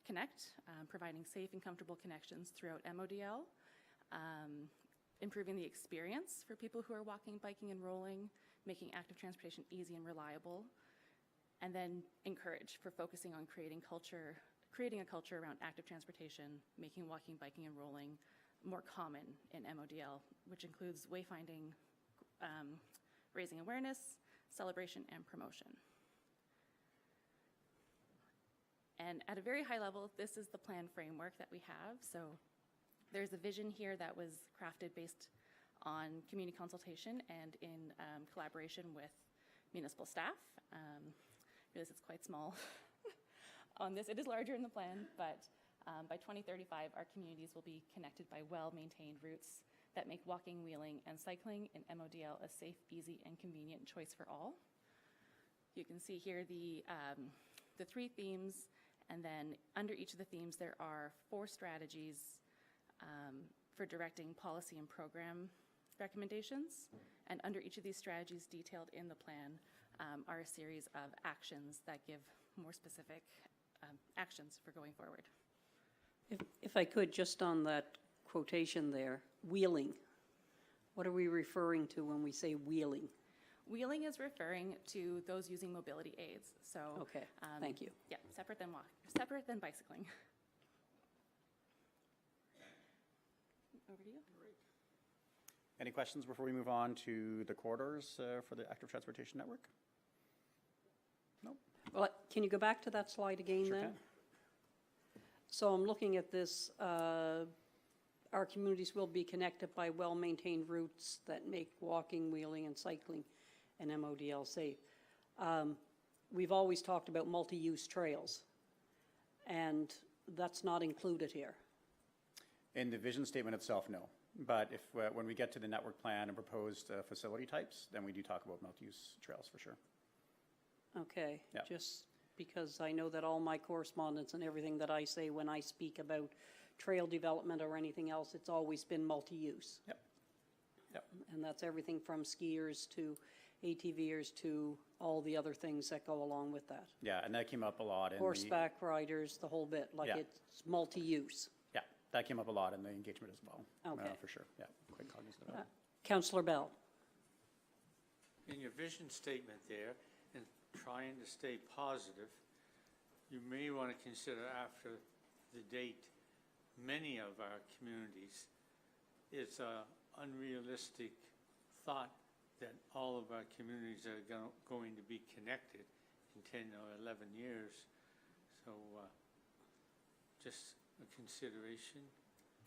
Speaker 8: connect, providing safe and comfortable connections throughout MODL, improving the experience for people who are walking, biking, and rolling, making active transportation easy and reliable, and then encourage for focusing on creating a culture around active transportation, making walking, biking, and rolling more common in MODL, which includes wayfinding, raising awareness, celebration, and promotion. And at a very high level, this is the plan framework that we have. So there's a vision here that was crafted based on community consultation and in collaboration with municipal staff. Realize it's quite small on this. It is larger in the plan, but by 2035, our communities will be connected by well-maintained routes that make walking, wheeling, and cycling in MODL a safe, easy, and convenient choice for all. You can see here the 3 themes, and then under each of the themes, there are 4 strategies for directing policy and program recommendations. And under each of these strategies detailed in the plan are a series of actions that give more specific actions for going forward.
Speaker 1: If I could, just on that quotation there, wheeling. What are we referring to when we say wheeling?
Speaker 8: Wheeling is referring to those using mobility aids. So,
Speaker 1: okay, thank you.
Speaker 8: Yeah, separate than bicycling. Over to you.
Speaker 6: Any questions before we move on to the corridors for the active transportation network? No?
Speaker 1: Well, can you go back to that slide again
Speaker 6: Sure
Speaker 1: then?
Speaker 6: can.
Speaker 1: So I'm looking at this, our communities will be connected by well-maintained routes that make walking, wheeling, and cycling and MODL safe. We've always talked about multi-use trails, and that's not included here.
Speaker 6: In the vision statement itself, no. But if when we get to the network plan and proposed facility types, then we do talk about multi-use trails for sure.
Speaker 1: Okay,
Speaker 6: Yeah.
Speaker 1: just because I know that all my correspondence and everything that I say when I speak about trail development or anything else, it's always been multi-use.
Speaker 6: Yep. Yep.
Speaker 1: And that's everything from skiers to ATVers to all the other things that go along with that.
Speaker 6: Yeah, and that came up a lot in
Speaker 1: Horseback riders, the whole bit, like
Speaker 6: Yeah.
Speaker 1: it's multi-use.
Speaker 6: Yeah, that came up a lot in the engagement as well.
Speaker 1: Okay.
Speaker 6: For sure, yeah, quite cognizant of that.
Speaker 1: Councillor Bell.
Speaker 21: In your vision statement there, and trying to stay positive, you may want to consider after the date, many of our communities, it's an unrealistic thought that all of our communities are going to be connected in 10 or 11 years. So just a consideration.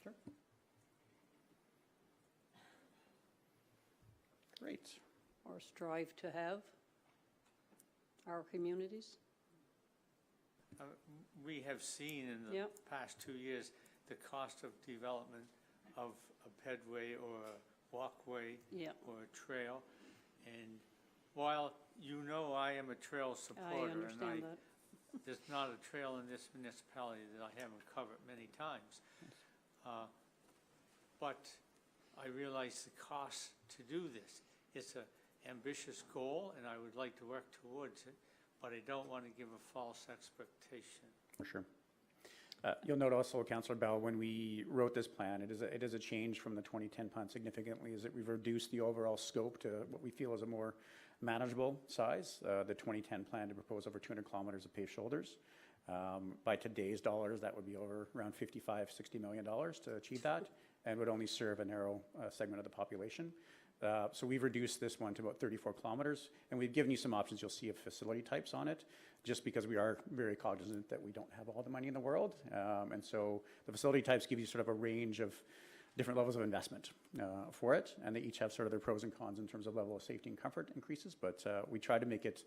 Speaker 6: Sure. Great.
Speaker 1: Or strive to have our communities.
Speaker 21: We have seen in the
Speaker 1: Yep.
Speaker 21: past 2 years the cost of development of a pedway or a walkway
Speaker 1: Yep.
Speaker 21: or a trail. And while you know I am a trail supporter, and
Speaker 1: understand that.
Speaker 21: there's not a trail in this municipality that I haven't covered many times. But I realize the cost to do this. It's an ambitious goal, and I would like to work towards it, but I don't want to give a false expectation.
Speaker 6: For sure. You'll note also, Councillor Bell, when we wrote this plan, it is a change from the 2010 plan significantly, is that we've reduced the overall scope to what we feel is a more manageable size. The 2010 plan to propose over 200 kilometers of paved shoulders. By today's dollars, that would be over around $55–60 million to achieve that, and would only serve a narrow segment of the population. So we've reduced this one to about 34 kilometers, and we've given you some options. You'll see of facility types on it, just because we are very cognizant that we don't have all the money in the world. And so the facility types give you sort of a range of different levels of investment for it, and they each have sort of their pros and cons in terms of level of safety and comfort increases, but we try to make it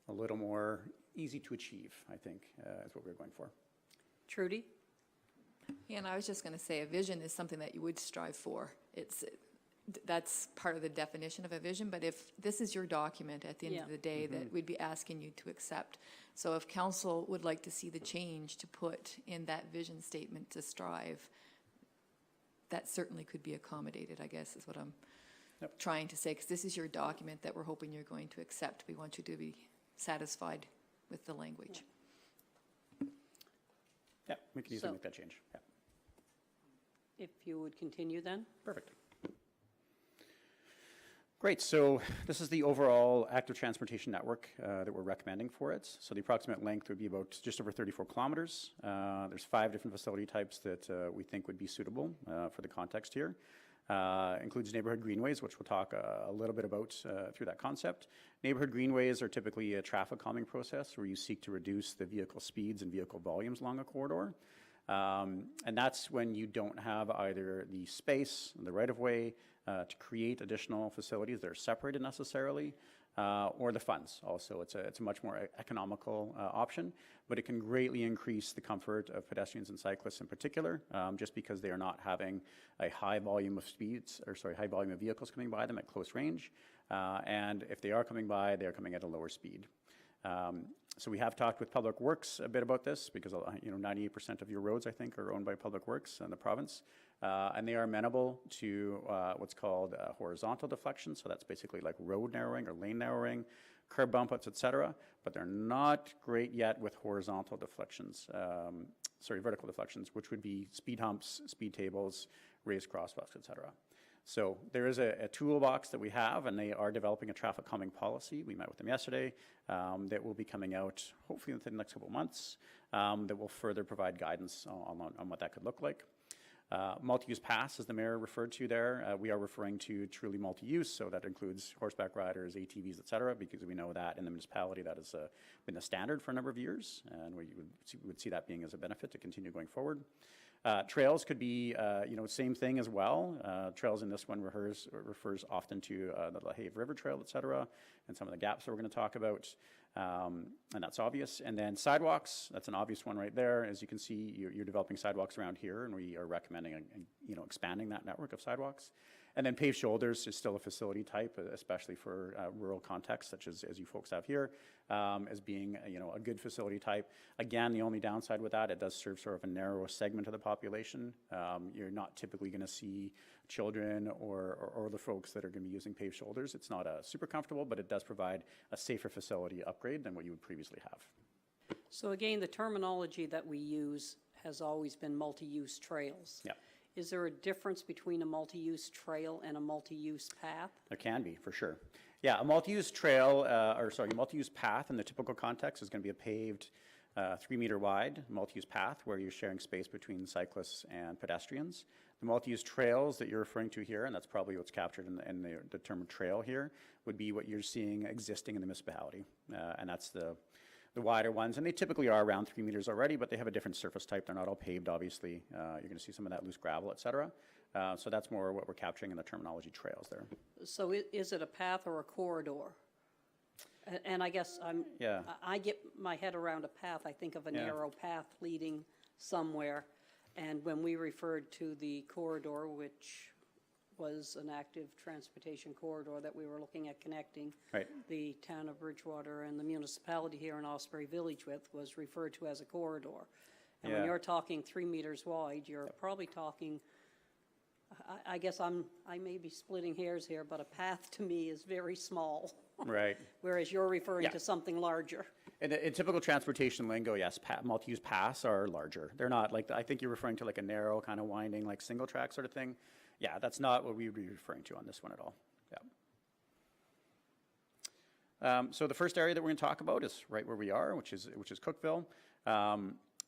Speaker 6: a little more easy to achieve, I think, is what we're going for.
Speaker 1: Trudy?
Speaker 7: Yeah, and I was just going to say a vision is something that you would strive for. That's part of the definition of a vision, but if this is your document at the end of the day that we'd be asking you to accept. So if council would like to see the change to put in that vision statement to strive, that certainly could be accommodated, I guess, is what I'm trying to say, because this is your document that we're hoping you're going to accept. We want you to be satisfied with the language.
Speaker 6: Yeah, we can easily make that change. Yeah.
Speaker 1: If you would continue then.
Speaker 6: Perfect. Great, so this is the overall active transportation network that we're recommending for it. So the approximate length would be about just over 34 kilometers. There's 5 different facility types that we think would be suitable for the context here. Includes neighborhood greenways, which we'll talk a little bit about through that concept. Neighborhood greenways are typically a traffic calming process where you seek to reduce the vehicle speeds and vehicle volumes along a corridor. And that's when you don't have either the space, the right-of-way, to create additional facilities that are separated necessarily, or the funds also. It's a much more economical option, but it can greatly increase the comfort of pedestrians and cyclists in particular, just because they are not having a high volume of high volume of vehicles coming by them at close range. And if they are coming by, they are coming at a lower speed. So we have talked with Public Works a bit about this, because 98% of your roads, I think, are owned by Public Works in the province. And they are amenable to what's called horizontal deflection. So that's basically like road narrowing or lane narrowing, curb bump outs, et cetera. But they're not great yet with horizontal deflections, vertical deflections, which would be speed humps, speed tables, raised crosswalks, et cetera. So there is a toolbox that we have, and they are developing a traffic calming policy. We met with them yesterday. That will be coming out hopefully within the next couple of months, that will further provide guidance on what that could look like. Multi-use pass, as the mayor referred to there, we are referring to truly multi-use, so that includes horseback riders, ATVs, et cetera, because we know that in the municipality that has been the standard for a number of years, and we would see that being as a benefit to continue going forward. Trails could be, same thing as well. Trails in this one refers often to the LaHave River Trail, et cetera, and some of the gaps that we're going to talk about, and that's obvious. And then sidewalks, that's an obvious one right there. As you can see, you're developing sidewalks around here, and we are recommending expanding that network of sidewalks. And then paved shoulders is still a facility type, especially for rural contexts, such as you folks have here, as being a good facility type. Again, the only downside with that, it does serve sort of a narrow segment of the population. You're not typically going to see children or the folks that are going to be using paved shoulders. It's not super comfortable, but it does provide a safer facility upgrade than what you would previously have.
Speaker 1: So again, the terminology that we use has always been multi-use trails.
Speaker 6: Yeah.
Speaker 1: Is there a difference between a multi-use trail and a multi-use path?
Speaker 6: There can be, for sure. Yeah, a multi-use trail, multi-use path in the typical context is going to be a paved 3-meter wide multi-use path where you're sharing space between cyclists and pedestrians. The multi-use trails that you're referring to here, and that's probably what's captured in the term trail here, would be what you're seeing existing in the municipality. And that's the wider ones, and they typically are around 3 meters already, but they have a different surface type. They're not all paved, obviously. You're going to see some of that loose gravel, et cetera. So that's more what we're capturing in the terminology trails there.
Speaker 1: So is it a path or a corridor? And I guess I get my head around a path. I think of a narrow path leading somewhere. And when we referred to the corridor, which was an active transportation corridor that we were looking at connecting the town of Bridgewater and the municipality here in Osprey Village with, was referred to as a corridor. And when you're talking 3 meters wide, you're probably talking, I guess I may be splitting hairs here, but a path to me is very small.
Speaker 6: Right.
Speaker 1: Whereas you're referring to something larger.
Speaker 6: In typical transportation lingo, yes, multi-use paths are larger. They're not like, I think you're referring to like a narrow kind of winding, like single track sort of thing. Yeah, that's not what we would be referring to on this one at all. Yeah. So the first area that we're going to talk about is right where we are, which is Cookville.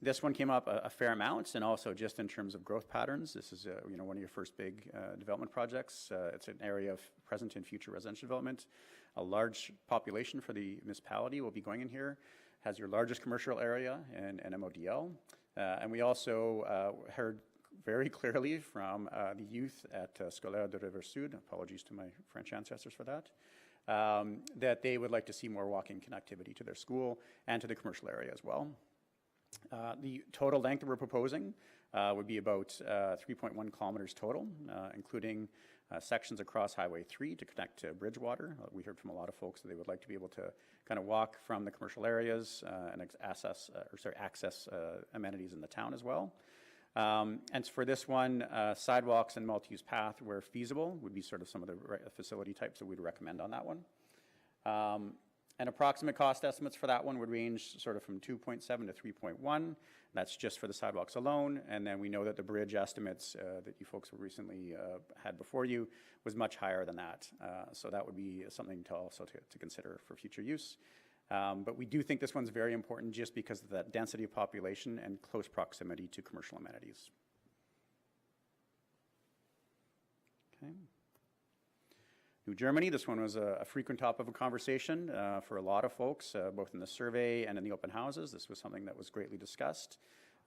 Speaker 6: This one came up a fair amount, and also just in terms of growth patterns. This is one of your first big development projects. It's an area of present and future residential development. A large population for the municipality will be going in here. Has your largest commercial area and MODL. And we also heard very clearly from the youth at Scolaire de River-Sud, apologies to my French ancestors for that, that they would like to see more walking connectivity to their school and to the commercial area as well. The total length that we're proposing would be about 3.1 kilometers total, including sections across Highway 3 to connect to Bridgewater. We heard from a lot of folks that they would like to be able to kind of walk from the commercial areas and access amenities in the town as well. And for this one, sidewalks and multi-use path where feasible would be sort of some of the facility types that we'd recommend on that one. And approximate cost estimates for that one would range sort of from 2.7 to 3.1. That's just for the sidewalks alone. And then we know that the bridge estimates that you folks recently had before you was much higher than that. So that would be something to also to consider for future use. But we do think this one's very important just because of that density of population and close proximity to commercial amenities. Okay. New Germany, this one was a frequent topic of conversation for a lot of folks, both in the survey and in the open houses. This was something that was greatly discussed.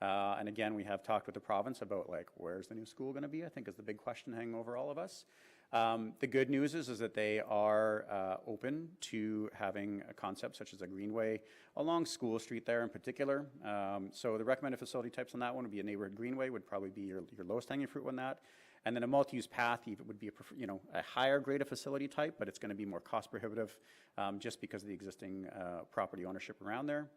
Speaker 6: And again, we have talked with the province about where's the new school going to be, I think is the big question hanging over all of us. The good news is that they are open to having a concept such as a greenway along School Street there in particular. So the recommended facility types on that one would be a neighborhood greenway would probably be your lowest hanging fruit on that. And then a multi-use path would be a higher grade of facility type, but it's going to be more cost prohibitive just because of the existing property ownership around there.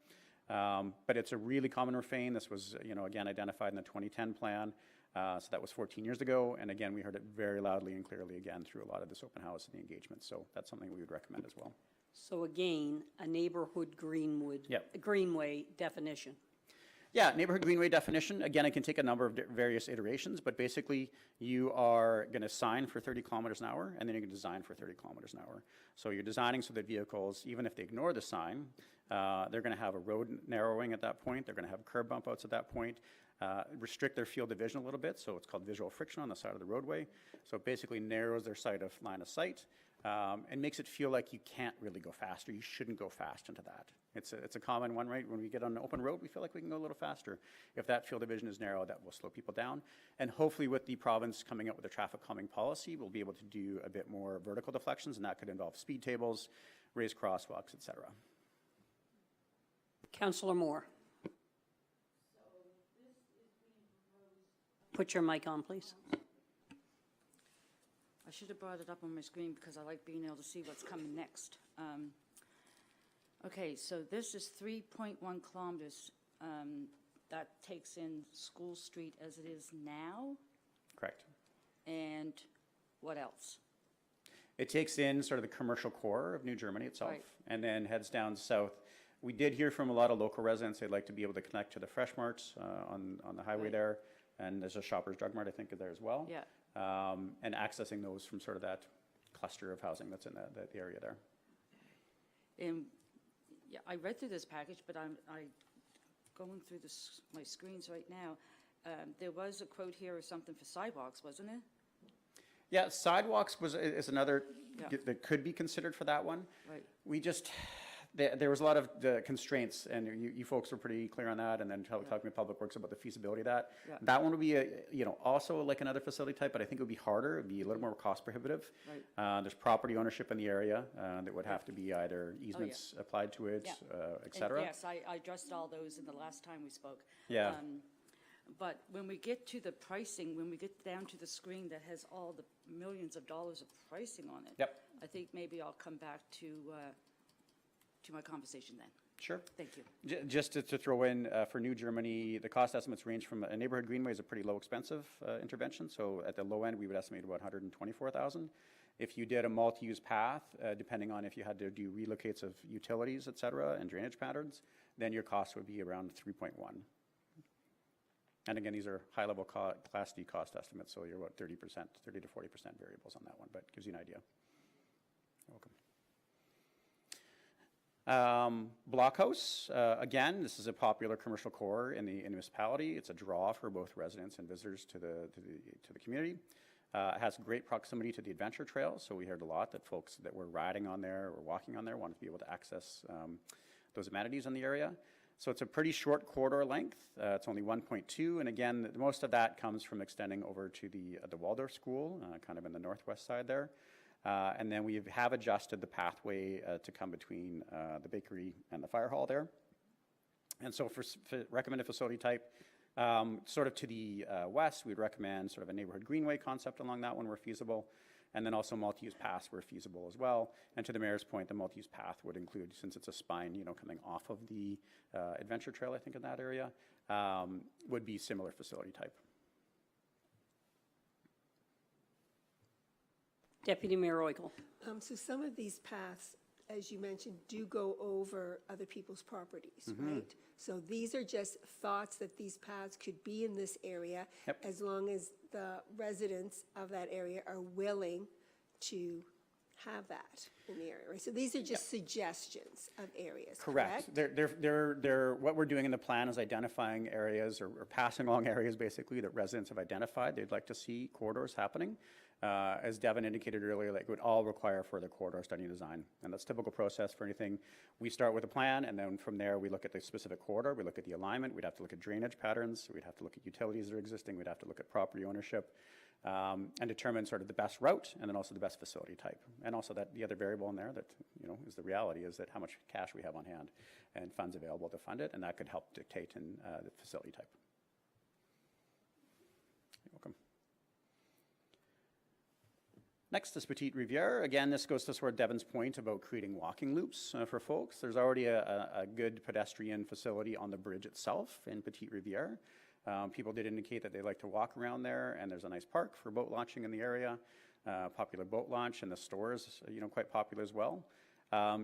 Speaker 6: But it's a really common refrain. This was, again, identified in the 2010 plan. So that was 14 years ago. And again, we heard it very loudly and clearly again through a lot of this open house and the engagement. So that's something we would recommend as well.
Speaker 1: So again, a neighborhood greenway definition.
Speaker 6: Yeah, neighborhood greenway definition, again, it can take a number of various iterations, but basically you are going to sign for 30 kilometers an hour, and then you're going to design for 30 kilometers an hour. So you're designing so that vehicles, even if they ignore the sign, they're going to have a road narrowing at that point, they're going to have curb bump outs at that point, restrict their field of vision a little bit, so it's called visual friction on the side of the roadway. So it basically narrows their line of sight, and makes it feel like you can't really go faster. You shouldn't go fast into that. It's a common one, right? When we get on an open road, we feel like we can go a little faster. If that field of vision is narrow, that will slow people down. And hopefully with the province coming up with a traffic calming policy, we'll be able to do a bit more vertical deflections, and that could involve speed tables, raised crosswalks, et cetera.
Speaker 1: Councillor Moore. Put your mic on, please.
Speaker 18: I should have brought it up on my screen because I like being able to see what's coming next. Okay, so this is 3.1 kilometers. That takes in School Street as it is now?
Speaker 6: Correct.
Speaker 18: And what else?
Speaker 6: It takes in sort of the commercial core of New Germany itself,
Speaker 18: Right.
Speaker 6: and then heads down south. We did hear from a lot of local residents they'd like to be able to connect to the Fresh Marts on the highway
Speaker 18: Right.
Speaker 6: there, and there's a Shoppers Drug Mart, I think, there as well.
Speaker 18: Yeah.
Speaker 6: And accessing those from sort of that cluster of housing that's in that area there.
Speaker 18: And yeah, I read through this package, but I'm going through my screens right now. There was a quote here or something for sidewalks, wasn't it?
Speaker 6: Yeah, sidewalks is another
Speaker 18: Yeah.
Speaker 6: that could be considered for that one.
Speaker 18: Right.
Speaker 6: We just, there was a lot of the constraints, and you folks were pretty clear on that, and then talking with Public Works about the feasibility of that.
Speaker 18: Yeah.
Speaker 6: That one would be, also like another facility type, but I think it would be harder. It would be a little more cost prohibitive.
Speaker 18: Right.
Speaker 6: There's property ownership in the area that would have to be either easements applied to it, et cetera.
Speaker 18: And yes, I addressed all those in the last time we spoke.
Speaker 6: Yeah.
Speaker 18: But when we get to the pricing, when we get down to the screen that has all the millions of dollars of pricing on it,
Speaker 6: Yep.
Speaker 18: I think maybe I'll come back to my conversation then.
Speaker 6: Sure.
Speaker 18: Thank you.
Speaker 6: Just to throw in, for New Germany, the cost estimates range from a neighborhood greenway is a pretty low expensive intervention. So at the low end, we would estimate about $124,000. If you did a multi-use path, depending on if you had to do relocates of utilities, et cetera, and drainage patterns, then your cost would be around 3.1. And again, these are high-level Class D cost estimates, so you're about 30% to 40% variables on that one, but gives you an idea. You're welcome. Blockhouse, again, this is a popular commercial core in the municipality. It's a draw for both residents and visitors to the community. It has great proximity to the adventure trail, so we heard a lot that folks that were riding on there or walking on there wanted to be able to access those amenities in the area. So it's a pretty short corridor length. It's only 1.2, and again, most of that comes from extending over to the Waldorf School, kind of in the northwest side there. And then we have adjusted the pathway to come between the bakery and the fire hall there. And so for recommended facility type, sort of to the west, we'd recommend sort of a neighborhood greenway concept along that one where feasible, and then also multi-use paths where feasible as well. And to the mayor's point, the multi-use path would include, since it's a spine, coming off of the adventure trail, I think, in that area, would be similar facility type.
Speaker 1: Deputy Mayor Oigel.
Speaker 2: So some of these paths, as you mentioned, do go over other people's properties, right? So these are just thoughts that these paths could be in this area, as long as the residents of that area are willing to have that in the area, right? So these are just suggestions of areas, correct?
Speaker 6: They're what we're doing in the plan is identifying areas or passing along areas basically that residents have identified they'd like to see corridors happening. As Devin indicated earlier, like, it would all require further corridor study and design. And that's typical process for anything. We start with a plan, and then from there, we look at the specific corridor, we look at the alignment, we'd have to look at drainage patterns, we'd have to look at utilities that are existing, we'd have to look at property ownership, and determine sort of the best route, and then also the best facility type. And also that the other variable in there that, is the reality is that how much cash we have on hand and funds available to fund it, and that could help dictate in the facility type. You're welcome. Next is Petite Riviere. Again, this goes to sort of Devin's point about creating walking loops for folks. There's already a good pedestrian facility on the bridge itself in Petite Riviere. People did indicate that they like to walk around there, and there's a nice park for boat launching in the area, popular boat launch, and the stores, quite popular as well.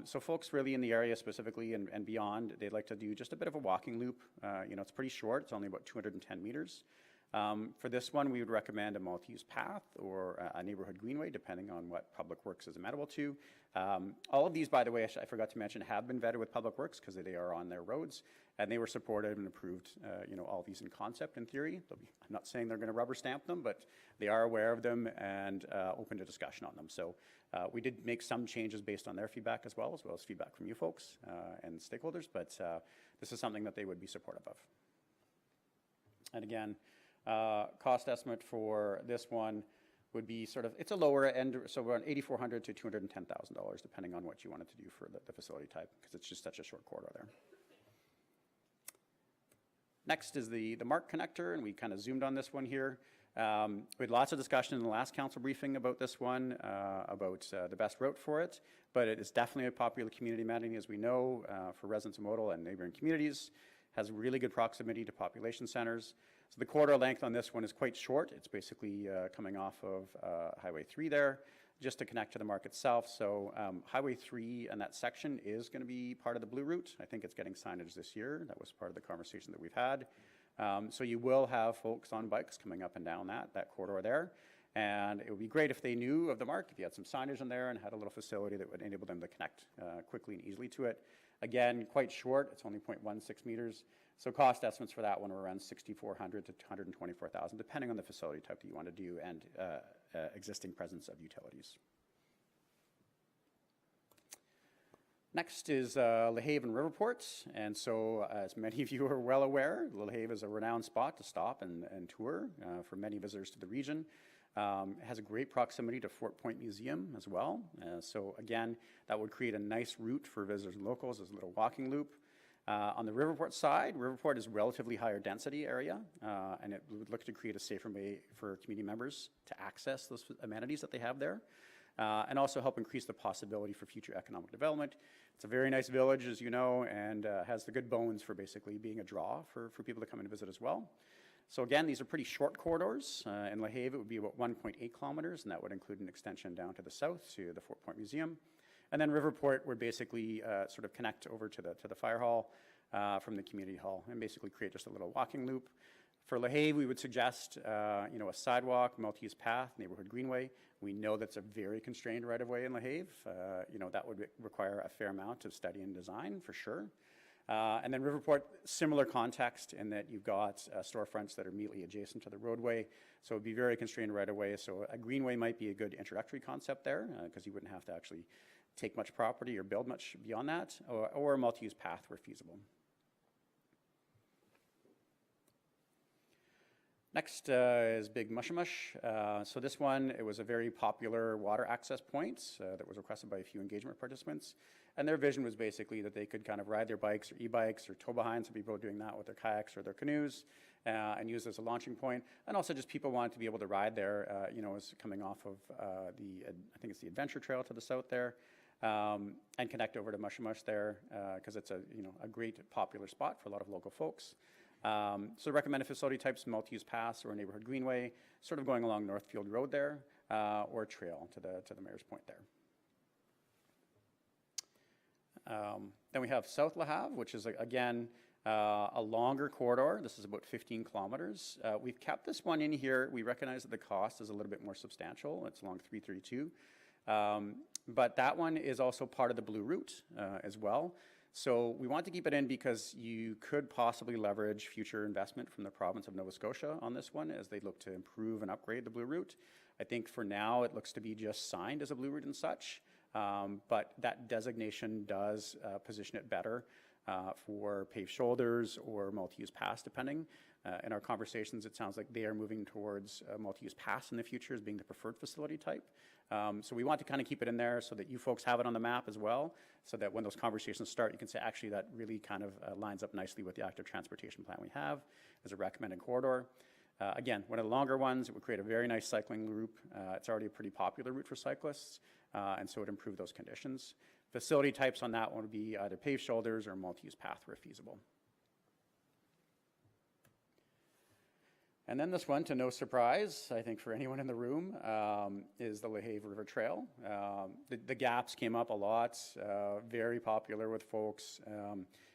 Speaker 6: So folks really in the area specifically and beyond, they'd like to do just a bit of a walking loop. It's pretty short. It's only about 210 meters. For this one, we would recommend a multi-use path or a neighborhood greenway, depending on what Public Works is amenable to. All of these, by the way, I forgot to mention, have been vetted with Public Works because they are on their roads, and they were supported and approved, all these in concept and theory. I'm not saying they're going to rubber stamp them, but they are aware of them and open to discussion on them. So we did make some changes based on their feedback as well as feedback from you folks and stakeholders, but this is something that they would be supportive of. And again, cost estimate for this one would be sort of, it's a lower end, so around $8,400 to $210,000, depending on what you wanted to do for the facility type, because it's just such a short corridor there. Next is the MARC connector, and we kind of zoomed on this one here. We had lots of discussion in the last council briefing about this one, about the best route for it, but it is definitely a popular community amenity, as we know, for residents of Modal and neighboring communities. Has really good proximity to population centers. So the corridor length on this one is quite short. It's basically coming off of Highway 3 there, just to connect to the MARC itself. So Highway 3 and that section is going to be part of the Blue Route. I think it's getting signage this year. That was part of the conversation that we've had. So you will have folks on bikes coming up and down that corridor there. And it would be great if they knew of the MARC, if you had some signage in there and had a little facility that would enable them to connect quickly and easily to it. Again, quite short, it's only 0.16 meters. So cost estimates for that one are around $6,400 to $224,000, depending on the facility type that you want to do and existing presence of utilities. Next is LaHave and Riverport. And so, as many of you are well aware, LaHave is a renowned spot to stop and tour for many visitors to the region. It has a great proximity to Fort Point Museum as well. So again, that would create a nice route for visitors and locals as a little walking loop. On the Riverport side, Riverport is a relatively higher density area, and it would look to create a safer way for community members to access those amenities that they have there, and also help increase the possibility for future economic development. It's a very nice village, as you know, and has the good bones for basically being a draw for people to come and visit as well. So again, these are pretty short corridors. In LaHave, it would be about 1.8 kilometers, and that would include an extension down to the south to the Fort Point Museum. And then Riverport would basically sort of connect over to the fire hall from the community hall and basically create just a little walking loop. For LaHave, we would suggest, you know, a sidewalk, multi-use path, neighborhood greenway. We know that's a very constrained right-of-way in LaHave. You know, that would require a fair amount of study and design, for sure. And then Riverport, similar context in that you've got storefronts that are immediately adjacent to the roadway, so it would be very constrained right-of-way. So a greenway might be a good introductory concept there, because you wouldn't have to actually take much property or build much beyond that, or a multi-use path where feasible. Next is Big Mushamush. So this one, it was a very popular water access point that was requested by a few engagement participants. And their vision was basically that they could kind of ride their bikes or e-bikes or tow behinds, some people were doing that with their kayaks or their canoes, and use it as a launching point. And also just people wanted to be able to ride there, you know, as coming off of I think it's the Adventure Trail to the south there, and connect over to Mushamush there, because it's a, you know, a great popular spot for a lot of local folks. So recommended facility types, multi-use paths or a neighborhood greenway, sort of going along Northfield Road there, or a trail to the Mayor's Point there. Then we have South Le Havre, which is, again, a longer corridor. This is about 15 kilometers. We've kept this one in here. We recognize that the cost is a little bit more substantial. It's along 332. But that one is also part of the Blue Route as well. So we want to keep it in because you could possibly leverage future investment from the province of Nova Scotia on this one as they look to improve and upgrade the Blue Route. I think for now it looks to be just signed as a Blue Route and such, but that designation does position it better for paved shoulders or multi-use paths, depending. In our conversations, it sounds like they are moving towards multi-use paths in the future as being the preferred facility type. So we want to kind of keep it in there so that you folks have it on the map as well, so that when those conversations start, you can say, actually, that really kind of lines up nicely with the active transportation plan we have as a recommended corridor. Again, one of the longer ones, it would create a very nice cycling route. It's already a pretty popular route for cyclists, and so it would improve those conditions. Facility types on that one would be either paved shoulders or multi-use path where feasible. And then this one, to no surprise, I think for anyone in the room, is the LaHave River Trail. The gaps came up a lot, very popular with folks.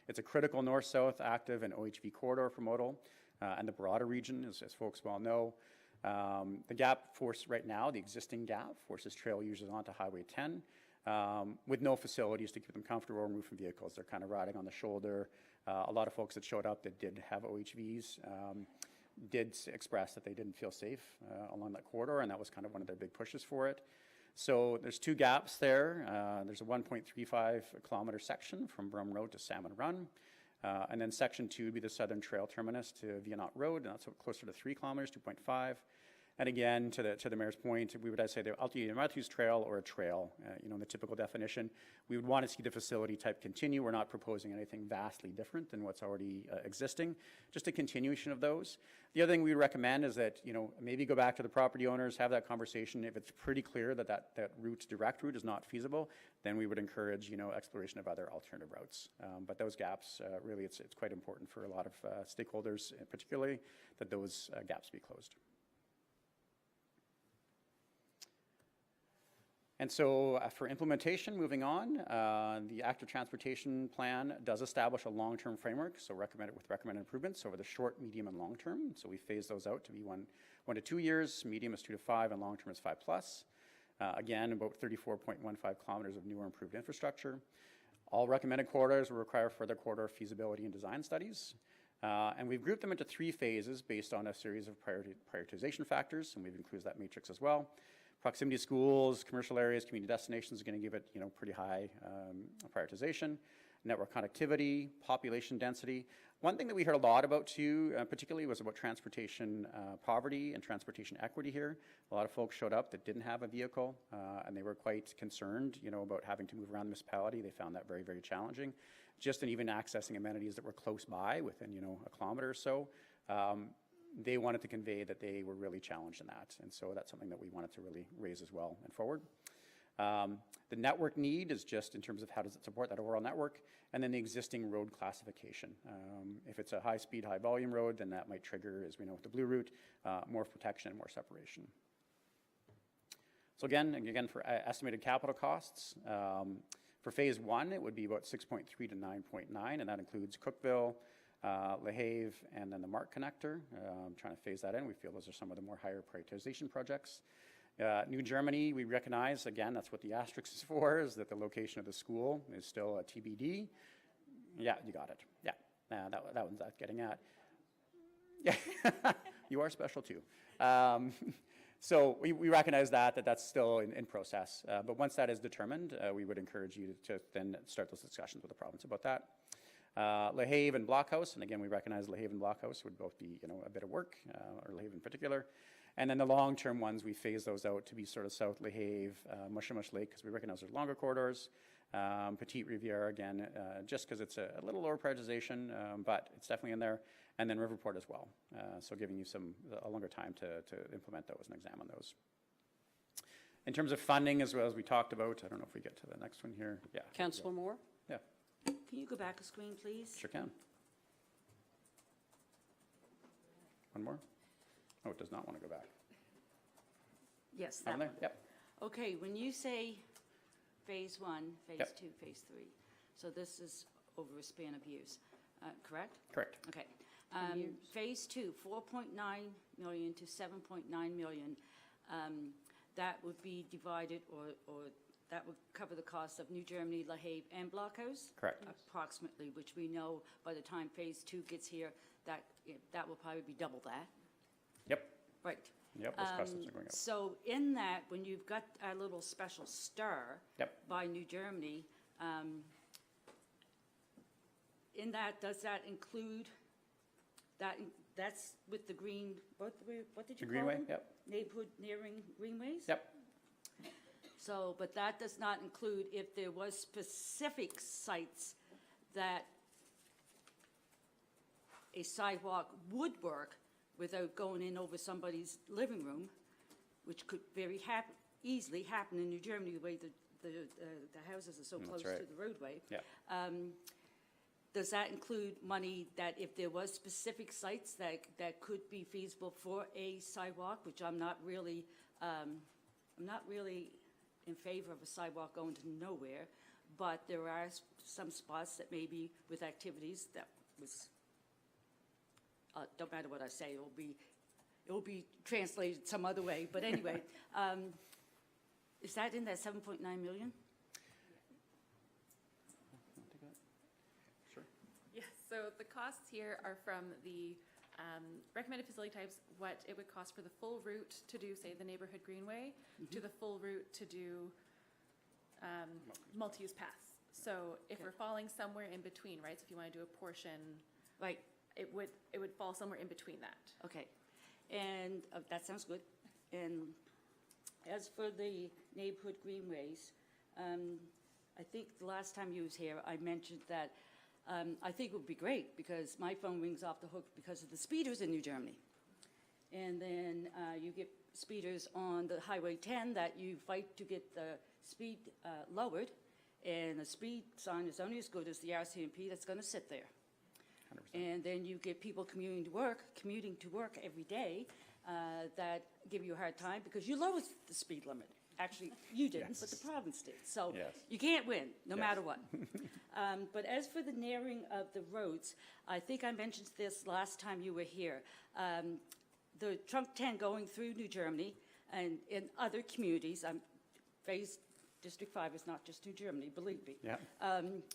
Speaker 6: It's a critical north-south active and OHV corridor for modal and the broader region, as folks well know. The gap force right now, the existing gap, forces trail users onto Highway 10 with no facilities to keep them comfortable or move from vehicles. They're kind of riding on the shoulder. A lot of folks that showed up that did have OHVs did express that they didn't feel safe along that corridor, and that was kind of one of their big pushes for it. So there's two gaps there. There's a 1.35 kilometer section from Brum Road to Salmon Run, and then section 2 would be the Southern Trail terminus to Viennotte Road, and that's closer to 3 kilometers, 2.5. And again, to the Mayor's Point, we would, I'd say, the Matthews Trail or a trail, you know, in the typical definition. We would want to see the facility type continue. We're not proposing anything vastly different than what's already existing, just a continuation of those. The other thing we recommend is that, you know, maybe go back to the property owners, have that conversation. If it's pretty clear that that direct route is not feasible, then we would encourage, you know, exploration of other alternative routes. But those gaps, really, it's quite important for a lot of stakeholders, particularly, that those gaps be closed. And so for implementation, moving on, the active transportation plan does establish a long-term framework, so recommended improvements over the short, medium, and long term. So we phase those out to be 1 to 2 years, medium is 2 to 5, and long term is 5+. Again, about 34.15 kilometers of newer improved infrastructure. All recommended corridors will require further corridor feasibility and design studies. And we've grouped them into 3 phases based on a series of prioritization factors, and we've included that matrix as well. Proximity to schools, commercial areas, community destinations are going to give it, you know, pretty high prioritization. Network connectivity, population density. One thing that we heard a lot about too, particularly, was about transportation poverty and transportation equity here. A lot of folks showed up that didn't have a vehicle, and they were quite concerned, you know, about having to move around the municipality. They found that very, very challenging. Just in even accessing amenities that were close by, within, you know, a kilometer or so. They wanted to convey that they were really challenged in that. And so that's something that we wanted to really raise as well and forward. The network need is just in terms of how does it support that overall network, and then the existing road classification. If it's a high-speed, high-volume road, then that might trigger, as we know with the Blue Route, more protection and more separation. So again, for estimated capital costs, for phase 1, it would be about 6.3 to 9.9, and that includes Cookville, LaHave, and then the Mark Connector. Trying to phase that in. We feel those are some of the more higher prioritization projects. New Germany, we recognize, again, that's what the asterisk is for, is that the location of the school is still a TBD. Yeah, you got it. Yeah, that one's not getting at. Yeah, you are special too. So we recognize that's still in process. But once that is determined, we would encourage you to then start those discussions with the province about that. LaHave and Blockhouse, and again, we recognize LaHave and Blockhouse would both be, a bit of work, or LaHave in particular. And then the long-term ones, we phase those out to be sort of South LaHave, Musqueam Lake, because we recognize there's longer corridors. Petite Riviere, again, just because it's a little lower prioritization, but it's definitely in there. And then Riverport as well. So giving you a longer time to implement those and examine those. In terms of funding, as well as we talked about, I don't know if we get to the next one here. Yeah.
Speaker 1: Councillor Moore?
Speaker 6: Yeah.
Speaker 18: Can you go back a screen, please?
Speaker 6: Sure can. One more? Oh, it does not want to go back.
Speaker 18: Yes,
Speaker 6: On
Speaker 18: that
Speaker 6: there?
Speaker 18: one.
Speaker 6: Yep.
Speaker 18: Okay, when you say phase 1, phase
Speaker 6: Yep.
Speaker 18: 2, phase 3, so this is over a span of years, correct?
Speaker 6: Correct.
Speaker 18: Okay. Phase 2, 4.9 million to 7.9 million, that would be divided, or that would cover the cost of New Germany, LaHave, and Blockhouse?
Speaker 6: Correct.
Speaker 18: Approximately, which we know by the time phase 2 gets here, that will probably be double that.
Speaker 6: Yep.
Speaker 18: Right.
Speaker 6: Yep, those costs are going up.
Speaker 18: So in that, when you've got a little special star
Speaker 6: Yep.
Speaker 18: by New Germany, in that, does that include, that's with the green, what did you
Speaker 6: The
Speaker 18: call
Speaker 6: Greenway,
Speaker 18: them?
Speaker 6: yep.
Speaker 18: Neighborhood nearing greenways?
Speaker 6: Yep.
Speaker 18: So, but that does not include if there was specific sites that a sidewalk would work without going in over somebody's living room, which could very easily happen in New Germany, the way the houses are so
Speaker 6: That's
Speaker 18: close to
Speaker 6: right.
Speaker 18: the roadway.
Speaker 6: Yeah.
Speaker 18: Does that include money that if there was specific sites that could be feasible for a sidewalk, which I'm not really in favor of a sidewalk going to nowhere, but there are some spots that maybe with activities that was, don't matter what I say, it will be translated some other way, but anyway, is that in that 7.9 million?
Speaker 6: Sure.
Speaker 8: Yes, so the costs here are from the recommended facility types, what it would cost for the full route to do, say, the neighborhood greenway, to the full route to do multi-use paths. So if we're falling somewhere in between, right, so if you want to do a portion,
Speaker 18: Right.
Speaker 8: it would fall somewhere in between that.
Speaker 18: Okay, and that sounds good. And as for the neighborhood greenways, I think the last time you was here, I mentioned that I think it would be great because my phone rings off the hook because of the speeders in New Germany. And then you get speeders on the Highway 10 that you fight to get the speed lowered, and a speed sign is only as good as the RCMP that's going to sit there.
Speaker 6: 100%.
Speaker 18: And then you get people commuting to work every day that give you a hard time because you lowered the speed limit. Actually, you didn't, but the province did. So
Speaker 6: Yes.
Speaker 18: you can't win, no
Speaker 6: Yes.
Speaker 18: matter what. But as for the narrowing of the roads, I think I mentioned this last time you were here. The Trunk 10 going through New Germany and in other communities, District 5 is not just New Germany, believe me.
Speaker 6: Yeah.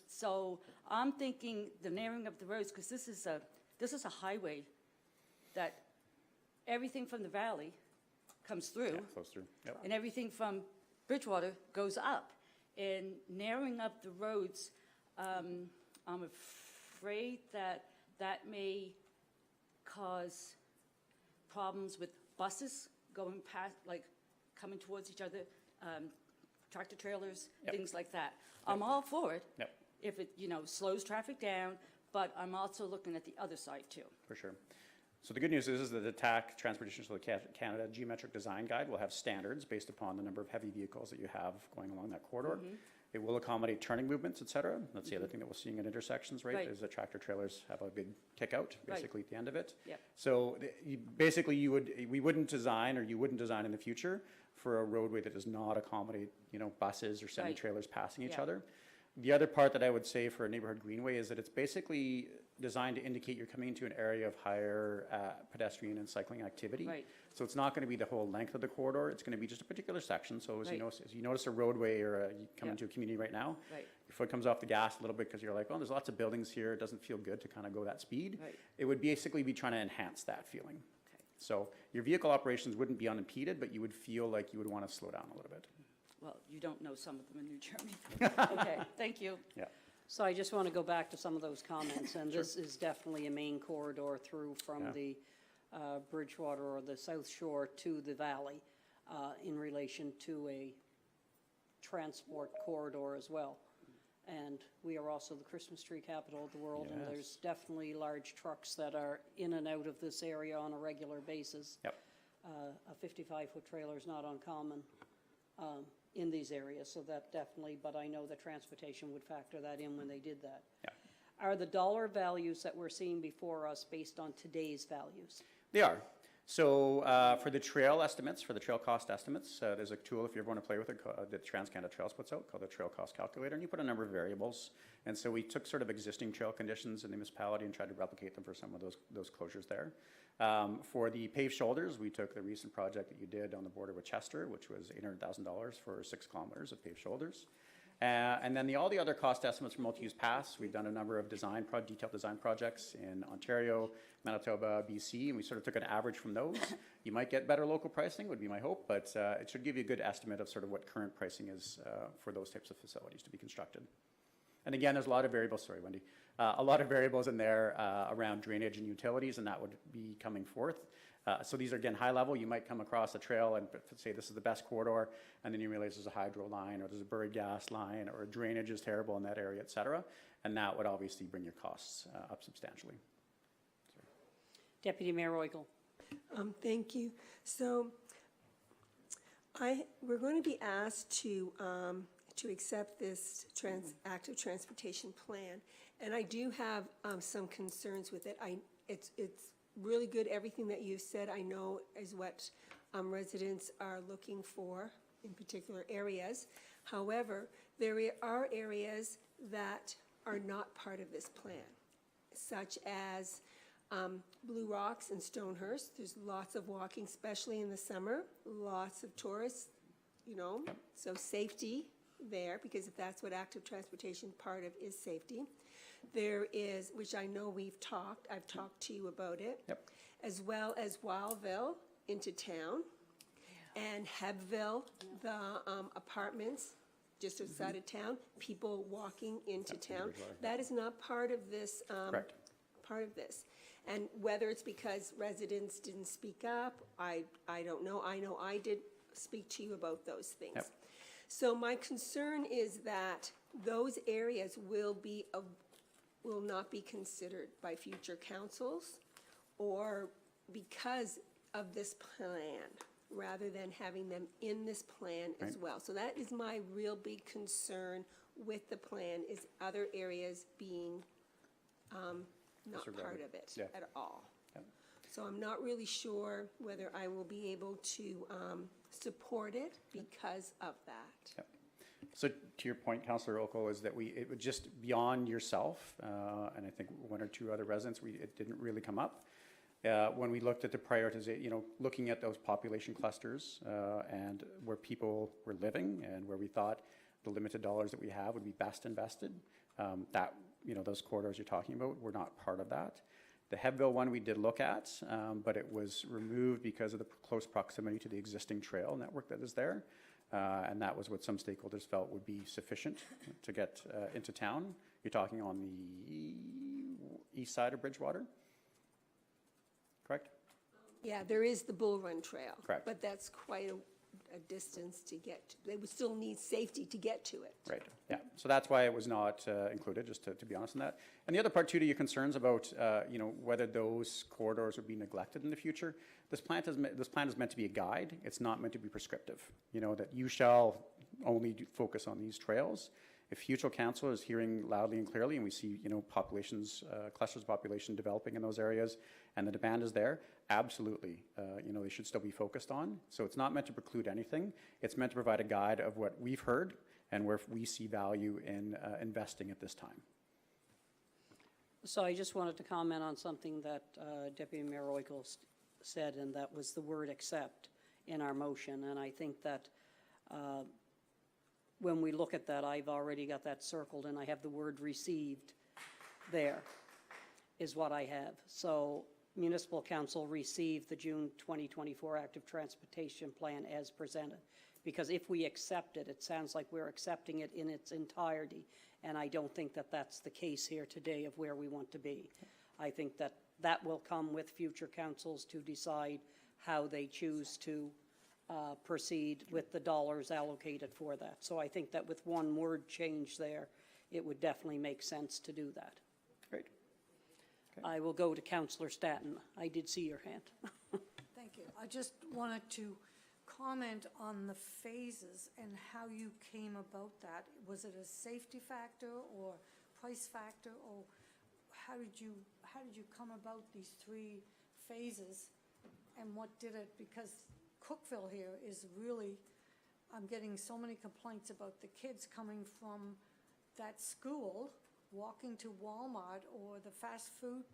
Speaker 18: So I'm thinking the narrowing of the roads, because this is a highway that everything from the valley comes through.
Speaker 6: Yeah, flows through. Yep.
Speaker 18: And everything from Bridgewater goes up. And narrowing up the roads, I'm afraid that may cause problems with buses going past, like coming towards each other, tractor trailers,
Speaker 6: Yep.
Speaker 18: things like that. I'm all for it.
Speaker 6: Yep.
Speaker 18: If it, slows traffic down, but I'm also looking at the other side too.
Speaker 6: For sure. So the good news is that the TAC, Transportation Facility Canada Geometric Design Guide, will have standards based upon the number of heavy vehicles that you have going along that corridor. It will accommodate turning movements, et cetera. That's the other thing that we're seeing at intersections, right?
Speaker 18: Right.
Speaker 6: Is that tractor trailers have a big kick out,
Speaker 18: Right.
Speaker 6: basically at the end of it.
Speaker 18: Yep.
Speaker 6: So we wouldn't design, or you wouldn't design in the future for a roadway that does not accommodate, buses or semi-trailers passing each
Speaker 18: Yeah.
Speaker 6: other. The other part that I would say for a neighborhood greenway is that it's basically designed to indicate you're coming into an area of higher pedestrian and cycling activity.
Speaker 1: Right.
Speaker 6: So it's not going to be the whole length of the corridor. It's going to be just a particular section. So as
Speaker 1: Right.
Speaker 6: you notice a roadway or you come
Speaker 1: Yeah.
Speaker 6: into a community right now,
Speaker 1: Right.
Speaker 6: your foot comes off the gas a little bit because you're like, oh, there's lots of buildings here. It doesn't feel good to kind of go that speed.
Speaker 1: Right.
Speaker 6: It would basically be trying to enhance that feeling. So your vehicle operations wouldn't be unimpeded, but you would feel like you would want to slow down a little bit.
Speaker 18: Well, you don't know some of them in New Germany. Okay, thank you.
Speaker 6: Yeah.
Speaker 1: So I just want to go back to some of those comments, and this is definitely a main corridor through from
Speaker 6: Yeah.
Speaker 1: the Bridgewater or the South Shore to the valley in relation to a transport corridor as well. And we are also the Christmas tree capital of the world, and
Speaker 6: Yes.
Speaker 1: there's definitely large trucks that are in and out of this area on a regular basis.
Speaker 6: Yep.
Speaker 1: A 55-foot trailer is not uncommon in these areas, so that definitely, but I know that transportation would factor that in when they did that.
Speaker 6: Yeah.
Speaker 1: Are the dollar values that we're seeing before us based on today's values?
Speaker 6: They are. So for the trail estimates, for the trail cost estimates, there's a tool if you ever want to play with it that TransCanada Trails puts out called the Trail Cost Calculator, and you put a number of variables. And so we took sort of existing trail conditions in the municipality and tried to replicate them for some of those closures there. For the paved shoulders, we took the recent project that you did on the border with Chester, which was $800,000 for 6 kilometers of paved shoulders. And then all the other cost estimates for multi-use paths, we've done a number of detailed design projects in Ontario, Manitoba, BC, and we sort of took an average from those. You might get better local pricing, would be my hope, but it should give you a good estimate of sort of what current pricing is for those types of facilities to be constructed. And again, there's a lot of variables, sorry, Wendy, a lot of variables in there around drainage and utilities, and that would be coming forth. So these are, again, high level. You might come across a trail and say this is the best corridor, and then you realize there's a hydro line or there's a buried gas line or drainage is terrible in that area, et cetera. And that would obviously bring your costs up substantially.
Speaker 1: Deputy Mayor Roigel.
Speaker 2: Thank you. So we're going to be asked to accept this active transportation plan, and I do have some concerns with it. It's really good. Everything that you've said, I know, is what residents are looking for in particular areas. However, there are areas that are not part of this plan, such as Blue Rocks and Stonehurst. There's lots of walking, especially in the summer, lots of tourists, so safety there, because if that's what active transportation part of is safety. There is, which I know I've talked to you about it, as well as Wildville into town, and Hebville, the apartments just outside of town, people walking into town. That is not part of this.
Speaker 6: Correct.
Speaker 2: Part of this. And whether it's because residents didn't speak up, I don't know. I know I did speak to you about those things.
Speaker 6: Yep.
Speaker 2: So my concern is that those areas will not be considered by future councils or because of this plan, rather than having them in this plan as well. So that is my real big concern with the plan, is other areas being not part of it at all. So I'm not really sure whether I will be able to support it because of that.
Speaker 6: So to your point, Councillor Ockel, is that it would just beyond yourself, and I think one or two other residents, it didn't really come up. When we looked at the prioritization, looking at those population clusters and where people were living and where we thought the limited dollars that we have would be best invested, those corridors you're talking about were not part of that. The Hebville one we did look at, but it was removed because of the close proximity to the existing trail network that is there. And that was what some stakeholders felt would be sufficient to get into town. You're talking on the east side of Bridgewater, correct?
Speaker 2: Yeah, there is the Bull Run Trail.
Speaker 6: Correct.
Speaker 2: But that's quite a distance to get to. They would still need safety to get to it.
Speaker 6: Right, yeah. So that's why it was not included, just to be honest on that. And the other part, too, to your concerns about, whether those corridors would be neglected in the future, this plan is meant to be a guide. It's not meant to be prescriptive, that you shall only focus on these trails. If future council is hearing loudly and clearly, and we see, clusters of population developing in those areas, and the demand is there, absolutely, they should still be focused on. So it's not meant to preclude anything. It's meant to provide a guide of what we've heard and where we see value in investing at this time.
Speaker 1: So I just wanted to comment on something that Deputy Mayor Royko said, and that was the word accept in our motion. And I think that when we look at that, I've already got that circled, and I have the word received there, is what I have. So Municipal Council received the June 2024 Active Transportation Plan as presented. Because if we accept it, it sounds like we're accepting it in its entirety. And I don't think that that's the case here today of where we want to be. I think that that will come with future councils to decide how they choose to proceed with the dollars allocated for that. So I think that with one word change there, it would definitely make sense to do that.
Speaker 6: Great. Okay.
Speaker 1: I will go to Councillor Stanton. I did see your hand.
Speaker 16: Thank you. I just wanted to comment on the phases and how you came about that. Was it a safety factor or price factor, or how did you come about these 3 phases, and what did it? Because Cookville here is really, I'm getting so many complaints about the kids coming from that school, walking to Walmart or the fast food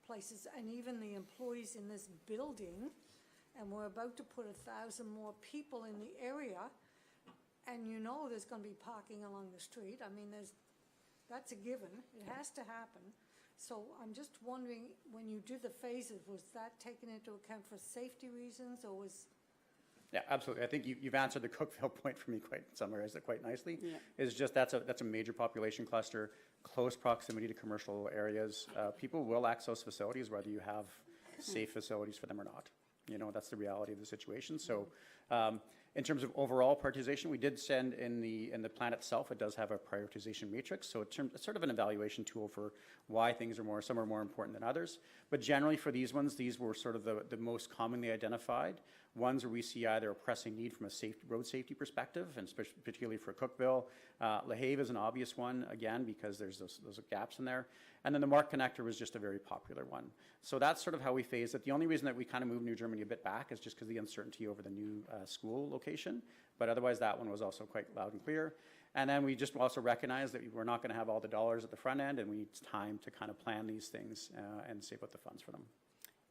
Speaker 16: places, and even the employees in this building. And we're about to put 1,000 more people in the area, and you know there's going to be parking along the street. I mean, that's a given. It has to happen. So I'm just wondering, when you did the phases, was that taken into account for safety reasons, or was?
Speaker 6: Yeah, absolutely. I think you've answered the Cookville point for me, summarized it quite nicely.
Speaker 1: Yeah.
Speaker 6: It's just that's a major population cluster, close proximity to commercial areas. People will access facilities whether you have safe facilities for them or not. You know, that's the reality of the situation. So in terms of overall prioritization, we did send in the plan itself, it does have a prioritization matrix. So it's sort of an evaluation tool for why things are some are more important than others. But generally for these ones, these were sort of the most commonly identified ones where we see either a pressing need from a road safety perspective, and particularly for Cookville. LaHave is an obvious one, again, because there's those gaps in there. And then the Mark Connector was just a very popular one. So that's sort of how we phased it. The only reason that we kind of moved New Germany a bit back is just because of the uncertainty over the new school location. But otherwise, that one was also quite loud and clear. And then we just also recognized that we're not going to have all the dollars at the front end, and we need time to kind of plan these things and save up the funds for them.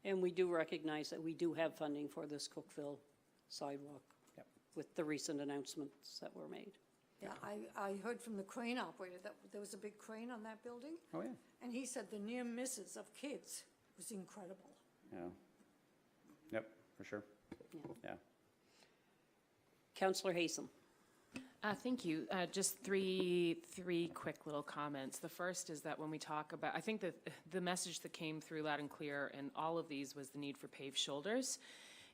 Speaker 1: And we do recognize that we do have funding for this Cookville sidewalk.
Speaker 6: Yep.
Speaker 1: With the recent announcements that were made.
Speaker 16: Yeah, I heard from the crane operator that there was a big crane on that building.
Speaker 6: Oh, yeah.
Speaker 16: And he said the near misses of kids was incredible.
Speaker 6: Yeah. Yep, for sure. Yeah.
Speaker 1: Councillor Haysom.
Speaker 17: Thank you. Just three quick little comments. The first is that when we talk about, I think that the message that came through loud and clear in all of these was the need for paved shoulders.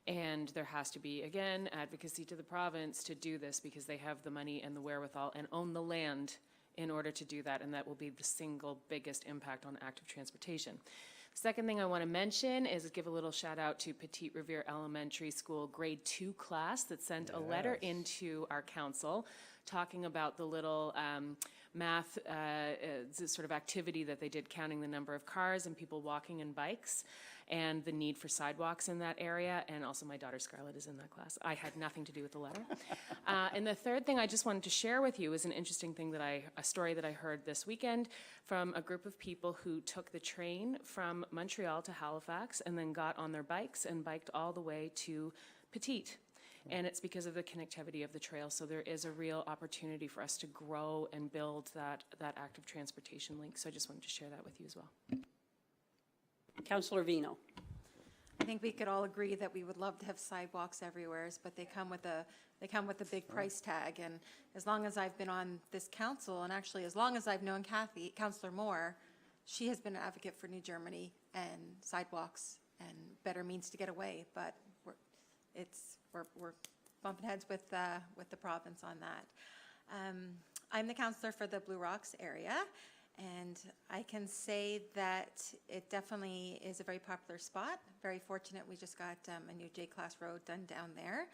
Speaker 17: And there has to be, again, advocacy to the province to do this because they have the money and the wherewithal and own the land in order to do that. And that will be the single biggest impact on active transportation. Second thing I want to mention is give a little shout out to Petite Riviere Elementary School grade 2 class that sent a letter into our council talking about the little math sort of activity that they did, counting the number of cars and people walking and bikes and the need for sidewalks in that area. And also my daughter Scarlett is in that class. I had nothing to do with the letter. And the third thing I just wanted to share with you is an interesting thing a story that I heard this weekend from a group of people who took the train from Montreal to Halifax and then got on their bikes and biked all the way to Petite. And it's because of the connectivity of the trail. So there is a real opportunity for us to grow and build that active transportation link. So I just wanted to share that with you as well.
Speaker 1: Councillor Vino.
Speaker 14: I think we could all agree that we would love to have sidewalks everywhere, but they come with a big price tag. And as long as I've been on this council, and actually as long as I've known Councillor Moore, she has been an advocate for New Germany and sidewalks and better means to get away. But we're bumping heads with the province on that. I'm the councillor for the Blue Rocks area. And I can say that it definitely is a very popular spot. Very fortunate we just got a new J-Class road done down there.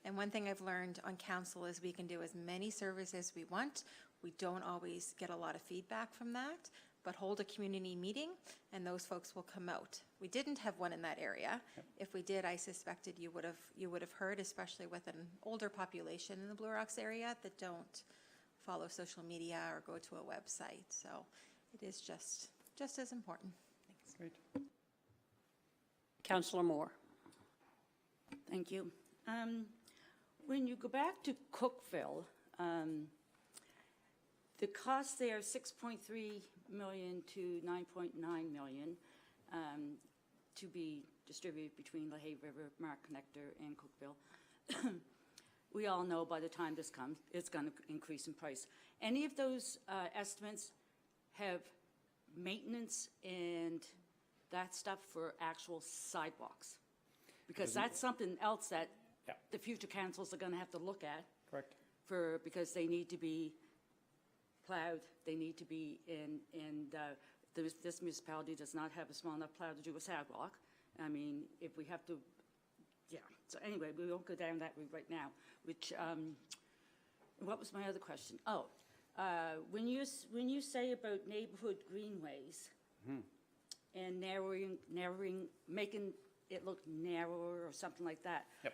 Speaker 14: And one thing I've learned on council is we can do as many surveys as we want. We don't always get a lot of feedback from that, but hold a community meeting and those folks will come out. We didn't have one in that area. Yep. If we did, I suspected you would have heard, especially with an older population in the Blue Rocks area that don't follow social media or go to a website. So it is just as important. Thanks.
Speaker 6: Great.
Speaker 1: Councillor Moore.
Speaker 18: Thank you. When you go back to Cookville, the cost there, 6.3 million to 9.9 million, to be distributed between LaHaye River, Mark Connector, and Cookville. We all know by the time this comes, it's going to increase in price. Any of those estimates have maintenance and that stuff for actual sidewalks? Because that's something else that the future councils are going to have to look at.
Speaker 6: Correct.
Speaker 18: Because they need to be plowed, they need to be this municipality does not have a small enough plow to do a sidewalk. I mean, if we have to, so anyway, we won't go down that route right now, which, what was my other question? Oh, when you say about neighborhood greenways and narrowing, making it look narrower or something like that.
Speaker 6: Yep.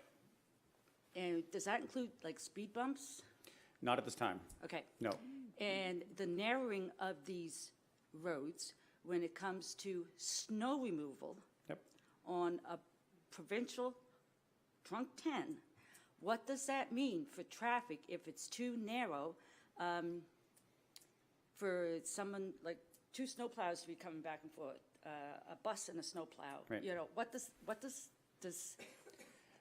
Speaker 18: And does that include like speed bumps?
Speaker 6: Not at this time.
Speaker 18: Okay.
Speaker 6: No.
Speaker 18: And the narrowing of these roads, when it comes to snow removal on a provincial trunk 10, what does that mean for traffic if it's too narrow for someone, like 2 snowplows to be coming back and forth, a bus and a snowplow?
Speaker 6: Right.
Speaker 18: You know, what does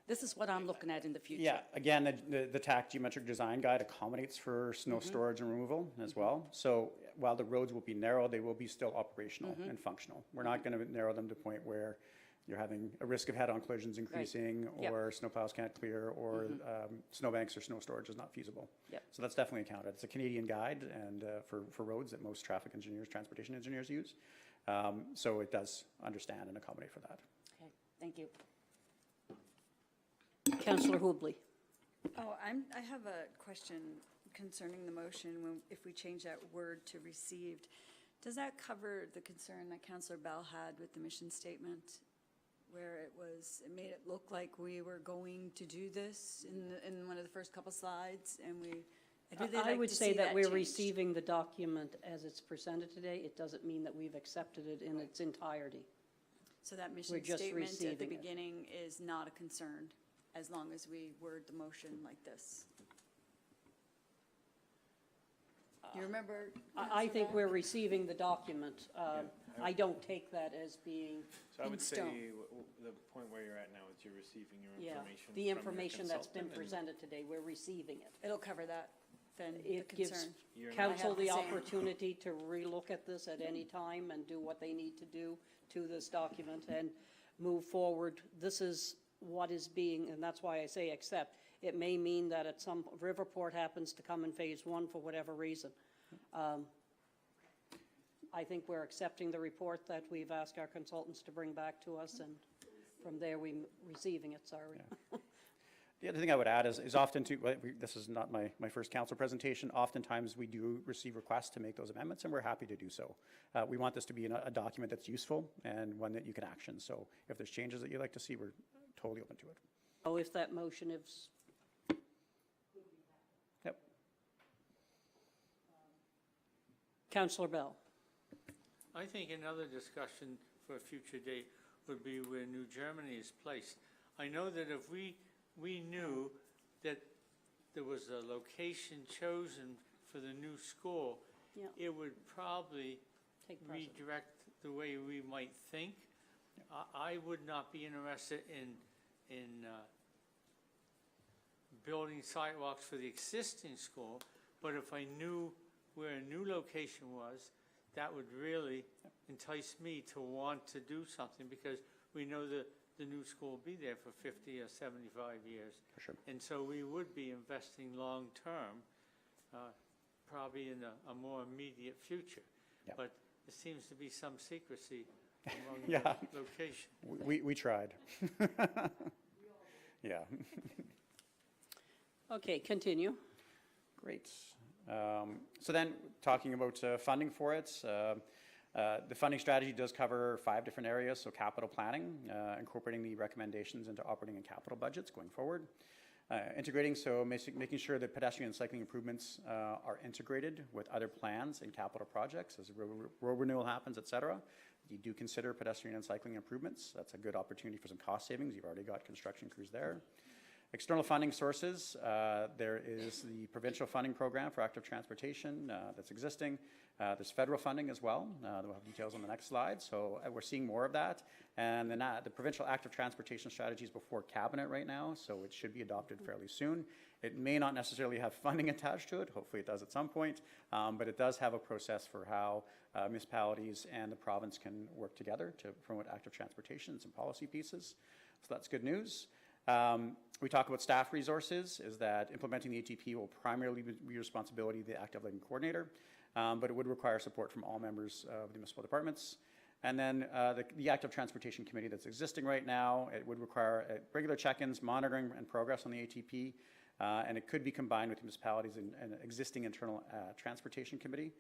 Speaker 18: this is what I'm looking at in the future.
Speaker 6: Yeah, again, the TAC geometric design guide accommodates for snow storage and removal as well. So while the roads will be narrow, they will be still operational and functional. We're not going to narrow them to the point where you're having a risk of head-on collisions increasing, or snowplows can't clear, or snowbanks or snow storage is not feasible. So that's definitely accounted. It's a Canadian guide and for roads that most traffic engineers, transportation engineers use. So it does understand and accommodate for that.
Speaker 18: Okay, thank you.
Speaker 1: Councillor Hubley.
Speaker 22: Oh, I have a question concerning the motion. If we change that word to received, does that cover the concern that Councillor Bell had with the mission statement, where it made it look like we were going to do this in one of the first couple slides, and I'd really
Speaker 1: I
Speaker 22: like
Speaker 1: would
Speaker 22: to
Speaker 1: say
Speaker 22: see
Speaker 1: that we're
Speaker 22: changed.
Speaker 1: receiving the document as it's presented today. It doesn't mean that we've accepted it in its entirety.
Speaker 22: So that
Speaker 1: We're
Speaker 22: mission
Speaker 1: just
Speaker 22: statement at the
Speaker 1: receiving it.
Speaker 22: beginning is not a concern, as long as we word the motion like this. You remember?
Speaker 1: I think we're receiving the document. I don't take that as being
Speaker 13: So I
Speaker 1: in
Speaker 13: would say
Speaker 1: stone.
Speaker 13: the point where you're at now is you're receiving your
Speaker 1: Yeah,
Speaker 13: information.
Speaker 1: the
Speaker 13: from your
Speaker 1: information that's been
Speaker 13: consultant, and
Speaker 1: presented today, we're receiving it.
Speaker 22: It'll cover that, then, the
Speaker 1: It gives
Speaker 22: concern.
Speaker 1: council the
Speaker 22: I have the same.
Speaker 1: opportunity to relook at this at any time and do what they need to do to this document and move forward. This is what is being, and that's why I say accept. It may mean that at some, Riverport happens to come in phase 1 for whatever reason. I think we're accepting the report that we've asked our consultants to bring back to us, and from there, we receiving it, sorry.
Speaker 6: The other thing I would add is often too, this is not my first council presentation, oftentimes we do receive requests to make those amendments, and we're happy to do so. We want this to be a document that's useful and one that you can action. So if there's changes that you'd like to see, we're totally open to it.
Speaker 1: Oh, if that motion is.
Speaker 6: Yep.
Speaker 1: Councillor Bell.
Speaker 21: I think another discussion for a future date would be where New Germany is placed. I know that if we knew that there was a location chosen for the new school, it would probably redirect the way we might think. I would not be interested in building sidewalks for the existing school, but if I knew where a new location was, that would really entice me to want to do something, because we know that the new school will be there for 50 or 75 years.
Speaker 6: For sure.
Speaker 21: And so we would be investing long-term, probably in a more immediate future. But there seems to be some secrecy among the location.
Speaker 6: We tried. Yeah.
Speaker 1: Okay, continue.
Speaker 6: Great. So then, talking about funding for it, the funding strategy does cover 5 different areas. So capital planning, incorporating the recommendations into operating and capital budgets going forward. Integrating, so making sure that pedestrian and cycling improvements are integrated with other plans and capital projects as road renewal happens, et cetera. You do consider pedestrian and cycling improvements. That's a good opportunity for some cost savings. You've already got construction crews there. External funding sources, there is the provincial funding program for active transportation that's existing. There's federal funding as well. We'll have details on the next slide. So we're seeing more of that. And then the provincial active transportation strategy is before cabinet right now, so it should be adopted fairly soon. It may not necessarily have funding attached to it. Hopefully it does at some point. But it does have a process for how municipalities and the province can work together to promote active transportation and some policy pieces. So that's good news. We talk about staff resources, is that implementing the ATP will primarily be responsibility of the active living coordinator, but it would require support from all members of the municipal departments. And then the active transportation committee that's existing right now, it would require regular check-ins, monitoring, and progress on the ATP, and it could be combined with municipalities and an existing internal transportation committee.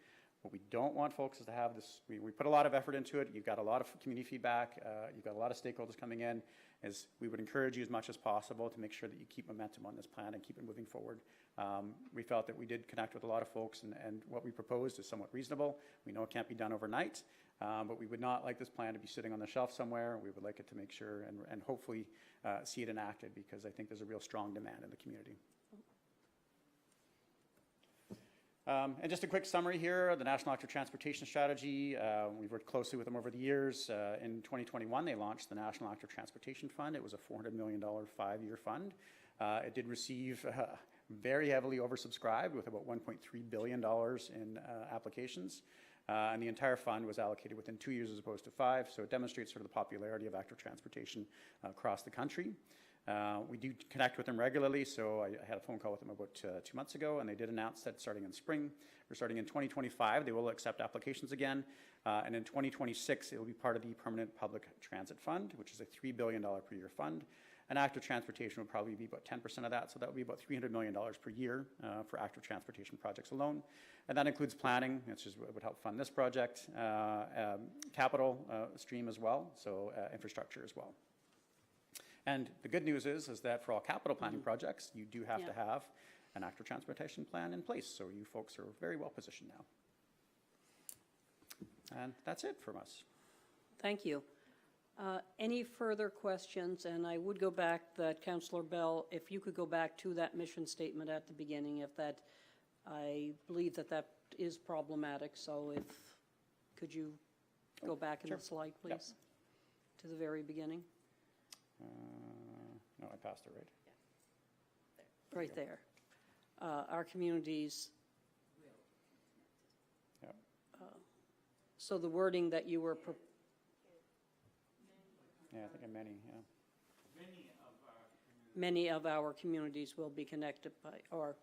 Speaker 6: What we don't want, folks, is to have this, we put a lot of effort into it. You've got a lot of community feedback. You've got a lot of stakeholders coming in. We would encourage you as much as possible to make sure that you keep momentum on this plan and keep it moving forward. We felt that we did connect with a lot of folks, and what we proposed is somewhat reasonable. We know it can't be done overnight, but we would not like this plan to be sitting on the shelf somewhere. We would like it to make sure and hopefully see it enacted, because I think there's a real strong demand in the community. And just a quick summary here, the National Active Transportation Strategy, we've worked closely with them over the years. In 2021, they launched the National Active Transportation Fund. It was a $400 million 5-year fund. It did receive very heavily oversubscribed with about $1.3 billion in applications. And the entire fund was allocated within 2 years as opposed to 5, so it demonstrates sort of the popularity of active transportation across the country. We do connect with them regularly, so I had a phone call with them about 2 months ago, and they did announce that starting in spring, or starting in 2025, they will accept applications again, and in 2026, it will be part of the Permanent Public Transit Fund, which is a $3 billion per year fund, and active transportation would probably be about 10% of that, so that would be about $300 million per year for active transportation projects alone, and that includes planning, which would help fund this project, capital stream as well, so infrastructure as well. And the good news is that for all capital planning projects, you do have to have an active transportation plan in place. So you folks are very well positioned now. And that's it from us.
Speaker 1: Thank you. Any further questions? And I would go back that Councillor Bell, if you could go back to that mission statement at the beginning, if that, I believe that is problematic. So could you go back in the slide, please, to the very beginning?
Speaker 6: No, I passed it, right?
Speaker 1: Yeah. Right there. Our communities.
Speaker 6: Yeah.
Speaker 1: So the wording that you were.
Speaker 6: Yeah, I think I'm many, yeah.
Speaker 1: Many of our communities will be connected by, or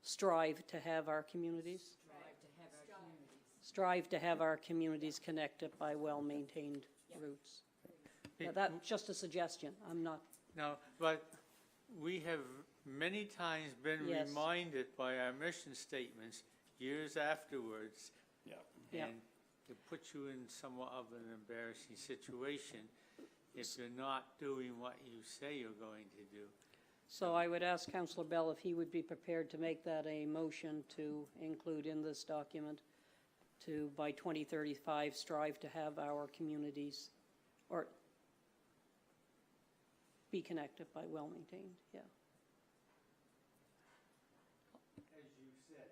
Speaker 1: strive to have our communities. Strive to have our communities connected by well-maintained routes. Now, that's just a suggestion. I'm not.
Speaker 21: No, but we have many times been reminded by our mission statements years afterwards. And it puts you in somewhat of an embarrassing situation if you're not doing what you say you're going to do.
Speaker 1: So I would ask Councillor Bell if he would be prepared to make that a motion to include in this document to, by 2035, strive to have our communities, or be connected by well-maintained, yeah.
Speaker 21: As you said.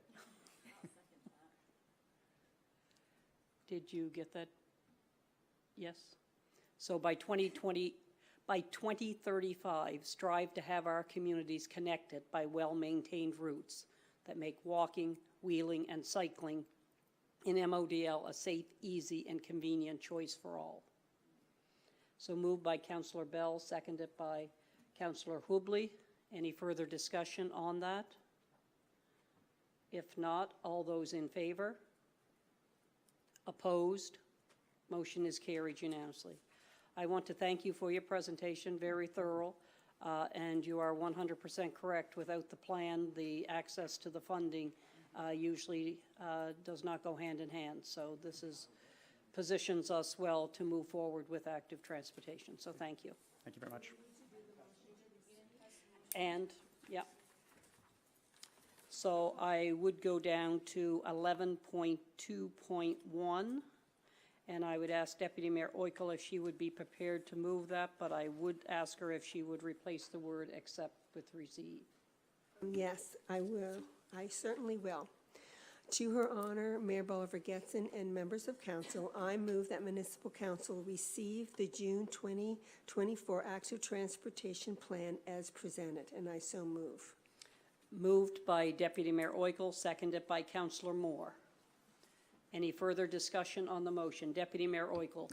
Speaker 1: Did you get that? Yes? So by 2035, strive to have our communities connected by well-maintained routes that make walking, wheeling, and cycling in MODL a safe, easy, and convenient choice for all. So moved by Councillor Bell, seconded by Councillor Hubley. Any further discussion on that? If not, all those in favor? Opposed? Motion is carried unanimously. I want to thank you for your presentation, very thorough, and you are 100% correct. Without the plan, the access to the funding usually does not go hand in hand. So this positions us well to move forward with active transportation. So thank you.
Speaker 6: Thank you very much.
Speaker 1: And Yep. So I would go down to 11.2.1, and I would ask Deputy Mayor Oikel if she would be prepared to move that, but I would ask her if she would replace the word "except" with "receive."
Speaker 2: Yes, I will. I certainly will. To her honor, Mayor Bolivar Getson and members of council, I move that Municipal Council receive the June 2024 Active Transportation Plan as presented, and I so move.
Speaker 1: Moved by Deputy Mayor Oikel, seconded by Councillor Moore. Any further discussion on the motion? Deputy Mayor Oikel.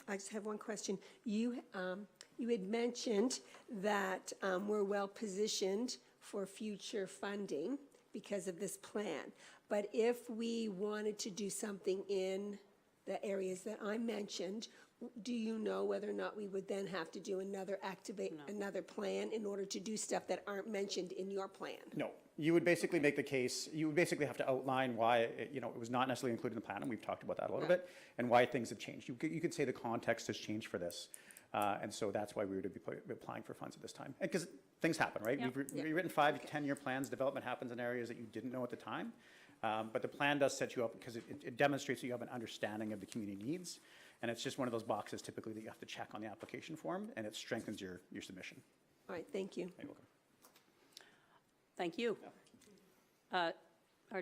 Speaker 2: I just have one question. You had mentioned that we're well positioned for future funding because of this plan. But if we wanted to do something in the areas that I mentioned, do you know whether or not we would then have to do another plan in order to do stuff that aren't mentioned in your plan?
Speaker 6: No, you would basically make the case, you would basically have to outline why, it was not necessarily included in the plan, and we've talked about that a little bit, and why things have changed. You could say the context has changed for this. And so that's why we would be applying for funds at this time. Because things happen, right?
Speaker 1: Yep.
Speaker 6: We've written 5 to 10-year plans. Development happens in areas that you didn't know at the time. But the plan does set you up because it demonstrates that you have an understanding of the community needs. And it's just one of those boxes typically that you have to check on the application form, and it strengthens your submission.
Speaker 2: All right, thank you.
Speaker 6: You're welcome.
Speaker 1: Thank you. Our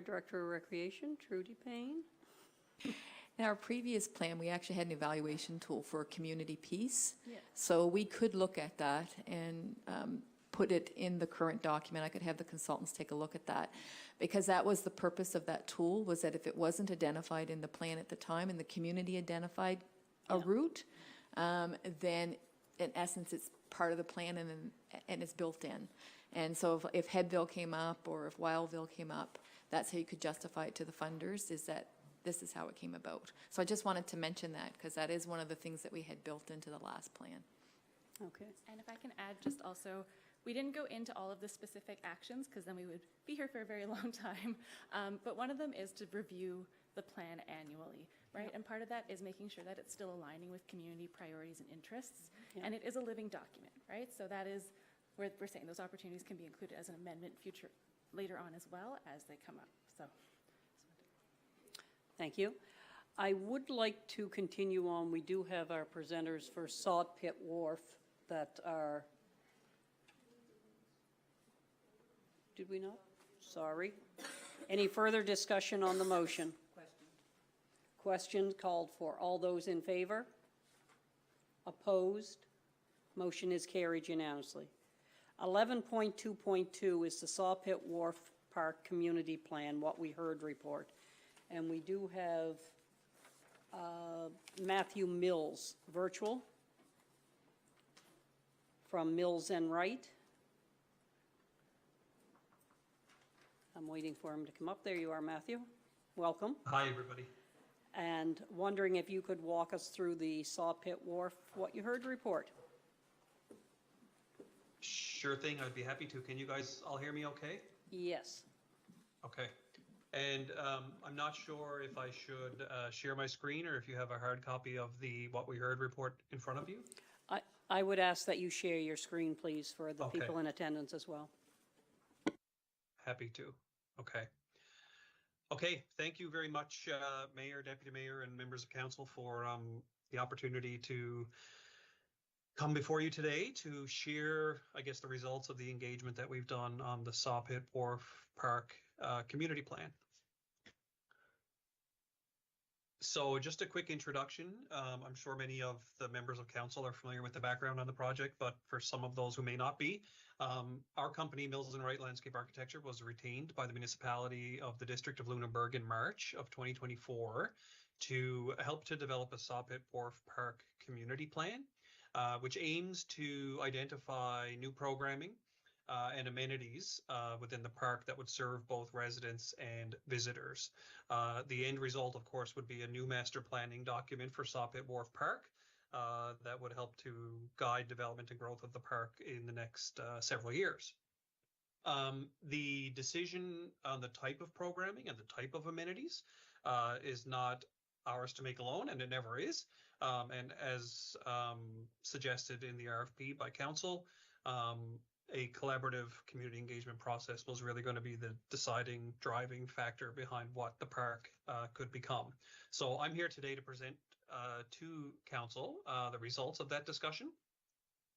Speaker 1: Director of Recreation, Trudy Payne.
Speaker 7: In our previous plan, we actually had an evaluation tool for community peace.
Speaker 1: Yes.
Speaker 7: So we could look at that and put it in the current document. I could have the consultants take a look at that. Because that was the purpose of that tool, was that if it wasn't identified in the plan at the time and the community identified a route, then in essence it's part of the plan and it's built in. And so if Headville came up or if Wildville came up, that's how you could justify it to the funders, is that this is how it came about. So I just wanted to mention that because that is one of the things that we had built into the last plan.
Speaker 1: Okay.
Speaker 8: And if I can add just also, we didn't go into all of the specific actions because then we would be here for a very long time. But one of them is to review the plan annually, right?
Speaker 1: Yep.
Speaker 8: And part of that is making sure that it's still aligning with community priorities and interests.
Speaker 1: Yep.
Speaker 8: And it is a living document, right? So that is, we're saying those opportunities can be included as an amendment later on as well as they come up. So.
Speaker 1: Thank you. I would like to continue on. We do have our presenters for Sod Pit Wharf that are, did we not? Sorry. Any further discussion on the motion? Question called for. All those in favor? Opposed? Motion is carried unanimously. 11.2.2 is the Saw Pit Wharf Park Community Plan, what we heard report. And we do have Matthew Mills, virtual, from Mills and Wright. I'm waiting for him to come up. There you are, Matthew. Welcome.
Speaker 11: Hi, everybody.
Speaker 1: And wondering if you could walk us through the Saw Pit Wharf, what you heard report.
Speaker 11: Sure thing, I'd be happy to. Can you guys all hear me okay?
Speaker 1: Yes.
Speaker 11: Okay. And I'm not sure if I should share my screen or if you have a hard copy of the What We Heard report in front of you.
Speaker 1: I would ask that you share your screen, please, for the
Speaker 11: Okay.
Speaker 1: people in attendance as well.
Speaker 11: Happy to. Okay. Okay, thank you very much, Mayor, Deputy Mayor, and members of council for the opportunity to come before you today to share, I guess, the results of the engagement that we've done on the Saw Pit Wharf Park Community Plan. So just a quick introduction. I'm sure many of the members of council are familiar with the background on the project, but for some of those who may not be, our company, Mills and Wright Landscape Architecture, was retained by the municipality of the District of Lunenburg in March of 2024 to help to develop a Saw Pit Wharf Park Community Plan, which aims to identify new programming and amenities within the park that would serve both residents and visitors. The end result, of course, would be a new master planning document for Saw Pit Wharf Park that would help to guide development and growth of the park in the next several years. The decision on the type of programming and the type of amenities is not ours to make alone, and it never is. And as suggested in the RFP by council, a collaborative community engagement process was really going to be the deciding driving factor behind what the park could become. So I'm here today to present to council the results of that discussion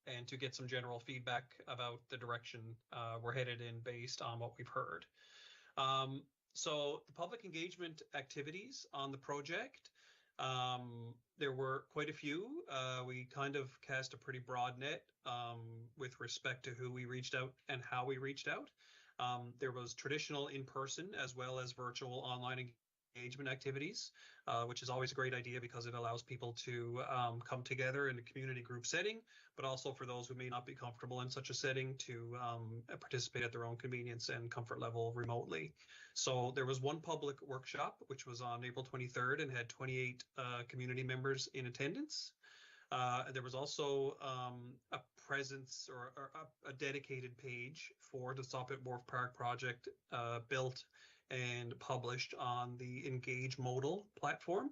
Speaker 11: and to get some general feedback about the direction we're headed in based on what we've heard. So the public engagement activities on the project, there were quite a few. We kind of cast a pretty broad net with respect to who we reached out and how we reached out. There was traditional in-person as well as virtual online engagement activities, which is always a great idea because it allows people to come together in a community group setting, but also for those who may not be comfortable in such a setting to participate at their own convenience and comfort level remotely. So there was one public workshop, which was on April 23rd and had 28 community members in attendance. There was also a presence or a dedicated page for the Soppit Wharf Park project built and published on the Engage Modal platform.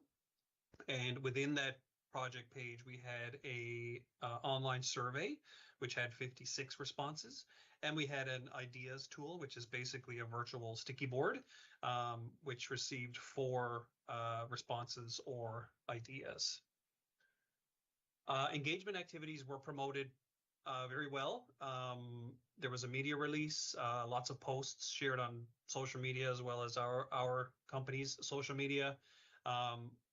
Speaker 11: And within that project page, we had a online survey, which had 56 responses. And we had an ideas tool, which is basically a virtual sticky board, which received 4 responses or ideas. Engagement activities were promoted very well. There was a media release, lots of posts shared on social media as well as our company's social media.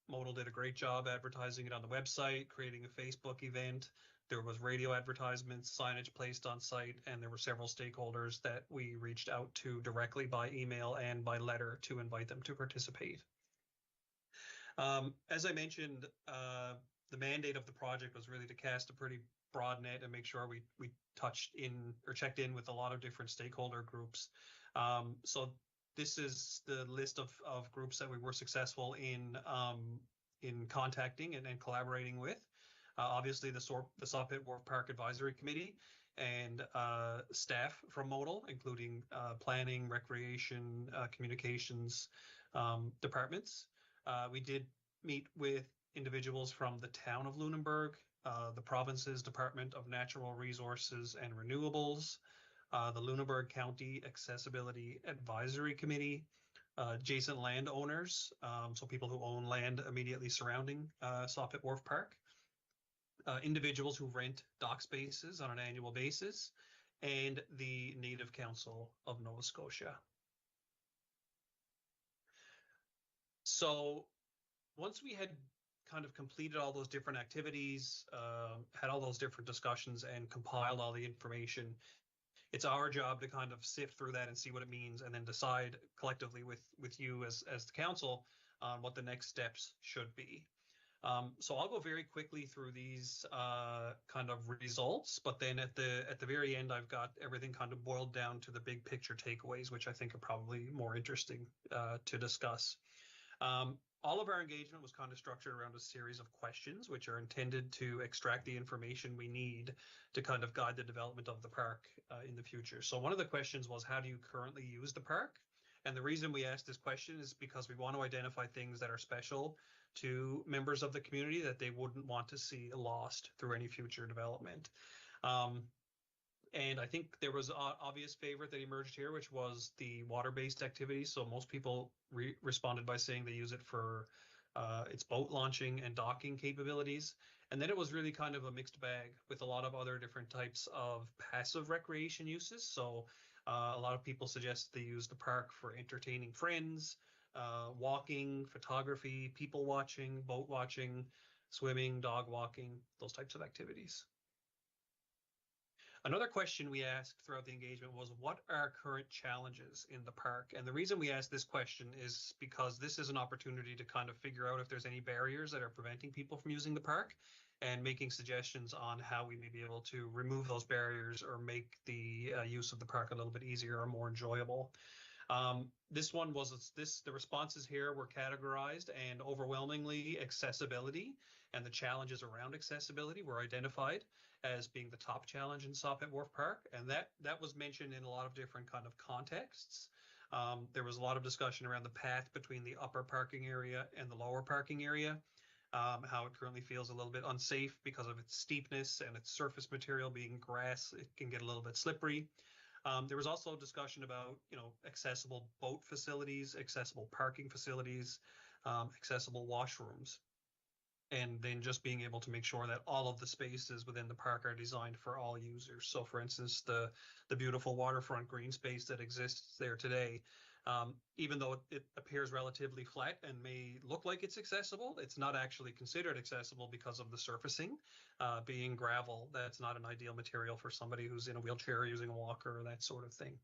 Speaker 11: Modal did a great job advertising it on the website, creating a Facebook event. There was radio advertisements, signage placed on site, and there were several stakeholders that we reached out to directly by email and by letter to invite them to participate. As I mentioned, the mandate of the project was really to cast a pretty broad net and make sure we touched in or checked in with a lot of different stakeholder groups. So this is the list of groups that we were successful in contacting and collaborating with. Obviously, the Soppit Wharf Park Advisory Committee and staff from Modal, including planning, recreation, communications departments. We did meet with individuals from the town of Lunenburg, the province's Department of Natural Resources and Renewables, the Lunenburg County Accessibility Advisory Committee, adjacent landowners, so people who own land immediately surrounding Soppit Wharf Park, individuals who rent dock spaces on an annual basis, and the Native Council of Nova Scotia. So once we had kind of completed all those different activities, had all those different discussions and compiled all the information, it's our job to kind of sift through that and see what it means and then decide collectively with you as the council on what the next steps should be. So I'll go very quickly through these kind of results, but then at the very end, I've got everything kind of boiled down to the big picture takeaways, which I think are probably more interesting to discuss. All of our engagement was kind of structured around a series of questions, which are intended to extract the information we need to kind of guide the development of the park in the future. So one of the questions was, how do you currently use the park? And the reason we asked this question is because we want to identify things that are special to members of the community that they wouldn't want to see lost through any future development. And I think there was an obvious favorite that emerged here, which was the water-based activities. So most people responded by saying they use it for its boat launching and docking capabilities. And then it was really kind of a mixed bag with a lot of other different types of passive recreation uses. So a lot of people suggest they use the park for entertaining friends, walking, photography, people watching, boat watching, swimming, dog walking, those types of activities. Another question we asked throughout the engagement was, what are current challenges in the park? And the reason we asked this question is because this is an opportunity to kind of figure out if there's any barriers that are preventing people from using the park and making suggestions on how we may be able to remove those barriers or make the use of the park a little bit easier or more enjoyable. The responses here were categorized, and overwhelmingly accessibility and the challenges around accessibility were identified as being the top challenge in Soppit Wharf Park. And that was mentioned in a lot of different kind of contexts. There was a lot of discussion around the path between the upper parking area and the lower parking area. how it currently feels a little bit unsafe because of its steepness and its surface material being grass. It can get a little bit slippery. There was also discussion about, accessible boat facilities, accessible parking facilities, accessible washrooms, and then just being able to make sure that all of the spaces within the park are designed for all users. So, for instance, the beautiful waterfront green space that exists there today, even though it appears relatively flat and may look like it's accessible, it's not actually considered accessible because of the surfacing being gravel. That's not an ideal material for somebody who's in a wheelchair, using a walker, that sort of thing.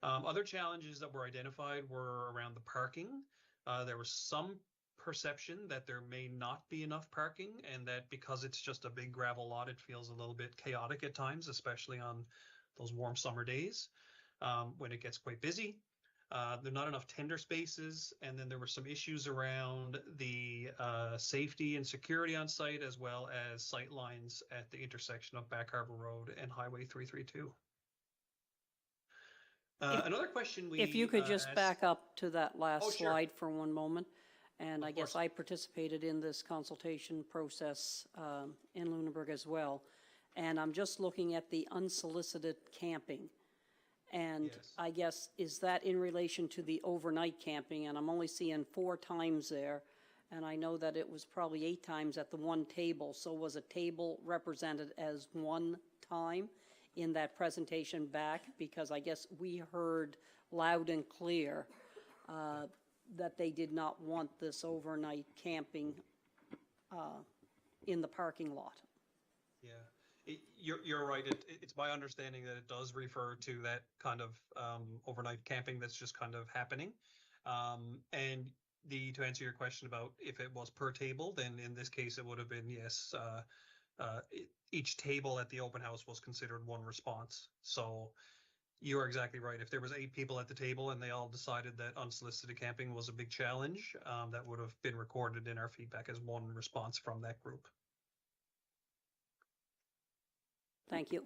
Speaker 11: Other challenges that were identified were around the parking. There was some perception that there may not be enough parking, and that because it's just a big gravel lot, it feels a little bit chaotic at times, especially on those warm summer days when it gets quite busy. There are not enough tender spaces, and then there were some issues around the safety and security on site, as well as sight lines at the intersection of Back Harbor Road and Highway 332. Another question we
Speaker 1: If you could just
Speaker 11: asked-
Speaker 1: back up to that last
Speaker 11: Oh, sure.
Speaker 1: slide for one moment. And I guess
Speaker 11: course.
Speaker 1: I participated in this consultation process in Lunenburg as well. And I'm just looking at the unsolicited camping. And
Speaker 11: Yes.
Speaker 1: I guess, is that in relation to the overnight camping? And I'm only seeing 4 times there. And I know that it was probably 8 times at the one table. So was a table represented as one time in that presentation back? Because I guess we heard loud and clear that they did not want this overnight camping in the parking lot.
Speaker 11: Yeah, you're right. It's my understanding that it does refer to that kind of overnight camping that's just kind of happening. And to answer your question about if it was per table, then in this case it would have been yes. Each table at the open house was considered one response. So you're exactly right. If there was 8 people at the table and they all decided that unsolicited camping was a big challenge, that would have been recorded in our feedback as one response from that group.
Speaker 1: Thank you.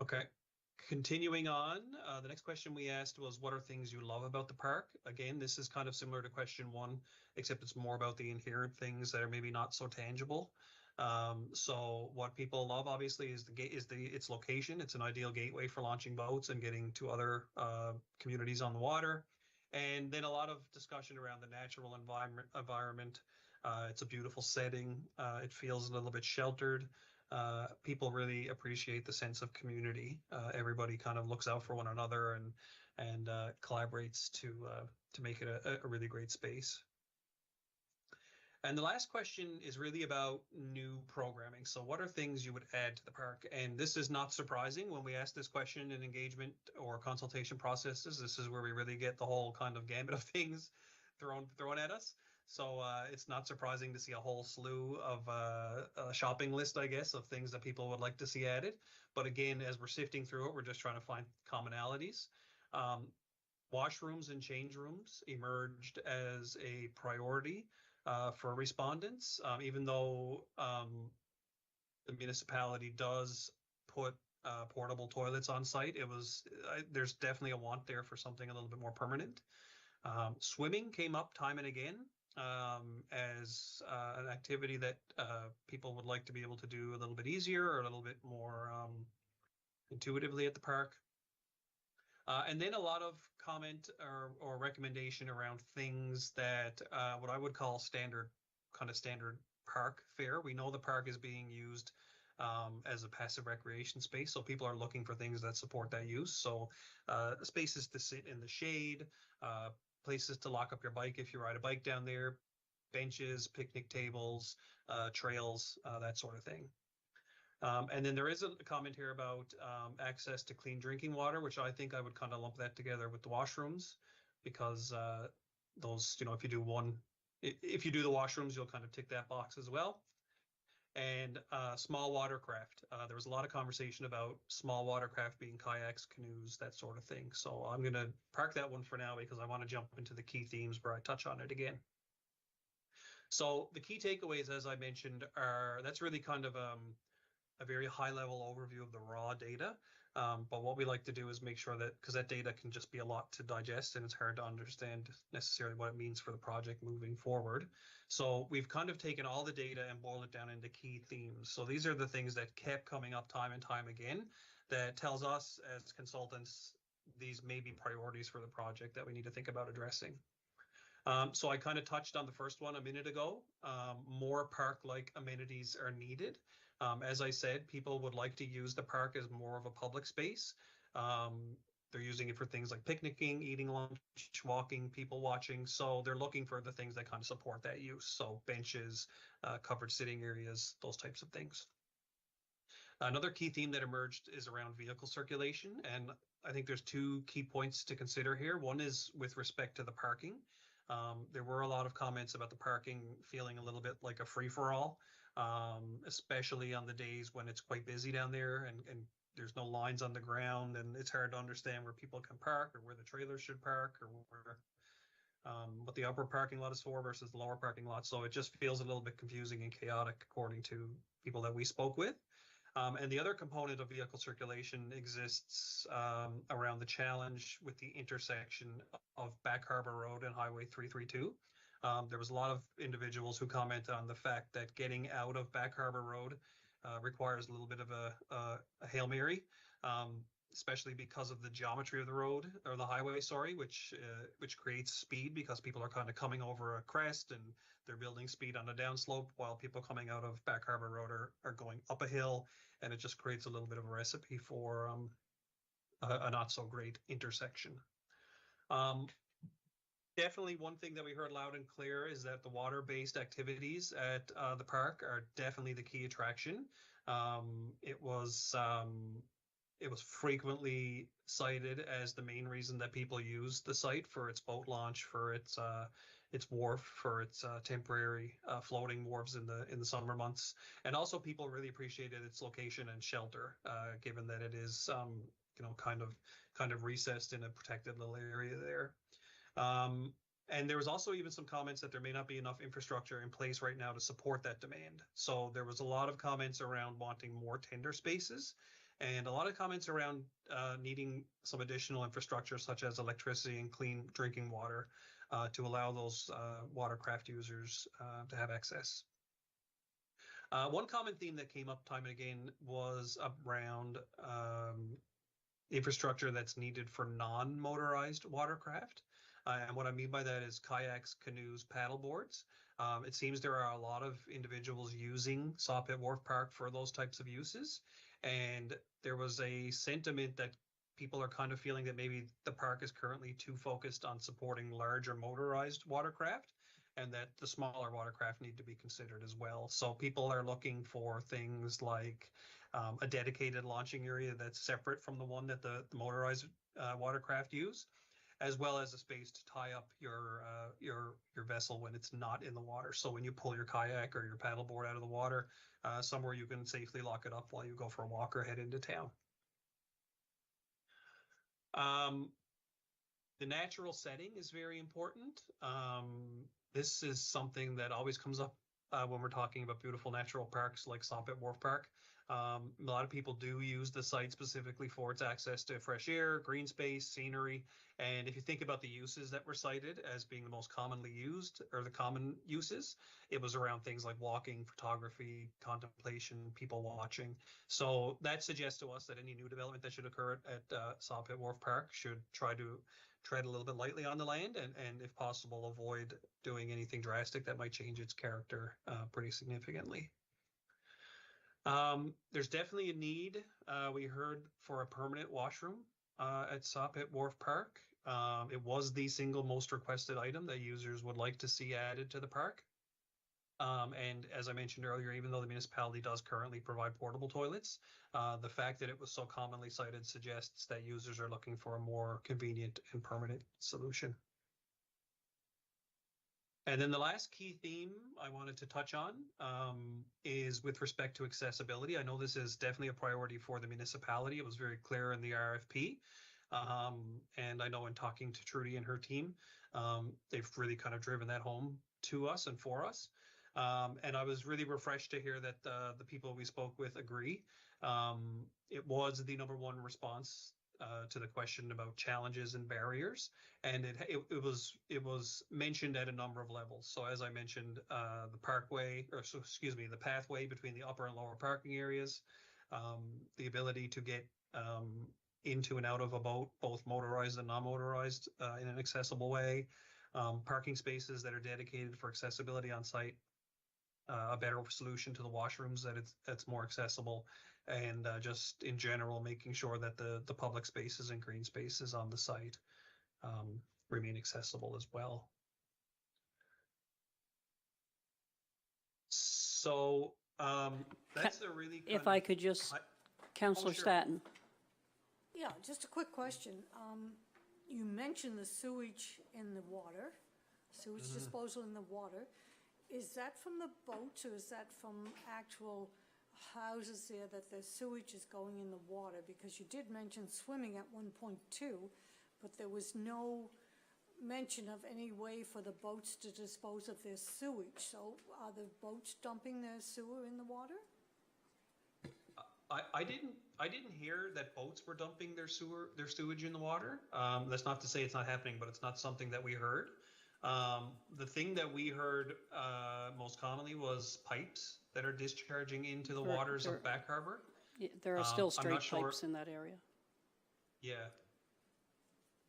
Speaker 11: Okay. Continuing on, the next question we asked was, what are things you love about the park? Again, this is kind of similar to question 1, except it's more about the inherent things that are maybe not so tangible. So what people love, obviously, is its location. It's an ideal gateway for launching boats and getting to other communities on the water. And then a lot of discussion around the natural environment. It's a beautiful setting. It feels a little bit sheltered. People really appreciate the sense of community. Everybody kind of looks out for one another and collaborates to make it a really great space. And the last question is really about new programming. So what are things you would add to the park? And this is not surprising when we ask this question in engagement or consultation processes. This is where we really get the whole kind of gamut of things thrown at us. So it's not surprising to see a whole slew of a shopping list, I guess, of things that people would like to see added. But again, as we're sifting through it, we're just trying to find commonalities. Washrooms and change rooms emerged as a priority for respondents, even though the municipality does put portable toilets on site. There's definitely a want there for something a little bit more permanent. Swimming came up time and again as an activity that people would like to be able to do a little bit easier or a little bit more intuitively at the park. And then a lot of comment or recommendation around things that what I would call standard park fare. We know the park is being used as a passive recreation space, so people are looking for things that support that use. So spaces to sit in the shade, places to lock up your bike if you ride a bike down there, benches, picnic tables, trails, that sort of thing. And then there is a comment here about access to clean drinking water, which I think I would kind of lump that together with the washrooms, because those, if you do the washrooms, you'll kind of tick that box as well. And small watercraft. There was a lot of conversation about small watercraft being kayaks, canoes, that sort of thing. So I'm going to park that one for now because I want to jump into the key themes where I touch on it again. So the key takeaways, as I mentioned, that's really kind of a very high-level overview of the raw data. But what we like to do is make sure that, because that data can just be a lot to digest and it's hard to understand necessarily what it means for the project moving forward. So we've kind of taken all the data and boiled it down into key themes. So these are the things that kept coming up time and time again that tells us as consultants these may be priorities for the project that we need to think about addressing. So I kind of touched on the first one a minute ago. More park-like amenities are needed. As I said, people would like to use the park as more of a public space. They're using it for things like picnicking, eating lunch, walking, people watching. So they're looking for the things that kind of support that use. So benches, covered sitting areas, those types of things. Another key theme that emerged is around vehicle circulation. And I think there's two key points to consider here. One is with respect to the parking. There were a lot of comments about the parking feeling a little bit like a free-for-all, especially on the days when it's quite busy down there and there's no lines on the ground and it's hard to understand where people can park or where the trailers should park or where what the upper parking lot is for versus the lower parking lot. So it just feels a little bit confusing and chaotic according to people that we spoke with. And the other component of vehicle circulation exists around the challenge with the intersection of Back Harbor Road and Highway 332. There was a lot of individuals who commented on the fact that getting out of Back Harbor Road requires a little bit of a Hail Mary, especially because of the geometry of the road, or the highway, sorry, which creates speed because people are kind of coming over a crest and they're building speed on a downslope while people coming out of Back Harbor Road are going up a hill, and it just creates a little bit of a recipe for a not so great intersection. Definitely one thing that we heard loud and clear is that the water-based activities at the park are definitely the key attraction. It was frequently cited as the main reason that people use the site, for its boat launch, for its wharf, for its temporary floating wharves in the summer months, and also people really appreciated its location and shelter, given that it is kind of recessed in a protected little area there. And there was also even some comments that there may not be enough infrastructure in place right now to support that demand. So there was a lot of comments around wanting more tender spaces, and a lot of comments around needing some additional infrastructure such as electricity and clean drinking water to allow those watercraft users to have access. One common theme that came up time and again was around infrastructure that's needed for non-motorized watercraft. And what I mean by that is kayaks, canoes, paddleboards. It seems there are a lot of individuals using Saw Pit Wharf Park for those types of uses. And there was a sentiment that people are kind of feeling that maybe the park is currently too focused on supporting larger motorized watercraft, and that the smaller watercraft need to be considered as well. So people are looking for things like a dedicated launching area that's separate from the one that the motorized watercraft use, as well as a space to tie up your vessel when it's not in the water. So when you pull your kayak or your paddleboard out of the water, somewhere you can safely lock it up while you go for a walk or head into town. The natural setting is very important. This is something that always comes up when we're talking about beautiful natural parks like Saw Pit Wharf Park. A lot of people do use the site specifically for its access to fresh air, green space, scenery. And if you think about the uses that were cited as being the most commonly used, or the common uses, it was around things like walking, photography, contemplation, people watching. So that suggests to us that any new development that should occur at Saw Pit Wharf Park should try to tread a little bit lightly on the land and if possible, avoid doing anything drastic that might change its character pretty significantly. There's definitely a need, we heard, for a permanent washroom at Saw Pit Wharf Park. It was the single most requested item that users would like to see added to the park. And as I mentioned earlier, even though the municipality does currently provide portable toilets, the fact that it was so commonly cited suggests that users are looking for a more convenient and permanent solution. And then the last key theme I wanted to touch on is with respect to accessibility. I know this is definitely a priority for the municipality. It was very clear in the RFP. And I know in talking to Trudy and her team, they've really kind of driven that home to us and for us. And I was really refreshed to hear that the people we spoke with agree. It was the number one response to the question about challenges and barriers, and it was mentioned at a number of levels. So as I mentioned, the the pathway between the upper and lower parking areas, the ability to get into and out of a boat, both motorized and non-motorized, in an accessible way, parking spaces that are dedicated for accessibility on site, a better solution to the washrooms that's more accessible, and just in general making sure that the public spaces and green spaces on the site remain accessible as well. So that's a really
Speaker 1: If I could just, Councillor
Speaker 11: sure.
Speaker 1: Staton.
Speaker 16: Yeah, just a quick question. You mentioned the sewage in the water, sewage disposal in the water. Is that from the boats or is that from actual houses there that the sewage is going in the water? Because you did mention swimming at 1.2, but there was no mention of any way for the boats to dispose of their sewage. So are the boats dumping their sewer in the water?
Speaker 11: I didn't hear that boats were dumping their sewage in the water. That's not to say it's not happening, but it's not something that we heard. The thing that we heard most commonly was pipes that are discharging into the waters of Back Harbor.
Speaker 1: Yeah, there are still
Speaker 11: I'm
Speaker 1: straight
Speaker 11: not sure.
Speaker 1: pipes in that area.
Speaker 11: Yeah.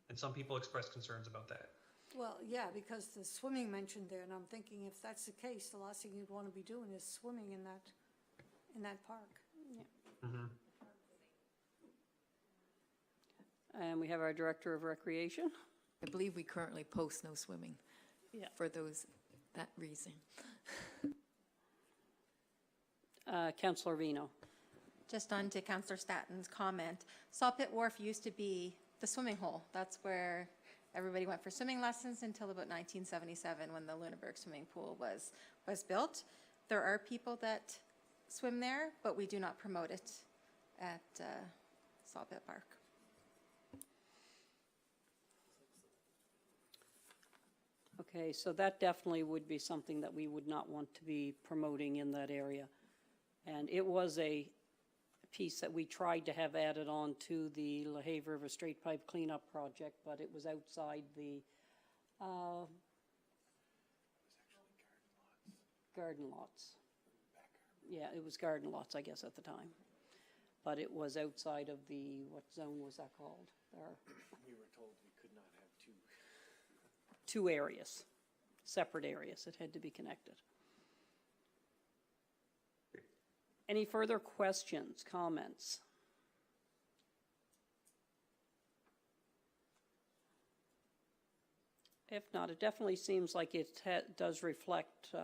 Speaker 11: And some people expressed concerns about that.
Speaker 16: Well, yeah, because the swimming mentioned there, and I'm thinking if that's the case, the last thing you'd want to be doing is swimming in that park. Yeah.
Speaker 1: And we have our Director of Recreation.
Speaker 7: I believe we currently post no swimming for that reason.
Speaker 1: Councillor Vino.
Speaker 14: Just on to Councillor Staton's comment, Saw Pit Wharf used to be the swimming hole. That's where everybody went for swimming lessons until about 1977 when the Lunenburg swimming pool was built. There are people that swim there, but we do not promote it at Saw Pit Park.
Speaker 1: Okay, so that definitely would be something that we would not want to be promoting in that area. And it was a piece that we tried to have added on to the LaHave River Straight Pipe Cleanup Project, but it was outside the garden lots. Yeah, it was garden lots, I guess, at the time. But it was outside of the, what zone was that called?
Speaker 13: We were told we could not have
Speaker 1: two areas, separate areas. It had to be connected. Any further questions, comments? If not, it definitely seems like it does reflect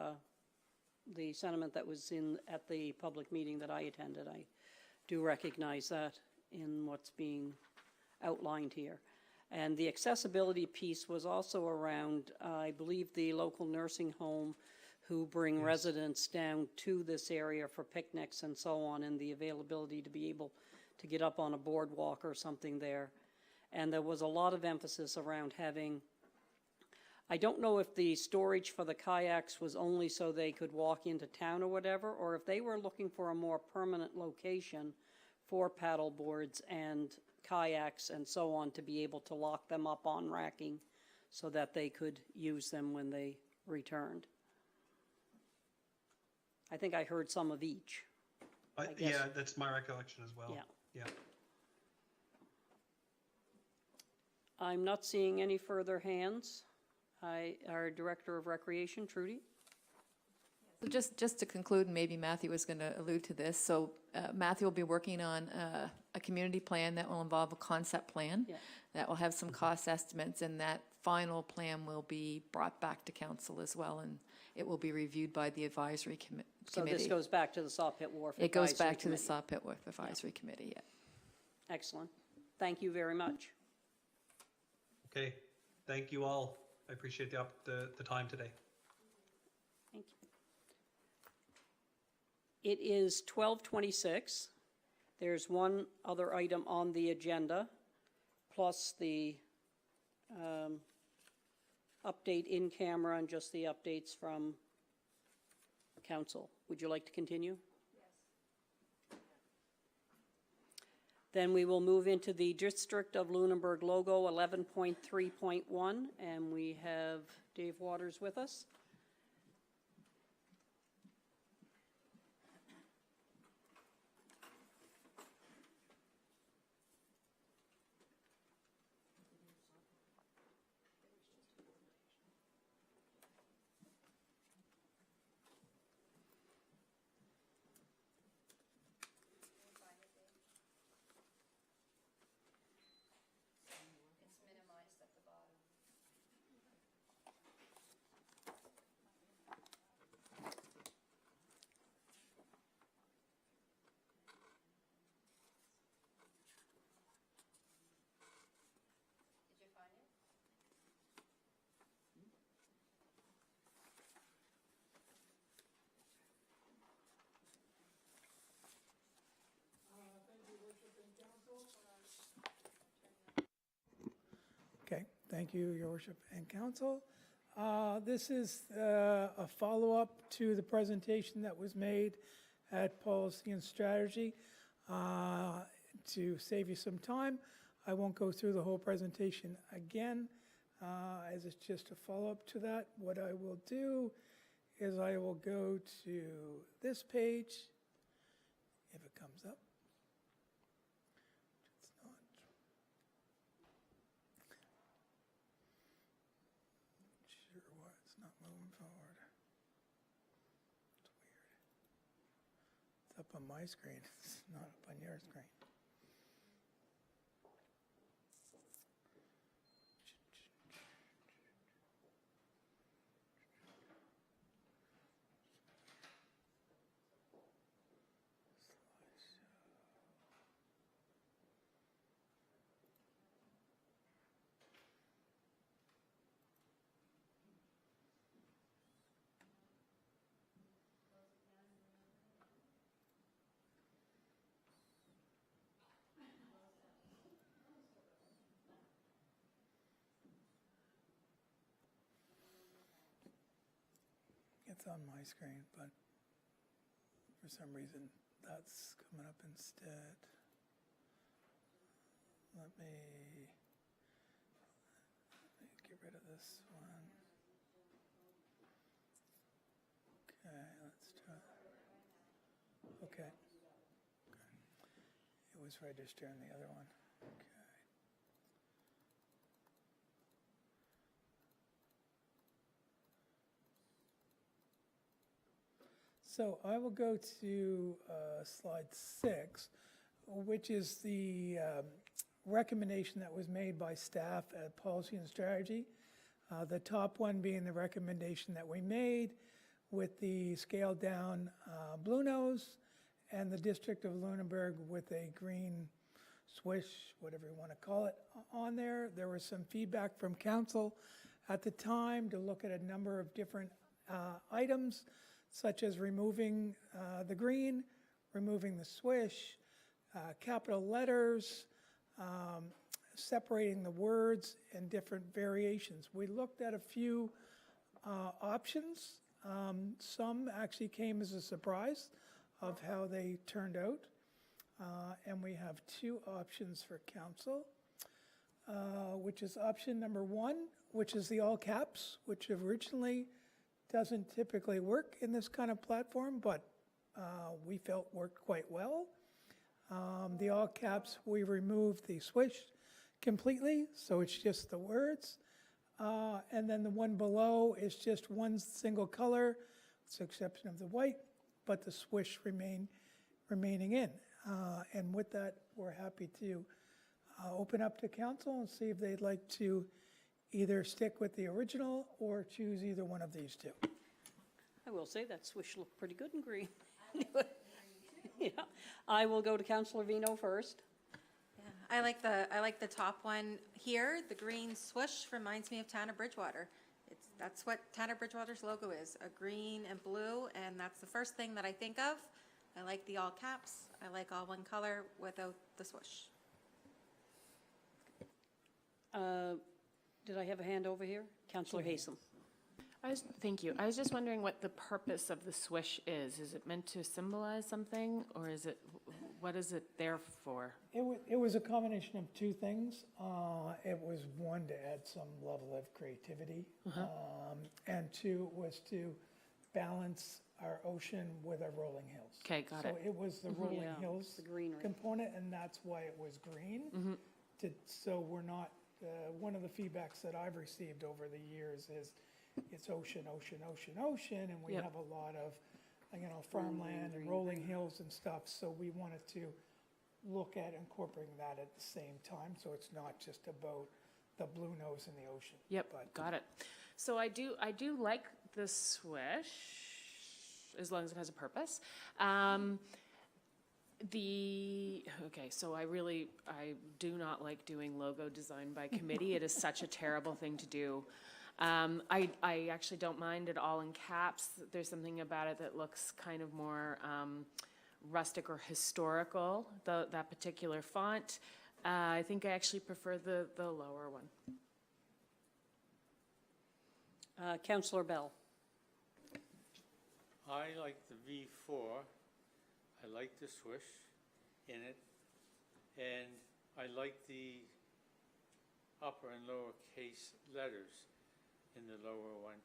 Speaker 1: the sentiment that was at the public meeting that I attended. I do recognize that in what's being outlined here. And the accessibility piece was also around, I believe, the local nursing home who bring residents down to this area for picnics and so on, and the availability to be able to get up on a boardwalk or something there. And there was a lot of emphasis around having, I don't know if the storage for the kayaks was only so they could walk into town or whatever, or if they were looking for a more permanent location for paddle boards and kayaks and so on to be able to lock them up on racking so that they could use them when they returned. I think I heard some of each.
Speaker 11: Yeah, that's my recollection as well.
Speaker 1: Yeah. I'm not seeing any further hands. Our Director of Recreation, Trudy.
Speaker 7: So just to conclude, maybe Matthew was going to allude to this. So Matthew will be working on a community plan that will involve a concept plan that will have some cost estimates, and that final plan will be brought back to council as well, and it will be reviewed by the advisory committee.
Speaker 1: So this goes back to the Saw Pit Wharf
Speaker 7: It goes back to the
Speaker 1: Committee.
Speaker 7: Saw Pit Wharf Advisory Committee,
Speaker 1: Excellent. Thank you very much.
Speaker 11: Okay, thank you all. I appreciate the time today.
Speaker 1: Thank you. It is 12:26. There's one other item on the agenda, plus the update in camera and just the updates from Council, would you like to continue? Yes. Then we will move into the District of Lunenburg logo 11.3.1, and we have Dave Waters with us.
Speaker 10: Okay, thank you, Your Worship and Council. This is a follow-up to the presentation that was made at Policy and Strategy. To save you some time, I won't go through the whole presentation again, as it's just a follow-up to that. What I will do is I will go to this page, if it comes up. It's not moving forward. It's weird. It's up on my screen. It's not up on your screen. It's on my screen, but for some reason that's coming up instead. Let me get rid of this one. Okay, let's try. Okay. It was registered in the other one. Okay. So I will go to slide 6, which is the recommendation that was made by staff at Policy and Strategy. The top one being the recommendation that we made with the scaled down blue nose, and the District of Lunenburg with a green swish, whatever you want to call it, on there. There was some feedback from council at the time to look at a number of different items, such as removing the green, removing the swish, capital letters, separating the words, and different variations. We looked at a few options. Some actually came as a surprise of how they turned out. And we have 2 options for council, which is option number 1, which is the all caps, which originally doesn't typically work in this kind of platform, but we felt worked quite well. The all caps, we removed the swish completely, so it's just the words. And then the one below is just one single color, with the exception of the white, but the swish remaining in. And with that, we're happy to open up to council and see if they'd like to either stick with the original or choose either one of these 2.
Speaker 1: I will say that swish looked pretty good in green. Yeah. I will go to Councillor Vino first.
Speaker 14: I like the top one here. The green swoosh reminds me of Tanner Bridgewater. That's what Tanner Bridgewater's logo is, a green and blue, and that's the first thing that I think of. I like the all caps. I like all one color without the swoosh.
Speaker 1: Did I have a hand over here? Councillor Haysom.
Speaker 17: Thank you. I was just wondering what the purpose of the swish is. Is it meant to symbolize something, or is it, what is it there for?
Speaker 10: It was a combination of two things. It was one, to add some level of creativity. And two, was to balance our ocean with our rolling hills.
Speaker 17: Okay, got it.
Speaker 10: So it was the rolling
Speaker 1: Yeah,
Speaker 10: hills
Speaker 1: the greenery.
Speaker 10: component, and that's why it was green. So we're not, one of the feedbacks that I've received over the years is it's ocean, ocean, ocean, ocean, and we
Speaker 17: Yep.
Speaker 10: have a lot of, farmland and rolling hills and stuff. So we wanted to look at incorporating that at the same time, so it's not just about the blue nose in the ocean.
Speaker 17: Yep,
Speaker 10: But
Speaker 17: got it. So I do like the swish, as long as it has a purpose. Okay, so I do not like doing logo design by committee. It is such a terrible thing to do. I actually don't mind it all in caps. There's something about it that looks kind of more rustic or historical, that particular font. I think I actually prefer the lower one.
Speaker 1: Councillor Bell.
Speaker 21: I like the V4. I like the swish in it. And I like the upper and lower case letters in the lower one.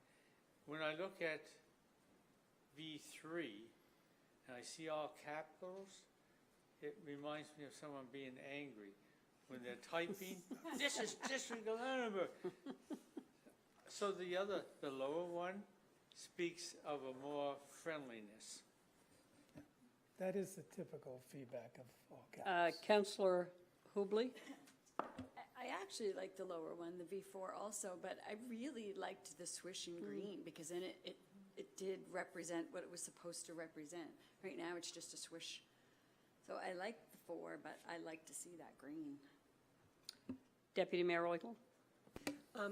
Speaker 21: When I look at V3 and I see all capitals, it reminds me of someone being angry. When they're typing, this is District of Lunenburg. So the lower one speaks of a more friendliness.
Speaker 10: that is the typical feedback of all caps.
Speaker 1: Councillor Hubley.
Speaker 22: I actually like the lower one, the V4 also, but I really liked the swish in green because then it did represent what it was supposed to represent. Right now, it's just a swish. So I like the 4, but I like to see that green.
Speaker 1: Deputy Mayor Eutel.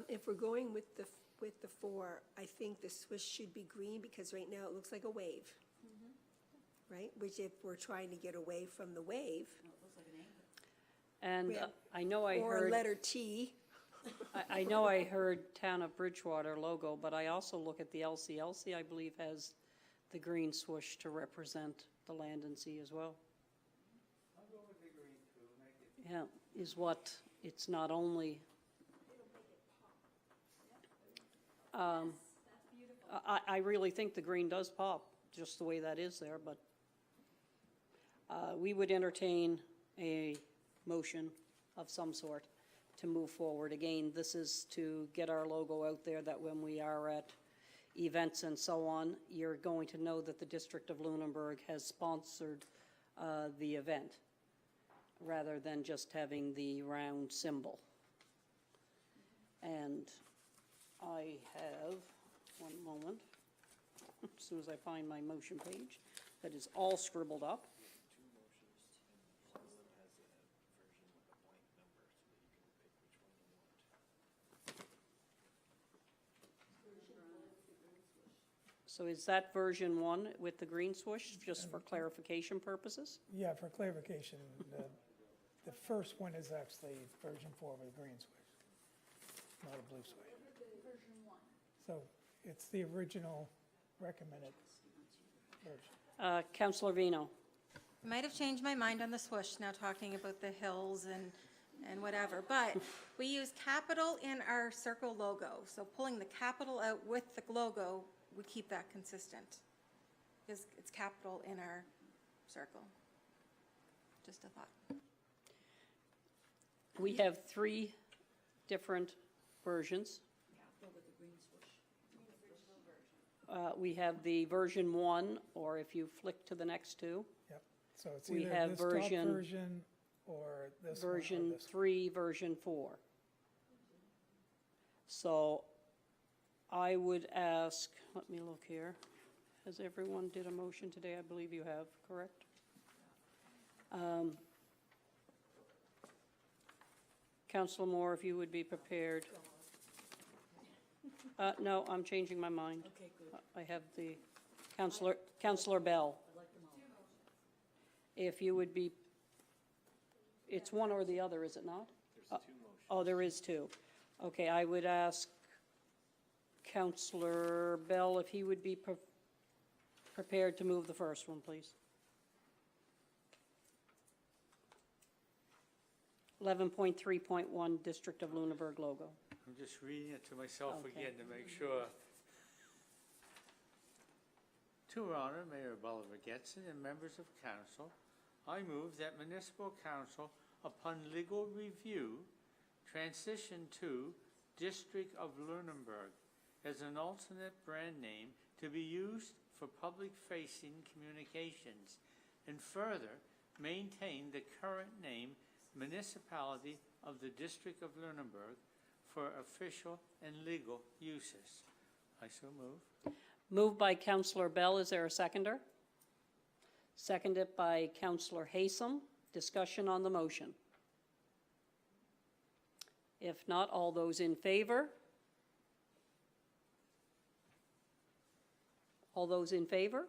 Speaker 2: If we're going with the 4, I think the swish should be green because right now it looks like a wave. Right? Which if we're trying to get away from the wave.
Speaker 1: And
Speaker 2: Yeah.
Speaker 1: I know I
Speaker 2: Or
Speaker 1: heard.
Speaker 2: letter T.
Speaker 1: I know I heard Town of Bridgewater logo, but I also look at the LCLC, I believe, has the green swoosh to represent the land and sea as well.
Speaker 21: I'll go with the green too, make it.
Speaker 1: Yeah, is what, it's not only. I really think the green does pop, just the way that is there, but we would entertain a motion of some sort to move forward. Again, this is to get our logo out there, that when we are at events and so on, you're going to know that the District of Lunenburg has sponsored the event, rather than just having the round symbol. And I have, one moment, as soon as I find my motion page, that is all scribbled up. So is that version 1 with the green swoosh, just for clarification purposes?
Speaker 10: Yeah, for clarification, the first one is actually version 4 with a green switch, not a blue switch. So it's the original recommended version.
Speaker 1: Councillor Vino.
Speaker 14: I might have changed my mind on the swoosh, now talking about the hills and whatever, but we use capital in our circle logo. So pulling the capital out with the logo, we keep that consistent. Because it's capital in our circle. Just a thought.
Speaker 1: We have 3 different versions. We have the version 1, or if you flick to the next 2.
Speaker 10: Yep, so it's
Speaker 1: We
Speaker 10: either
Speaker 1: have
Speaker 10: this top
Speaker 1: version-
Speaker 10: version or this one or
Speaker 1: Version
Speaker 10: this one.
Speaker 1: 3, version 4. So I would ask, let me look here. Has everyone did a motion today? I believe you have, correct? Councillor Moore, if you would be prepared. No, I'm changing my mind.
Speaker 22: Okay, good.
Speaker 1: I have the Councillor Bell. If you would be, it's one or the other, is it not?
Speaker 19: There's 2 motions.
Speaker 1: Oh, there is 2. Okay, I would ask Councillor Bell, if he would be prepared to move the first one, please. 11.3.1, District of Lunenburg logo.
Speaker 21: I'm just reading it to myself
Speaker 1: Okay.
Speaker 21: again to make sure. To Her Honor, Mayor Bolivar Getson and members of council, I move that municipal council, upon legal review, transition to District of Lunenburg as an alternate brand name to be used for public-facing communications, and further maintain the current name Municipality of the District of Lunenburg for official and legal uses. I so move.
Speaker 1: Moved by Councillor Bell. Is there a seconder? Seconded by Councillor Haysom. Discussion on the motion. If not, all those in favor? All those in favor?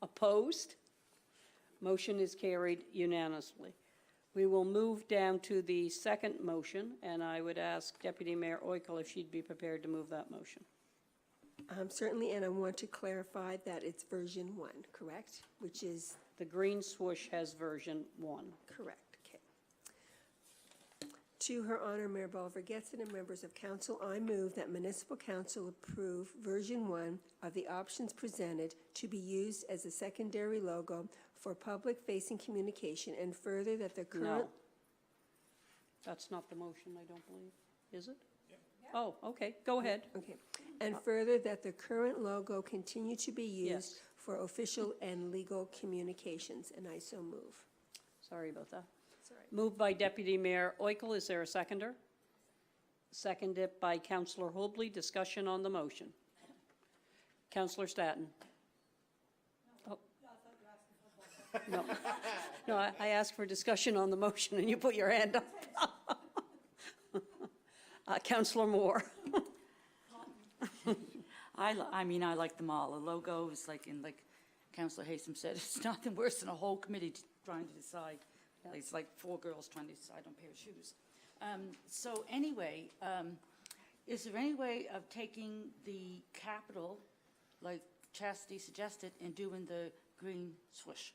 Speaker 1: Opposed? Motion is carried unanimously. We will move down to the second motion, and I would ask Deputy Mayor Oikel if she'd be prepared to move that motion.
Speaker 2: Certainly, and I want to clarify that it's version 1, correct? Which is
Speaker 1: The green swoosh has version 1.
Speaker 2: correct, okay. To Her Honor, Mayor Bolivar Getson and members of council, I move that municipal council approve version 1 of the options presented to be used as a secondary logo for public-facing communication, and further that the current...
Speaker 1: No. That's not the motion, I don't believe. Is it? Oh, okay, go ahead.
Speaker 2: Okay. And further that the current logo continue to be used
Speaker 1: Yes.
Speaker 2: for official and legal communications, and I so move.
Speaker 1: Sorry about that. Moved by Deputy Mayor Oikel. Is there a seconder? Seconded by Councillor Hobley. Discussion on the motion. Councillor Staton. Oh. No, no, I asked for discussion on the motion and you put your hand up. Councillor Moore.
Speaker 18: I mean, I like them all. A logo is like Councillor Haysom said, it's nothing worse than a whole committee trying to decide. It's like 4 girls trying to decide on a pair of shoes. So anyway, is there any way of taking the capital, like Chastity suggested, and doing the green swoosh?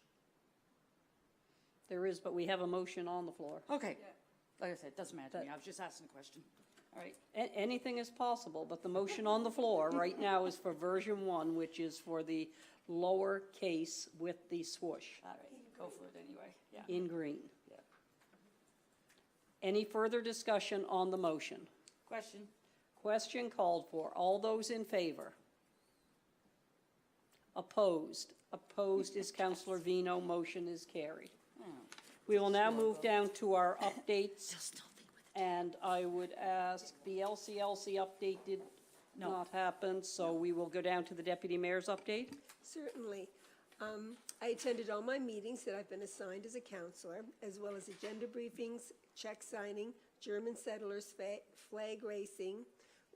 Speaker 1: There is, but we have a motion on the floor.
Speaker 18: Okay. Like I said, it doesn't matter to me. I was just asking a question. All right.
Speaker 1: Anything is possible, but the motion on the floor right now is for version 1, which is for the lower case with the swoosh.
Speaker 18: All right, go for it anyway. Yeah.
Speaker 1: In green.
Speaker 18: Yeah.
Speaker 1: Any further discussion on the motion?
Speaker 18: Question?
Speaker 1: Question called for. All those in favor? Opposed? Opposed is Councillor Vino. Motion is carried. We will now move down to our updates. And I would ask, the LCLC update did not happen, so we will go down to the Deputy Mayor's update.
Speaker 2: Certainly. I attended all my meetings that I've been assigned as a councillor, as well as agenda briefings, check signing, German settlers flag racing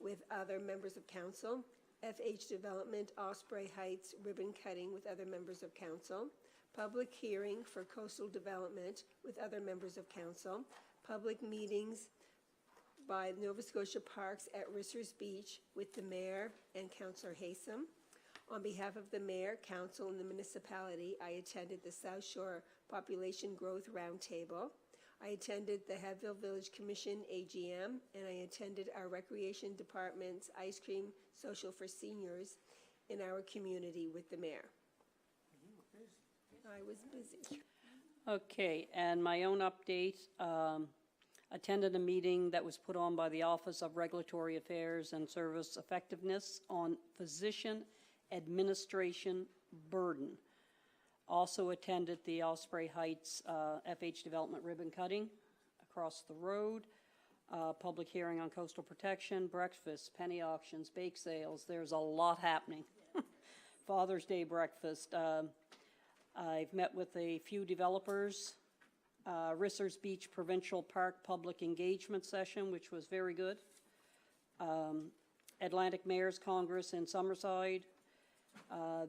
Speaker 2: with other members of council, FH Development, Osprey Heights ribbon cutting with other members of council, public hearing for coastal development with other members of council, public meetings by Nova Scotia Parks at Rissers Beach with the mayor and Councillor Haysom. On behalf of the mayor, council, and the municipality, I attended the South Shore Population Growth Roundtable. I attended the Hadville Village Commission AGM, and I attended our Recreation Department's Ice Cream Social for Seniors in our community with the mayor. I was busy.
Speaker 1: Okay, and my own update, attended a meeting that was put on by the Office of Regulatory Affairs and Service Effectiveness on physician administration burden. Also attended the Osprey Heights FH Development ribbon cutting across the road, public hearing on coastal protection, breakfast, penny auctions, bake sales. There's a lot happening. Father's Day breakfast. I've met with a few developers, Rissers Beach Provincial Park Public Engagement Session, which was very good. Atlantic Mayors Congress in Summerside,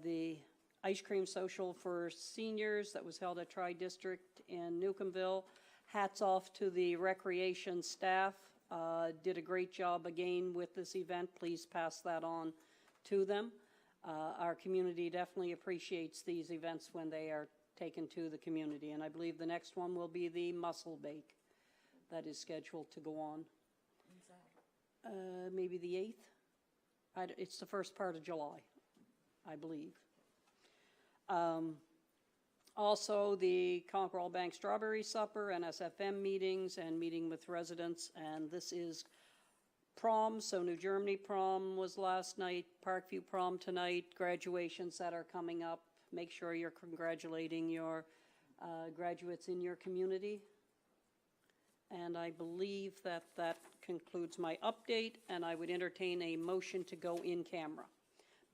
Speaker 1: the Ice Cream Social for Seniors that was held at Tri-District in Newcomville. Hats off to the recreation staff did a great job again with this event. Please pass that on to them. Our community definitely appreciates these events when they are taken to the community, and I believe the next one will be the mussel bake that is scheduled to go on. Maybe the 8th? It's the first part of July, I believe. Also, the Conquer All Bank Strawberry Supper, NSFM meetings, and meeting with residents, and this is prom, so New Germany prom was last night, Parkview prom tonight, graduations that are coming up. Make sure you're congratulating your graduates in your community. And I believe that that concludes my update, and I would entertain a motion to go in camera.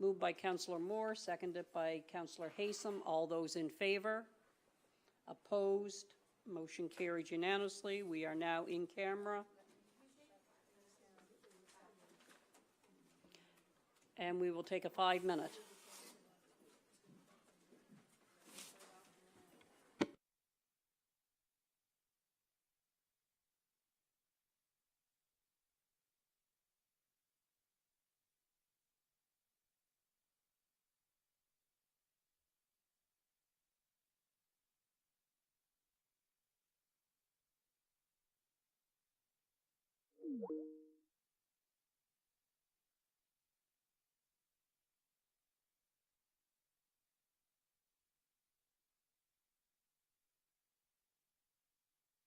Speaker 1: Moved by Councillor Moore, seconded by Councillor Haysom. All those in favor? Opposed? Motion carried unanimously. We are now in camera. And we will take a 5-minute.
Speaker 9: you.